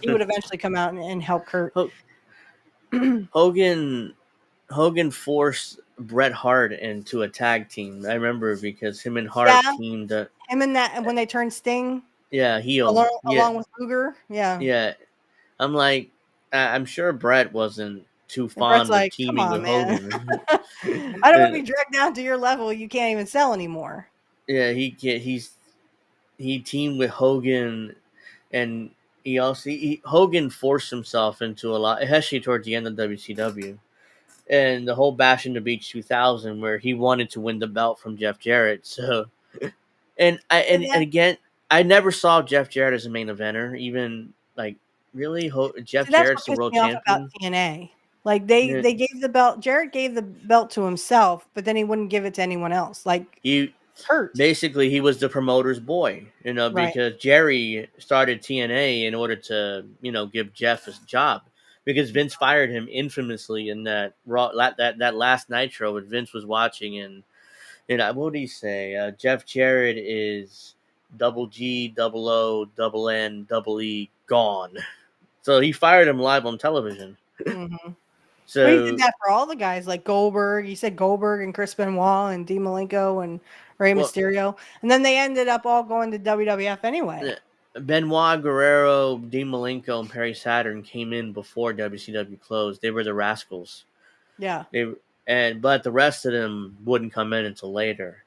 G: He would eventually come out and help Kurt.
F: Ho- Hogan Hogan forced Bret Hart into a tag team. I remember because him and Hart
G: Yeah,
F: teamed.
G: him and that, and when they turned Sting
F: Yeah, heel. Yeah,
G: along with Luger, yeah.
F: yeah. I'm like, I'm sure Bret wasn't too
G: And Bret's
F: fond of
G: like, "Come
F: teaming
G: on,
F: with
G: man.
F: Hogan.
G: I don't want to
F: And,
G: be dragged down to your level. You can't even sell anymore."
F: yeah, he teamed with Hogan, and Hogan forced himself into a lot, especially towards the end of WCW. And the whole Bash in the Beach 2000, where he wanted to win the belt from Jeff Jarrett. So,
G: And
F: and
G: that
F: again, I never saw Jeff Jarrett as a main eventer. Even like really, Jeff
G: See, that's what
F: Jarrett's the
G: pissed
F: world
G: me off about
F: champion.
G: TNA. Like, they
F: Yeah,
G: they gave the belt Jarrett gave the belt to himself, but then he wouldn't give it to anyone else, like
F: he
G: Kurt.
F: basically he was the promoter's boy,
G: Right.
F: because Jerry started TNA in order to give Jeff his job. Because Vince fired him infamously in that that last Nitro when Vince was watching, and what did he say? Jeff Jarrett is double G, double O, double N, double E gone. So he fired him live on television.
G: Mhm. But he did
F: So
G: that for all the guys like Goldberg. He said Goldberg and Chris Benoit and Dean Malenko and Rey
F: well,
G: Mysterio. And then they ended up all going to WWF anyway.
F: Benoit, Guerrero, Dean Malenko, and Perry Saturn came in before WCW closed. They were the Rascals.
G: Yeah.
F: But the rest of them wouldn't come in until later.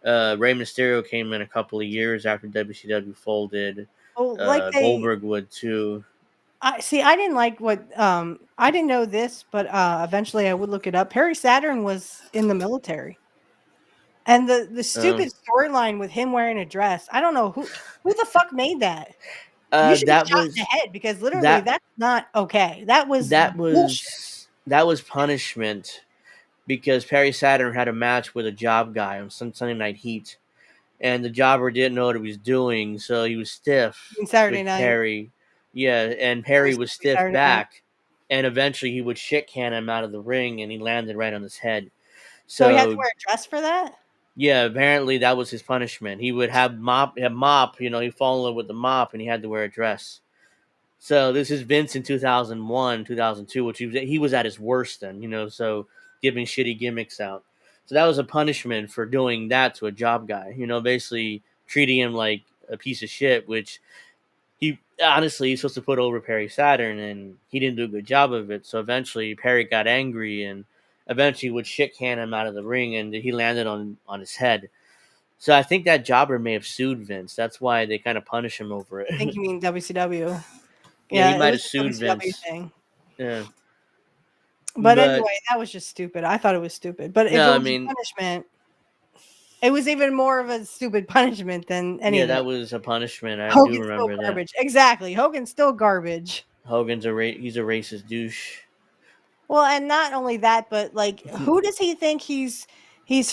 F: Rey Mysterio came in a couple of years after WCW folded.
G: Oh, like
F: Goldberg would too.
G: I didn't like what I didn't know this, but eventually I would look it up. Perry Saturn was in the military. And the stupid storyline with him wearing a dress. I don't know who the fuck made that. You should be
F: That
G: shot in
F: was
G: the head because literally
F: that
G: that's not okay. That was
F: that
G: bullshit.
F: was that was punishment because Perry Saturn had a match with a job guy on Sunday Night Heat, and the jobber didn't know what he was doing, so he was stiff
G: Saturday
F: with
G: night.
F: Perry. Yeah, and
G: Every
F: Perry was
G: stupid
F: stiff
G: Saturday night.
F: back, and eventually he would shit can him out of the ring, and he landed right on his head.
G: So he had to
F: So
G: wear a dress for that?
F: yeah, apparently that was his punishment. He would have mop, he'd fall in love with the mop, and he had to wear a dress. So this is Vince in 2001, 2002, which he was at his worst then, so giving shitty gimmicks out. So that was a punishment for doing that to a job guy, basically treating him like a piece of shit, which he's supposed to put over Perry Saturn, and he didn't do a good job of it. So eventually Perry got angry and eventually would shit can him out of the ring, and he landed on his head. So I think that jobber may have sued Vince. That's why they kind of punish him over
G: I think
F: it.
G: you mean WCW.
F: Yeah, he
G: Yeah, it
F: might
G: was
F: have
G: a
F: sued
G: WCW
F: Vince.
G: thing.
F: Yeah.
G: But
F: But
G: anyway, that was just stupid. I thought it was stupid. But if it
F: no, I
G: was a
F: mean,
G: punishment, it was even more of a stupid punishment than any
F: yeah,
G: of it.
F: that was a punishment. I do
G: Hogan's still
F: remember that.
G: garbage. Exactly. Hogan's still garbage.
F: Hogan's he's a racist douche.
G: Well, and not only that, but like, who does he think he's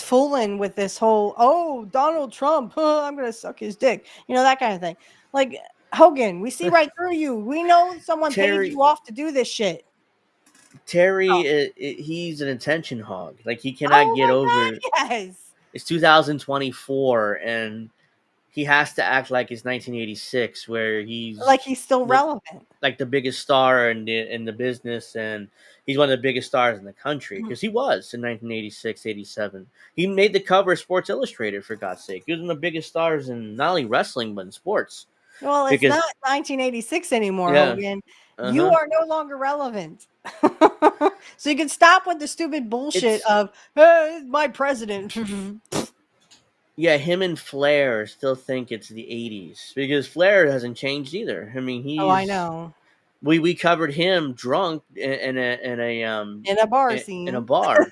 G: fooling with this whole Donald Trump? I'm gonna suck his dick, that kind of thing. Like Hogan, we see right through you. We know someone paid
F: Terry
G: you off to do this shit.
F: Terry,
G: Oh,
F: he's an attention hog. Like he cannot
G: oh
F: get
G: my
F: over.
G: God, yes.
F: It's 2024, and he has to act like it's 1986, where he's
G: Like he's still
F: the
G: relevant.
F: like the biggest star in the business, and he's one of the biggest stars in the country because he was in 1986, 87. He made the cover of Sports Illustrated, for God's sake. He was one of the biggest stars in not only wrestling but in sports.
G: Well, it's
F: Because
G: not 1986 anymore,
F: yeah,
G: Hogan.
F: uh
G: You
F: huh.
G: are no longer relevant. So you can stop with the stupid bullshit
F: It's
G: of, hey, my president.
F: Yeah, him and Flair still think it's the 80s because Flair hasn't changed either. I mean,
G: Oh, I know.
F: we covered him drunk
G: In a bar
F: in a
G: scene.
F: bar.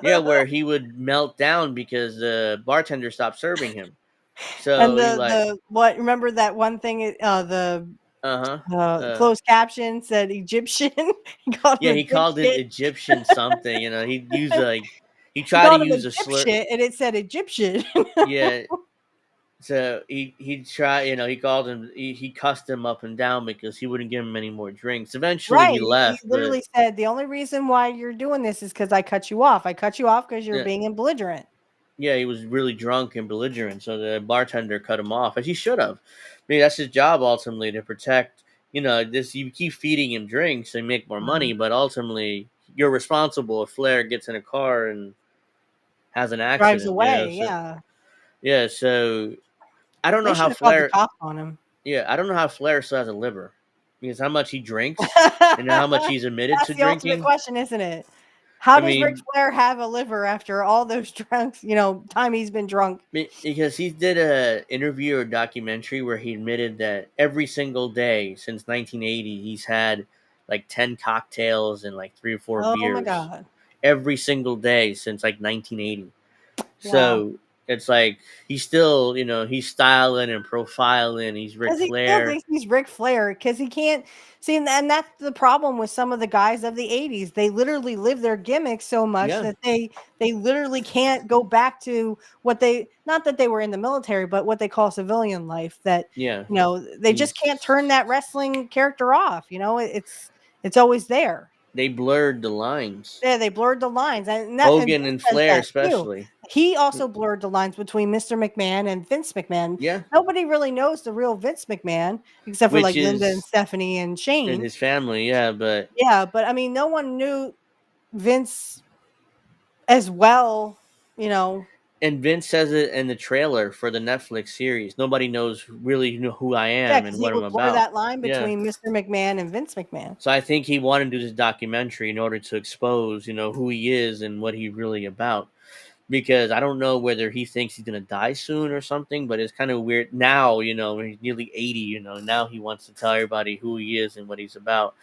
F: Yeah, where he would melt down because the bartender stopped serving him.
G: And
F: So he like,
G: remember that one thing, the
F: uh-huh.
G: closed caption said Egyptian? He called
F: Yeah,
G: him
F: he
G: a
F: called it
G: dipshit.
F: Egyptian something, he'd use he
G: He
F: tried to
G: called him a
F: use a slur.
G: dipshit, and it said Egyptian.
F: Yeah, so he tried, he called him, he cussed him up and down because he wouldn't give him any more drinks. Eventually,
G: Right.
F: he
G: He
F: left, but
G: literally said, the only reason why you're doing this is because I cut you off. I cut you off because you're
F: yeah,
G: being belligerent.
F: yeah, he was really drunk and belligerent, so the bartender cut him off, as he should have. I mean, that's his job ultimately to protect. This you keep feeding him drinks and make more money, but ultimately you're responsible if Flair gets in a car and has an
G: Drives
F: accident.
G: away.
F: So
G: Yeah.
F: yeah, so I don't
G: They
F: know
G: should
F: how
G: have called the
F: Flair.
G: cops on him.
F: Yeah, I don't know how Flair still has a liver because how much he drinks and how much he's admitted
G: That's
F: to
G: the ultimate
F: drinking.
G: question, isn't it? How
F: I
G: does Ric
F: mean,
G: Flair have a liver after all those drunks, time he's been drunk?
F: because he did a interview or documentary where he admitted that every single day since 1980 he's had like 10 cocktails and like 3 or 4
G: Oh my
F: beers
G: God.
F: every single day since like 1980.
G: Wow.
F: So it's like he's still, he's styling and profiling. He's Ric
G: Because he still
F: Flair.
G: thinks he's Ric Flair because he can't see, and that's the problem with some of the guys of the 80s. They literally live their gimmicks so much
F: Yeah,
G: that they literally can't go back to what they, not that they were in the military, but what they call civilian life, that
F: yeah.
G: they just can't turn that wrestling character off. It's always there.
F: They blurred the lines.
G: Yeah, they blurred the lines, and
F: Hogan
G: Vince
F: and
G: says
F: Flair
G: that too.
F: especially.
G: He also blurred the lines between Mr. McMahon and Vince McMahon.
F: Yeah,
G: Nobody really knows the real Vince McMahon except for
F: which
G: like Linda and
F: is
G: Stephanie and
F: in
G: Shane.
F: his family, yeah, but
G: Yeah, but I mean, no one knew Vince as well. You know,
F: and Vince says it in the trailer for the Netflix series. Nobody knows really who I
G: yeah,
F: am and
G: because he
F: what I'm
G: would blur
F: about.
G: that line
F: Yeah.
G: between Mr. McMahon and Vince McMahon.
F: So I think he wanted to do this documentary in order to expose, who he is and what he's really about. Because I don't know whether he thinks he's gonna die soon or something, but it's kind of weird now. When he's nearly 80. Now he wants to tell everybody who he is and what he's about.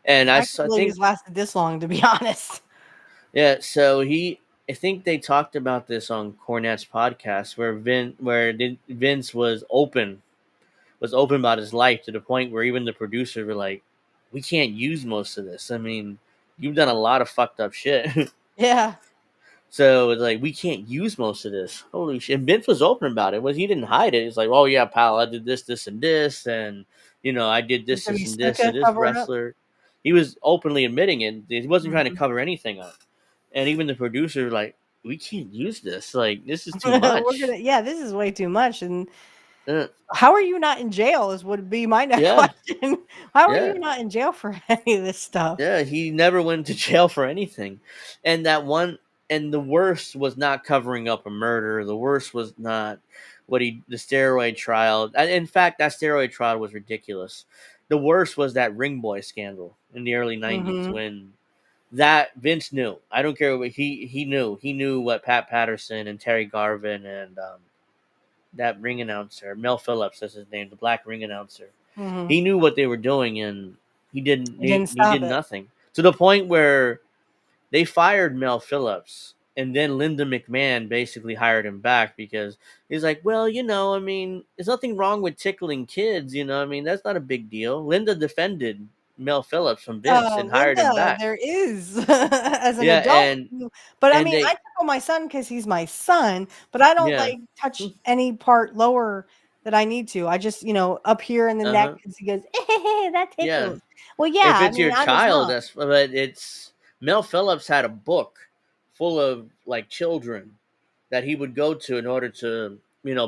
F: And
G: I can't
F: I
G: believe
F: think,
G: he's lasted this long, to be honest.
F: yeah. So I think they talked about this on Cornette's podcast, where Vince was open about his life to the point where even the producers were like, "We can't use most of this. I mean, you've done a lot of fucked up shit."
G: Yeah.
F: So it's like we can't use most of this. Holy shit! And Vince was open about it. He didn't hide it. He's like, "Oh yeah, pal, I did this, this, and this, and I did
G: Is
F: this,
G: Jimmy
F: this, and this to
G: Snuka
F: this
G: covering up?
F: wrestler." He was openly admitting it. He wasn't trying to
G: Mhm.
F: cover anything up. And even the producer was like, "We can't use this. Like this is too
G: We're
F: much."
G: gonna, yeah, this is way too much. And
F: Uh,
G: how are you not in jail? Is would be my next
F: yeah,
G: question. How are
F: yeah.
G: you not in jail for any of this stuff?
F: Yeah, he never went to jail for anything. And the worst was not covering up a murder. The worst was not the steroid trial. In fact, that steroid trial was ridiculous. The worst was that ring boy scandal in the early 90s
G: Hmm.
F: when that Vince knew. I don't care what he knew. He knew what Pat Patterson and Terry Garvin and that ring announcer, Mel Phillips is his name, the black ring announcer.
G: Hmm.
F: He knew what they were doing, and he didn't.
G: He didn't
F: He
G: stop
F: did
G: it.
F: nothing to the point where they fired Mel Phillips, and then Linda McMahon basically hired him back because he's like, well, I mean, there's nothing wrong with tickling kids. I mean, that's not a big deal. Linda defended Mel Phillips from Vince and hired him
G: Linda,
F: back.
G: there is as an
F: Yeah,
G: adult. But I
F: and
G: mean, I
F: they
G: tickle my son because he's my son, but I don't
F: yeah,
G: like touch any part lower that I need to. I just, up here in the neck
F: uh-huh.
G: because he goes, that
F: Yeah.
G: tickles. Well,
F: If
G: yeah, I
F: it's
G: mean,
F: your
G: I'm his
F: child,
G: mom.
F: but it's Mel Phillips had a book full of like children that he would go to in order to,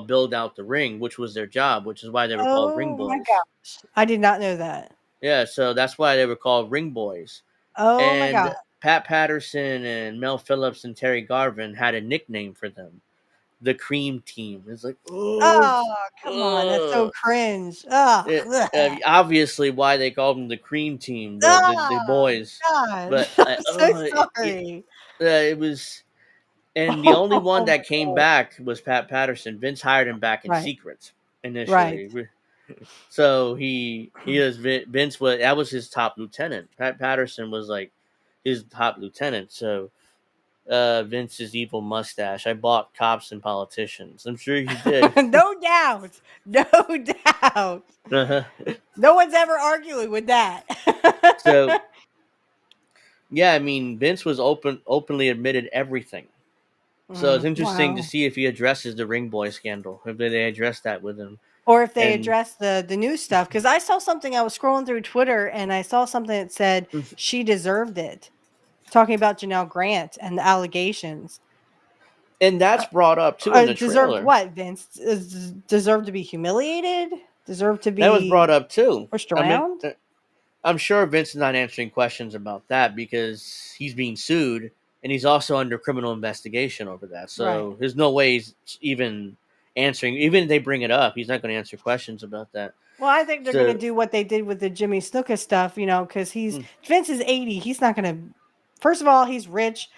F: build out the ring, which was their job, which is why they were called ring
G: Oh my
F: boys.
G: gosh. I did not know that.
F: Yeah, so that's why they were called ring boys.
G: Oh my
F: And
G: god.
F: Pat Patterson and Mel Phillips and Terry Garvin had a nickname for them, the Cream Team. It's like, oh,
G: Oh, come on. That's so cringe. Oh,
F: obviously why they called them the Cream Team, the
G: oh
F: boys.
G: God.
F: But
G: I'm so sorry.
F: it was, and the only one
G: Oh my
F: that came
G: God.
F: back was Pat Patterson. Vince hired him back in
G: Right.
F: secret
G: Right.
F: initially. So he is Vince was that was his top lieutenant. Pat Patterson was like his top lieutenant. So Vince's evil mustache. I bought cops and politicians. I'm sure he did.
G: No doubt. No doubt.
F: Uh-huh.
G: No one's ever arguing with that.
F: So yeah, I mean Vince was openly admitted everything. So it's interesting to
G: Wow.
F: see if he addresses the ring boy scandal. If they address that with him.
G: Or if they
F: And
G: address the new stuff. Because I saw something, I was scrolling through Twitter and I saw something that said she deserved it. Talking about Janelle Grant and the allegations.
F: that's brought up too in the
G: Deserved
F: trailer.
G: what, Vince? Deserved to be humiliated? Deserved to
F: That was
G: be
F: brought up too.
G: pushed
F: I mean,
G: around?
F: I'm sure Vince is not answering questions about that because he's being sued and he's also under criminal investigation over that.
G: Right.
F: So there's no way he's even answering. Even if they bring it up, he's not going to answer questions about that.
G: Well, I think they're going to
F: So
G: do what they did with the Jimmy Snuka stuff, because
F: mm,
G: Vince is 80. He's not going to. First of all, he's rich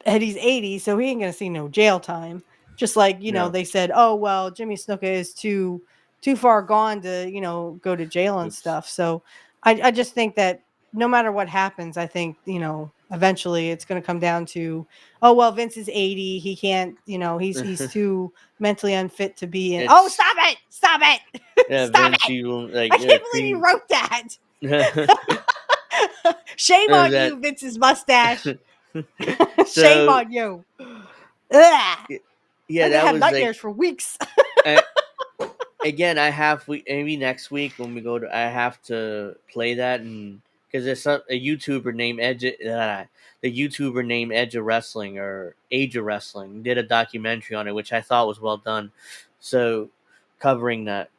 G: and he's 80, so he ain't going to see no jail time. Just like
F: no,
G: they said, oh well, Jimmy Snuka is too far gone to go to jail and
F: oops.
G: stuff. So I just think that no matter what happens, I think eventually it's going to come down to, oh well, Vince is 80. He can't. He's too mentally unfit to be in. Oh,
F: It's
G: stop it! Stop it!
F: yeah,
G: Stop
F: Vince.
G: it!
F: You like
G: I
F: yeah,
G: can't believe you
F: cream.
G: wrote that. Shame on
F: that
G: you, Vince's mustache. Shame
F: so
G: on you. Ugh.
F: yeah,
G: I'm gonna
F: that
G: have
F: was like
G: nightmares for weeks.
F: uh, again. Maybe next week when we go to I have to play that and because there's a YouTuber named the YouTuber named Edge of Wrestling or Age of Wrestling did a documentary on it, which I thought was well done. So covering that.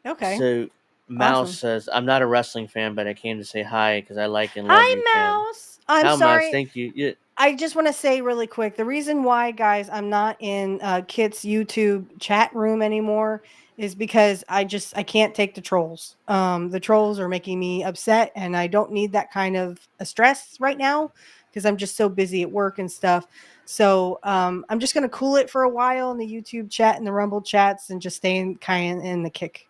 G: Okay,
F: So Mouse
G: awesome.
F: says, "I'm not a wrestling fan, but I came to say hi because I like and love your
G: Hi,
F: channel."
G: Mouse. I'm
F: How Mouse?
G: sorry.
F: Thank you. Yeah.
G: I just want to say really quick the reason why, guys, I'm not in Kit's YouTube chat room anymore is because I can't take the trolls. The trolls are making me upset, and I don't need that kind of a stress right now because I'm just so busy at work and stuff. So I'm just gonna cool it for a while in the YouTube chat and the Rumble chats, and just stay in the Kick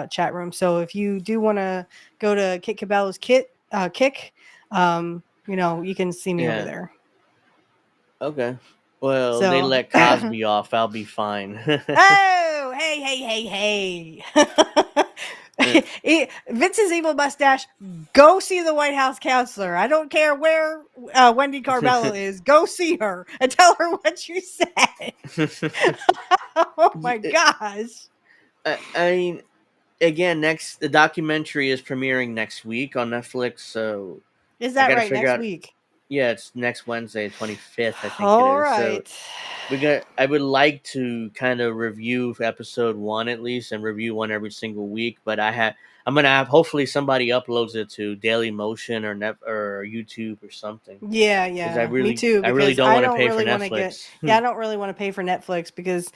G: chat room. So if you do want to go to Kit Cabela's Kick. You can see me over
F: Yeah.
G: there.
F: Okay. Well, they
G: So,
F: let Cosby off. I'll be fine.
G: oh, hey, hey, hey, hey. Vince's evil mustache. Go see the White House counselor. I don't care where Wendy Carmelo is. Go see her and tell her what you said. Oh my gosh.
F: I mean, again, the documentary is premiering next week on Netflix, so
G: Is
F: I
G: that
F: got to
G: right?
F: figure
G: Next
F: out.
G: week.
F: Yeah, it's next Wednesday, 25th, I think it
G: All
F: is. So
G: right.
F: I would like to kind of review episode 1 at least, and review one every single week. But I'm gonna have, hopefully somebody uploads it to Daily Motion or YouTube or something,
G: Yeah,
F: because
G: yeah. Me too,
F: I really
G: because
F: don't
G: I
F: want to
G: don't
F: pay for
G: really want to get
F: Netflix.
G: yeah, I don't really want to pay for Netflix because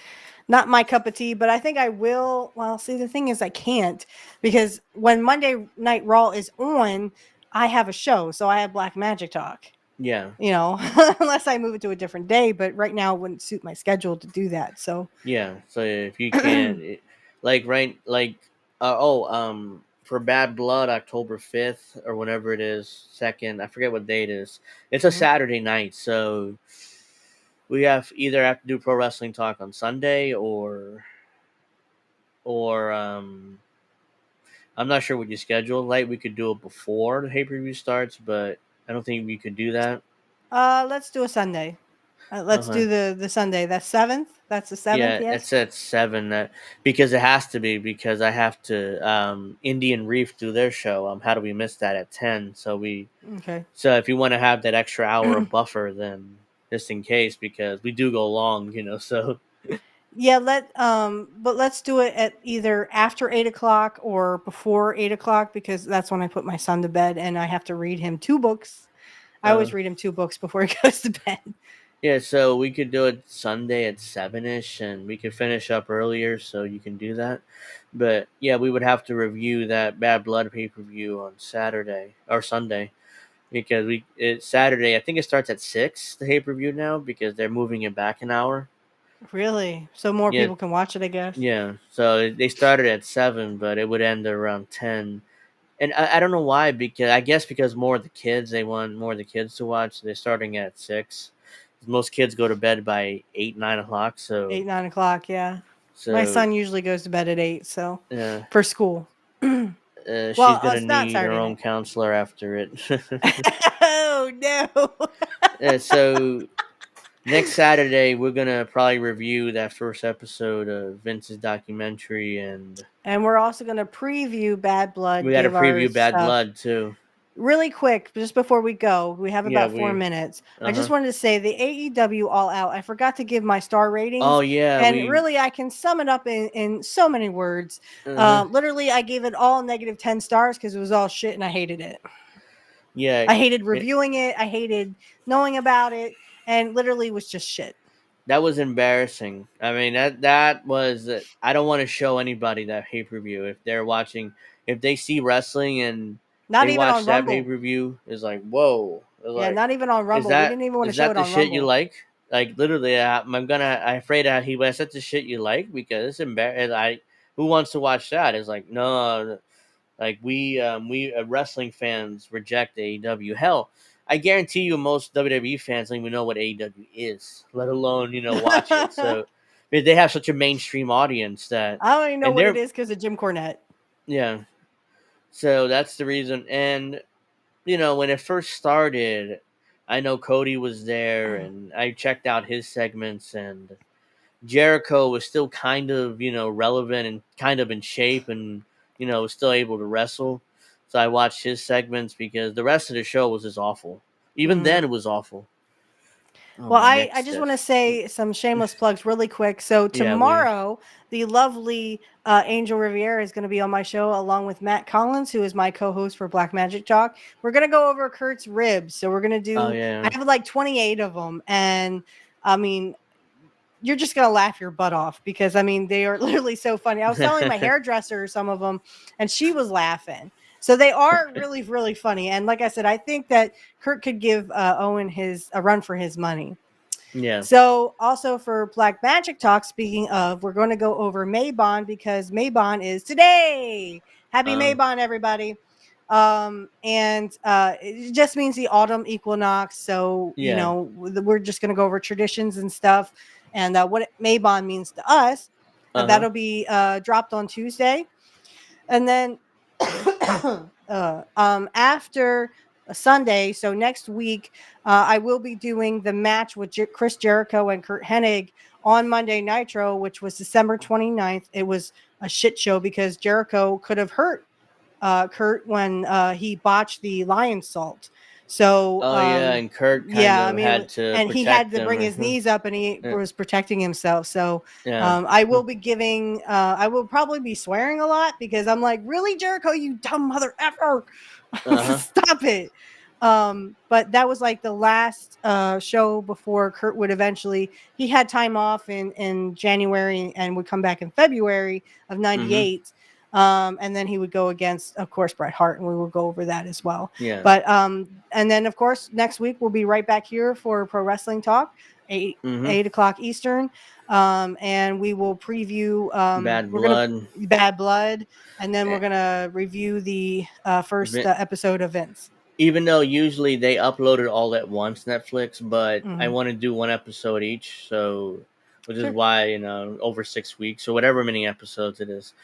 G: not my cup of tea, but I think I will. Well, see, the thing is I can't because when Monday Night Raw is on, I have a show, so I have Black Magic Talk.
F: Yeah,
G: You know, unless I move it to a different day, but right now it wouldn't suit my schedule to do that. So
F: yeah. So if you can't, like for Bad Blood, October 5th or whenever it is, second, I forget what date it is. It's a
G: Mhm.
F: Saturday night, so we have to do pro wrestling talk on Sunday, or I'm not sure what you schedule. Like, we could do it before the pay per view starts, but I don't think we could do that.
G: let's do a Sunday. Let's
F: Okay.
G: do the Sunday. That's 7th. That's the 7th,
F: Yeah,
G: yes.
F: it's at 7. That because it has to be, because I have to Indian Reef do their show. How do we miss that at 10?
G: Okay.
F: So if you want to have that extra hour of buffer, then just in case, because we do go long, So
G: Yeah, but let's do it at either after 8 o'clock or before 8 o'clock because that's when I put my son to bed and I have to read him 2 books. I
F: uh,
G: always read him 2 books before he goes to bed.
F: yeah, so we could do it Sunday at 7ish, and we could finish up earlier, so you can do that. But yeah, we would have to review that Bad Blood pay per view on Saturday or Sunday, because it's Saturday. I think it starts at 6, the pay per view now, because they're moving it back an hour.
G: Really? So more
F: Yeah,
G: people can watch it, I guess.
F: yeah. So they started at 7, but it would end around 10. And I don't know why, because I guess because more of the kids, they want more of the kids to watch. So they're starting at 6. Most kids go to bed by 8, 9 o'clock.
G: 8, 9 o'clock, yeah. My
F: So
G: son usually goes to bed at 8, so
F: uh,
G: for school. Well,
F: she's gonna
G: it's not
F: need her
G: Saturday
F: own
G: night.
F: counselor after it.
G: Oh no.
F: So next Saturday, we're gonna probably review that first episode of Vince's documentary, and
G: And we're also going to preview Bad Blood,
F: we got to
G: give our
F: preview Bad
G: stuff.
F: Blood too.
G: Really quick, just before we go, we have
F: Yeah,
G: about 4 minutes. I just
F: uh-huh.
G: wanted to say the AEW All Out, I forgot to give my star ratings.
F: Oh yeah,
G: And really, I can sum it up in so many words.
F: uh-huh.
G: Literally, I gave it all negative 10 stars because it was all shit and I hated it.
F: Yeah,
G: I hated reviewing it. I hated knowing about it. And literally was just shit.
F: that was embarrassing. I mean, that was. I don't want to show anybody that pay per view if they're watching. If they see wrestling and
G: Not
F: they
G: even
F: watch
G: on
F: that pay
G: Rumble.
F: per view, is like, whoa. It's
G: Yeah,
F: like,
G: not even on Rumble. We didn't even want to
F: is
G: show
F: that
G: it
F: the
G: on
F: shit you
G: Rumble.
F: like? Like, literally, I'm afraid that is that the shit you like, because it's embarrassing. Who wants to watch that? It's like, no, like we wrestling fans reject AEW. Hell, I guarantee you most WWE fans don't even know what AEW is, let alone watch it. So they have such a mainstream audience that,
G: I don't even know
F: and
G: what it
F: they're
G: is because of Jim Cornette.
F: yeah. So that's the reason. And when it first started, I know Cody was there, and I checked out his segments, and Jericho was still kind of, relevant and kind of in shape, and, was still able to wrestle. So I watched his segments, because the rest of the show was just awful. Even then, it was awful. Oh,
G: Well,
F: my
G: I
F: neck's
G: just want to
F: stiff.
G: say some shameless plugs really quick. So
F: Yeah, we.
G: tomorrow, the lovely Angel Riviera is going to be on my show along with Matt Collins, who is my co-host for Black Magic Talk. We're going to go over Kurt's ribs. So we're going to
F: Oh
G: do. I
F: yeah.
G: have like 28 of them, and I mean, you're just going to laugh your butt off because I mean they are literally so funny. I was telling my hairdresser some of them, and she was laughing. So they are really, really funny. And like I said, I think that Kurt could give Owen a run for his money.
F: Yeah.
G: So also for Black Magic Talk, speaking of, we're going to go over Maybon because Maybon is today. Happy
F: Um.
G: Maybon, everybody. And it just means the autumn equinox. So,
F: Yeah.
G: we're just going to go over traditions and stuff and what Maybon means to us.
F: Uh huh.
G: That'll be dropped on Tuesday. And then after Sunday, so next week, I will be doing the match with Chris Jericho and Kurt Hennig on Monday Nitro, which was December 29th. It was a shit show because Jericho could have hurt Kurt when he botched the lion salt. So
F: Oh yeah, and Kurt kind
G: yeah, I
F: of
G: mean,
F: had to
G: and he had
F: protect
G: to
F: them,
G: bring
F: or
G: his knees up, and he
F: yeah,
G: was protecting himself. So
F: yeah.
G: I will be giving. I will probably be swearing a lot because I'm like, really, Jericho, you dumb mother effer,
F: Uh-huh.
G: stop it. But that was like the last show before Kurt would eventually. He had time off in January and would come back in February of
F: Mm-hmm.
G: '98. And then he would go against, of course, Bret Hart, and we will go over that as well.
F: Yeah.
G: But and then of course next week we'll be right back here for Pro Wrestling Talk, eight
F: Mm-hmm.
G: 8 o'clock Eastern, and we will preview.
F: Bad
G: We're gonna
F: Blood.
G: Bad Blood, and then
F: Eh,
G: we're gonna review the first
F: Vin-
G: episode of Vince.
F: Even though usually they upload it all at once, Netflix, but I
G: Mhm.
F: want to do one episode each, so which is
G: Sure.
F: why over 6 weeks or whatever many episodes it is.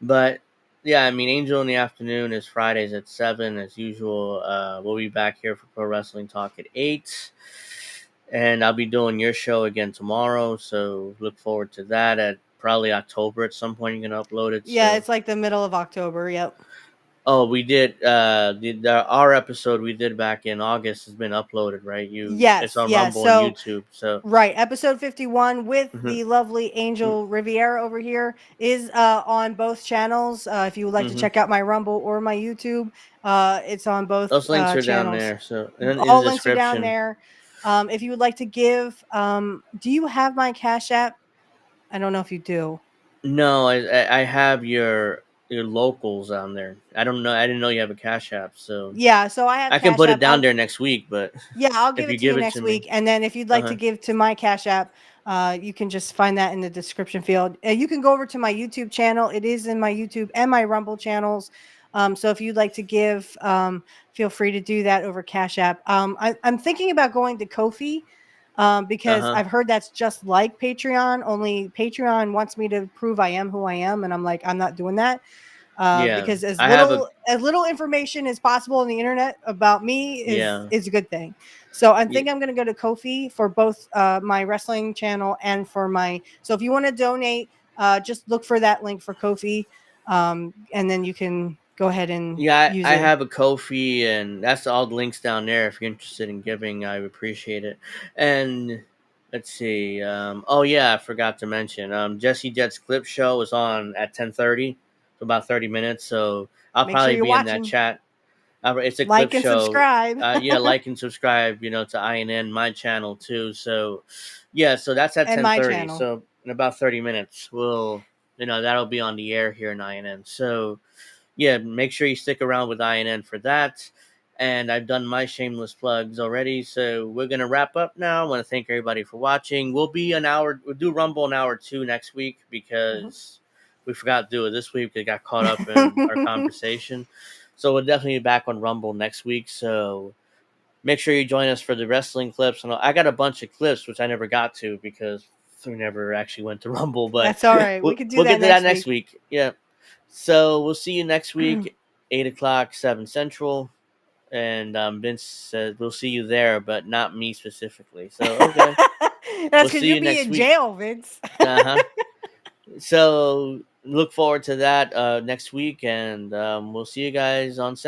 F: But yeah, I mean, Angel in the Afternoon is Fridays at 7 as usual. We'll be back here for Pro Wrestling Talk at 8, and I'll be doing your show again tomorrow. So look forward to that at probably October at some point. You're gonna upload it.
G: Yeah,
F: So
G: it's like the middle of October. Yep.
F: oh, we did our episode we did back in August has been uploaded, right? It's
G: Yes.
F: on
G: Yes.
F: Rumble and
G: So
F: YouTube. So
G: right, episode 51 with
F: mhm,
G: the lovely Angel Riviera over here is on both channels. If you would like to
F: mhm.
G: check out my Rumble or my YouTube, it's on both
F: Those links are down
G: channels.
F: there. So in the
G: All links are down
F: description.
G: there. If you would like to give, do you have my Cash App? I don't know if you do.
F: No, I have your locals on there. I don't know. I didn't know you have a Cash App, so
G: Yeah, so I have
F: I can
G: Cash
F: put it
G: App.
F: down there next week. But
G: Yeah, I'll
F: if
G: give
F: you
G: it to you
F: give it to
G: next
F: me,
G: week. And then if you'd
F: uh
G: like to
F: huh,
G: give to my Cash App, you can just find that in the description field. You can go over to my YouTube channel. It is in my YouTube and my Rumble channels. So if you'd like to give, feel free to do that over Cash App. I'm thinking about going to Ko-fi
F: uh
G: because
F: huh,
G: I've heard that's just like Patreon, only Patreon wants me to prove I am who I am. And I'm like, I'm not doing that.
F: yeah.
G: Because as
F: I have a
G: little information as possible on the internet about me
F: yeah.
G: is a good thing. So I
F: Yeah.
G: think I'm going to go to Ko-fi for both my wrestling channel and for my. So if you want to donate, just look for that link for Ko-fi, and then you can go ahead and
F: Yeah,
G: use
F: I
G: it.
F: have a Kofi, and that's all the links down there. If you're interested in giving, I would appreciate it. And let's see. Oh yeah, I forgot to mention. Jesse Jet's clip show is on at 10:30, so about 30 minutes. So I'll
G: Make sure
F: probably
G: you're
F: be in that
G: watching,
F: chat. It's a clip
G: like and
F: show.
G: subscribe.
F: Yeah, like and subscribe. To INN my channel too. So yeah, so that's at
G: And
F: ten
G: my
F: thirty.
G: channel.
F: So in about 30 minutes, that'll be on the air here in INN. So yeah, make sure you stick around with INN for that. And I've done my shameless plugs already, so we're gonna wrap up now. I want to thank everybody for watching. We'll be an hour. We'll do Rumble an hour 2 next week because we forgot to do it this week. We got caught up in our conversation, so we'll definitely be back on Rumble next week. So make sure you join us for the wrestling clips. And I got a bunch of clips which I never got to because we never actually went to Rumble, but
G: That's all right. We
F: we'll,
G: could do
F: we'll
G: that
F: get to that
G: next
F: next
G: week.
F: week. Yeah. So we'll see you next week, 8 o'clock, 7 Central. And Vince says we'll see you there, but not me specifically. So okay,
G: That's
F: we'll
G: because
F: see
G: you'll
F: you
G: be
F: next
G: in
F: week.
G: jail, Vince.
F: Uh huh. So look forward to that next week, and we'll see you guys on.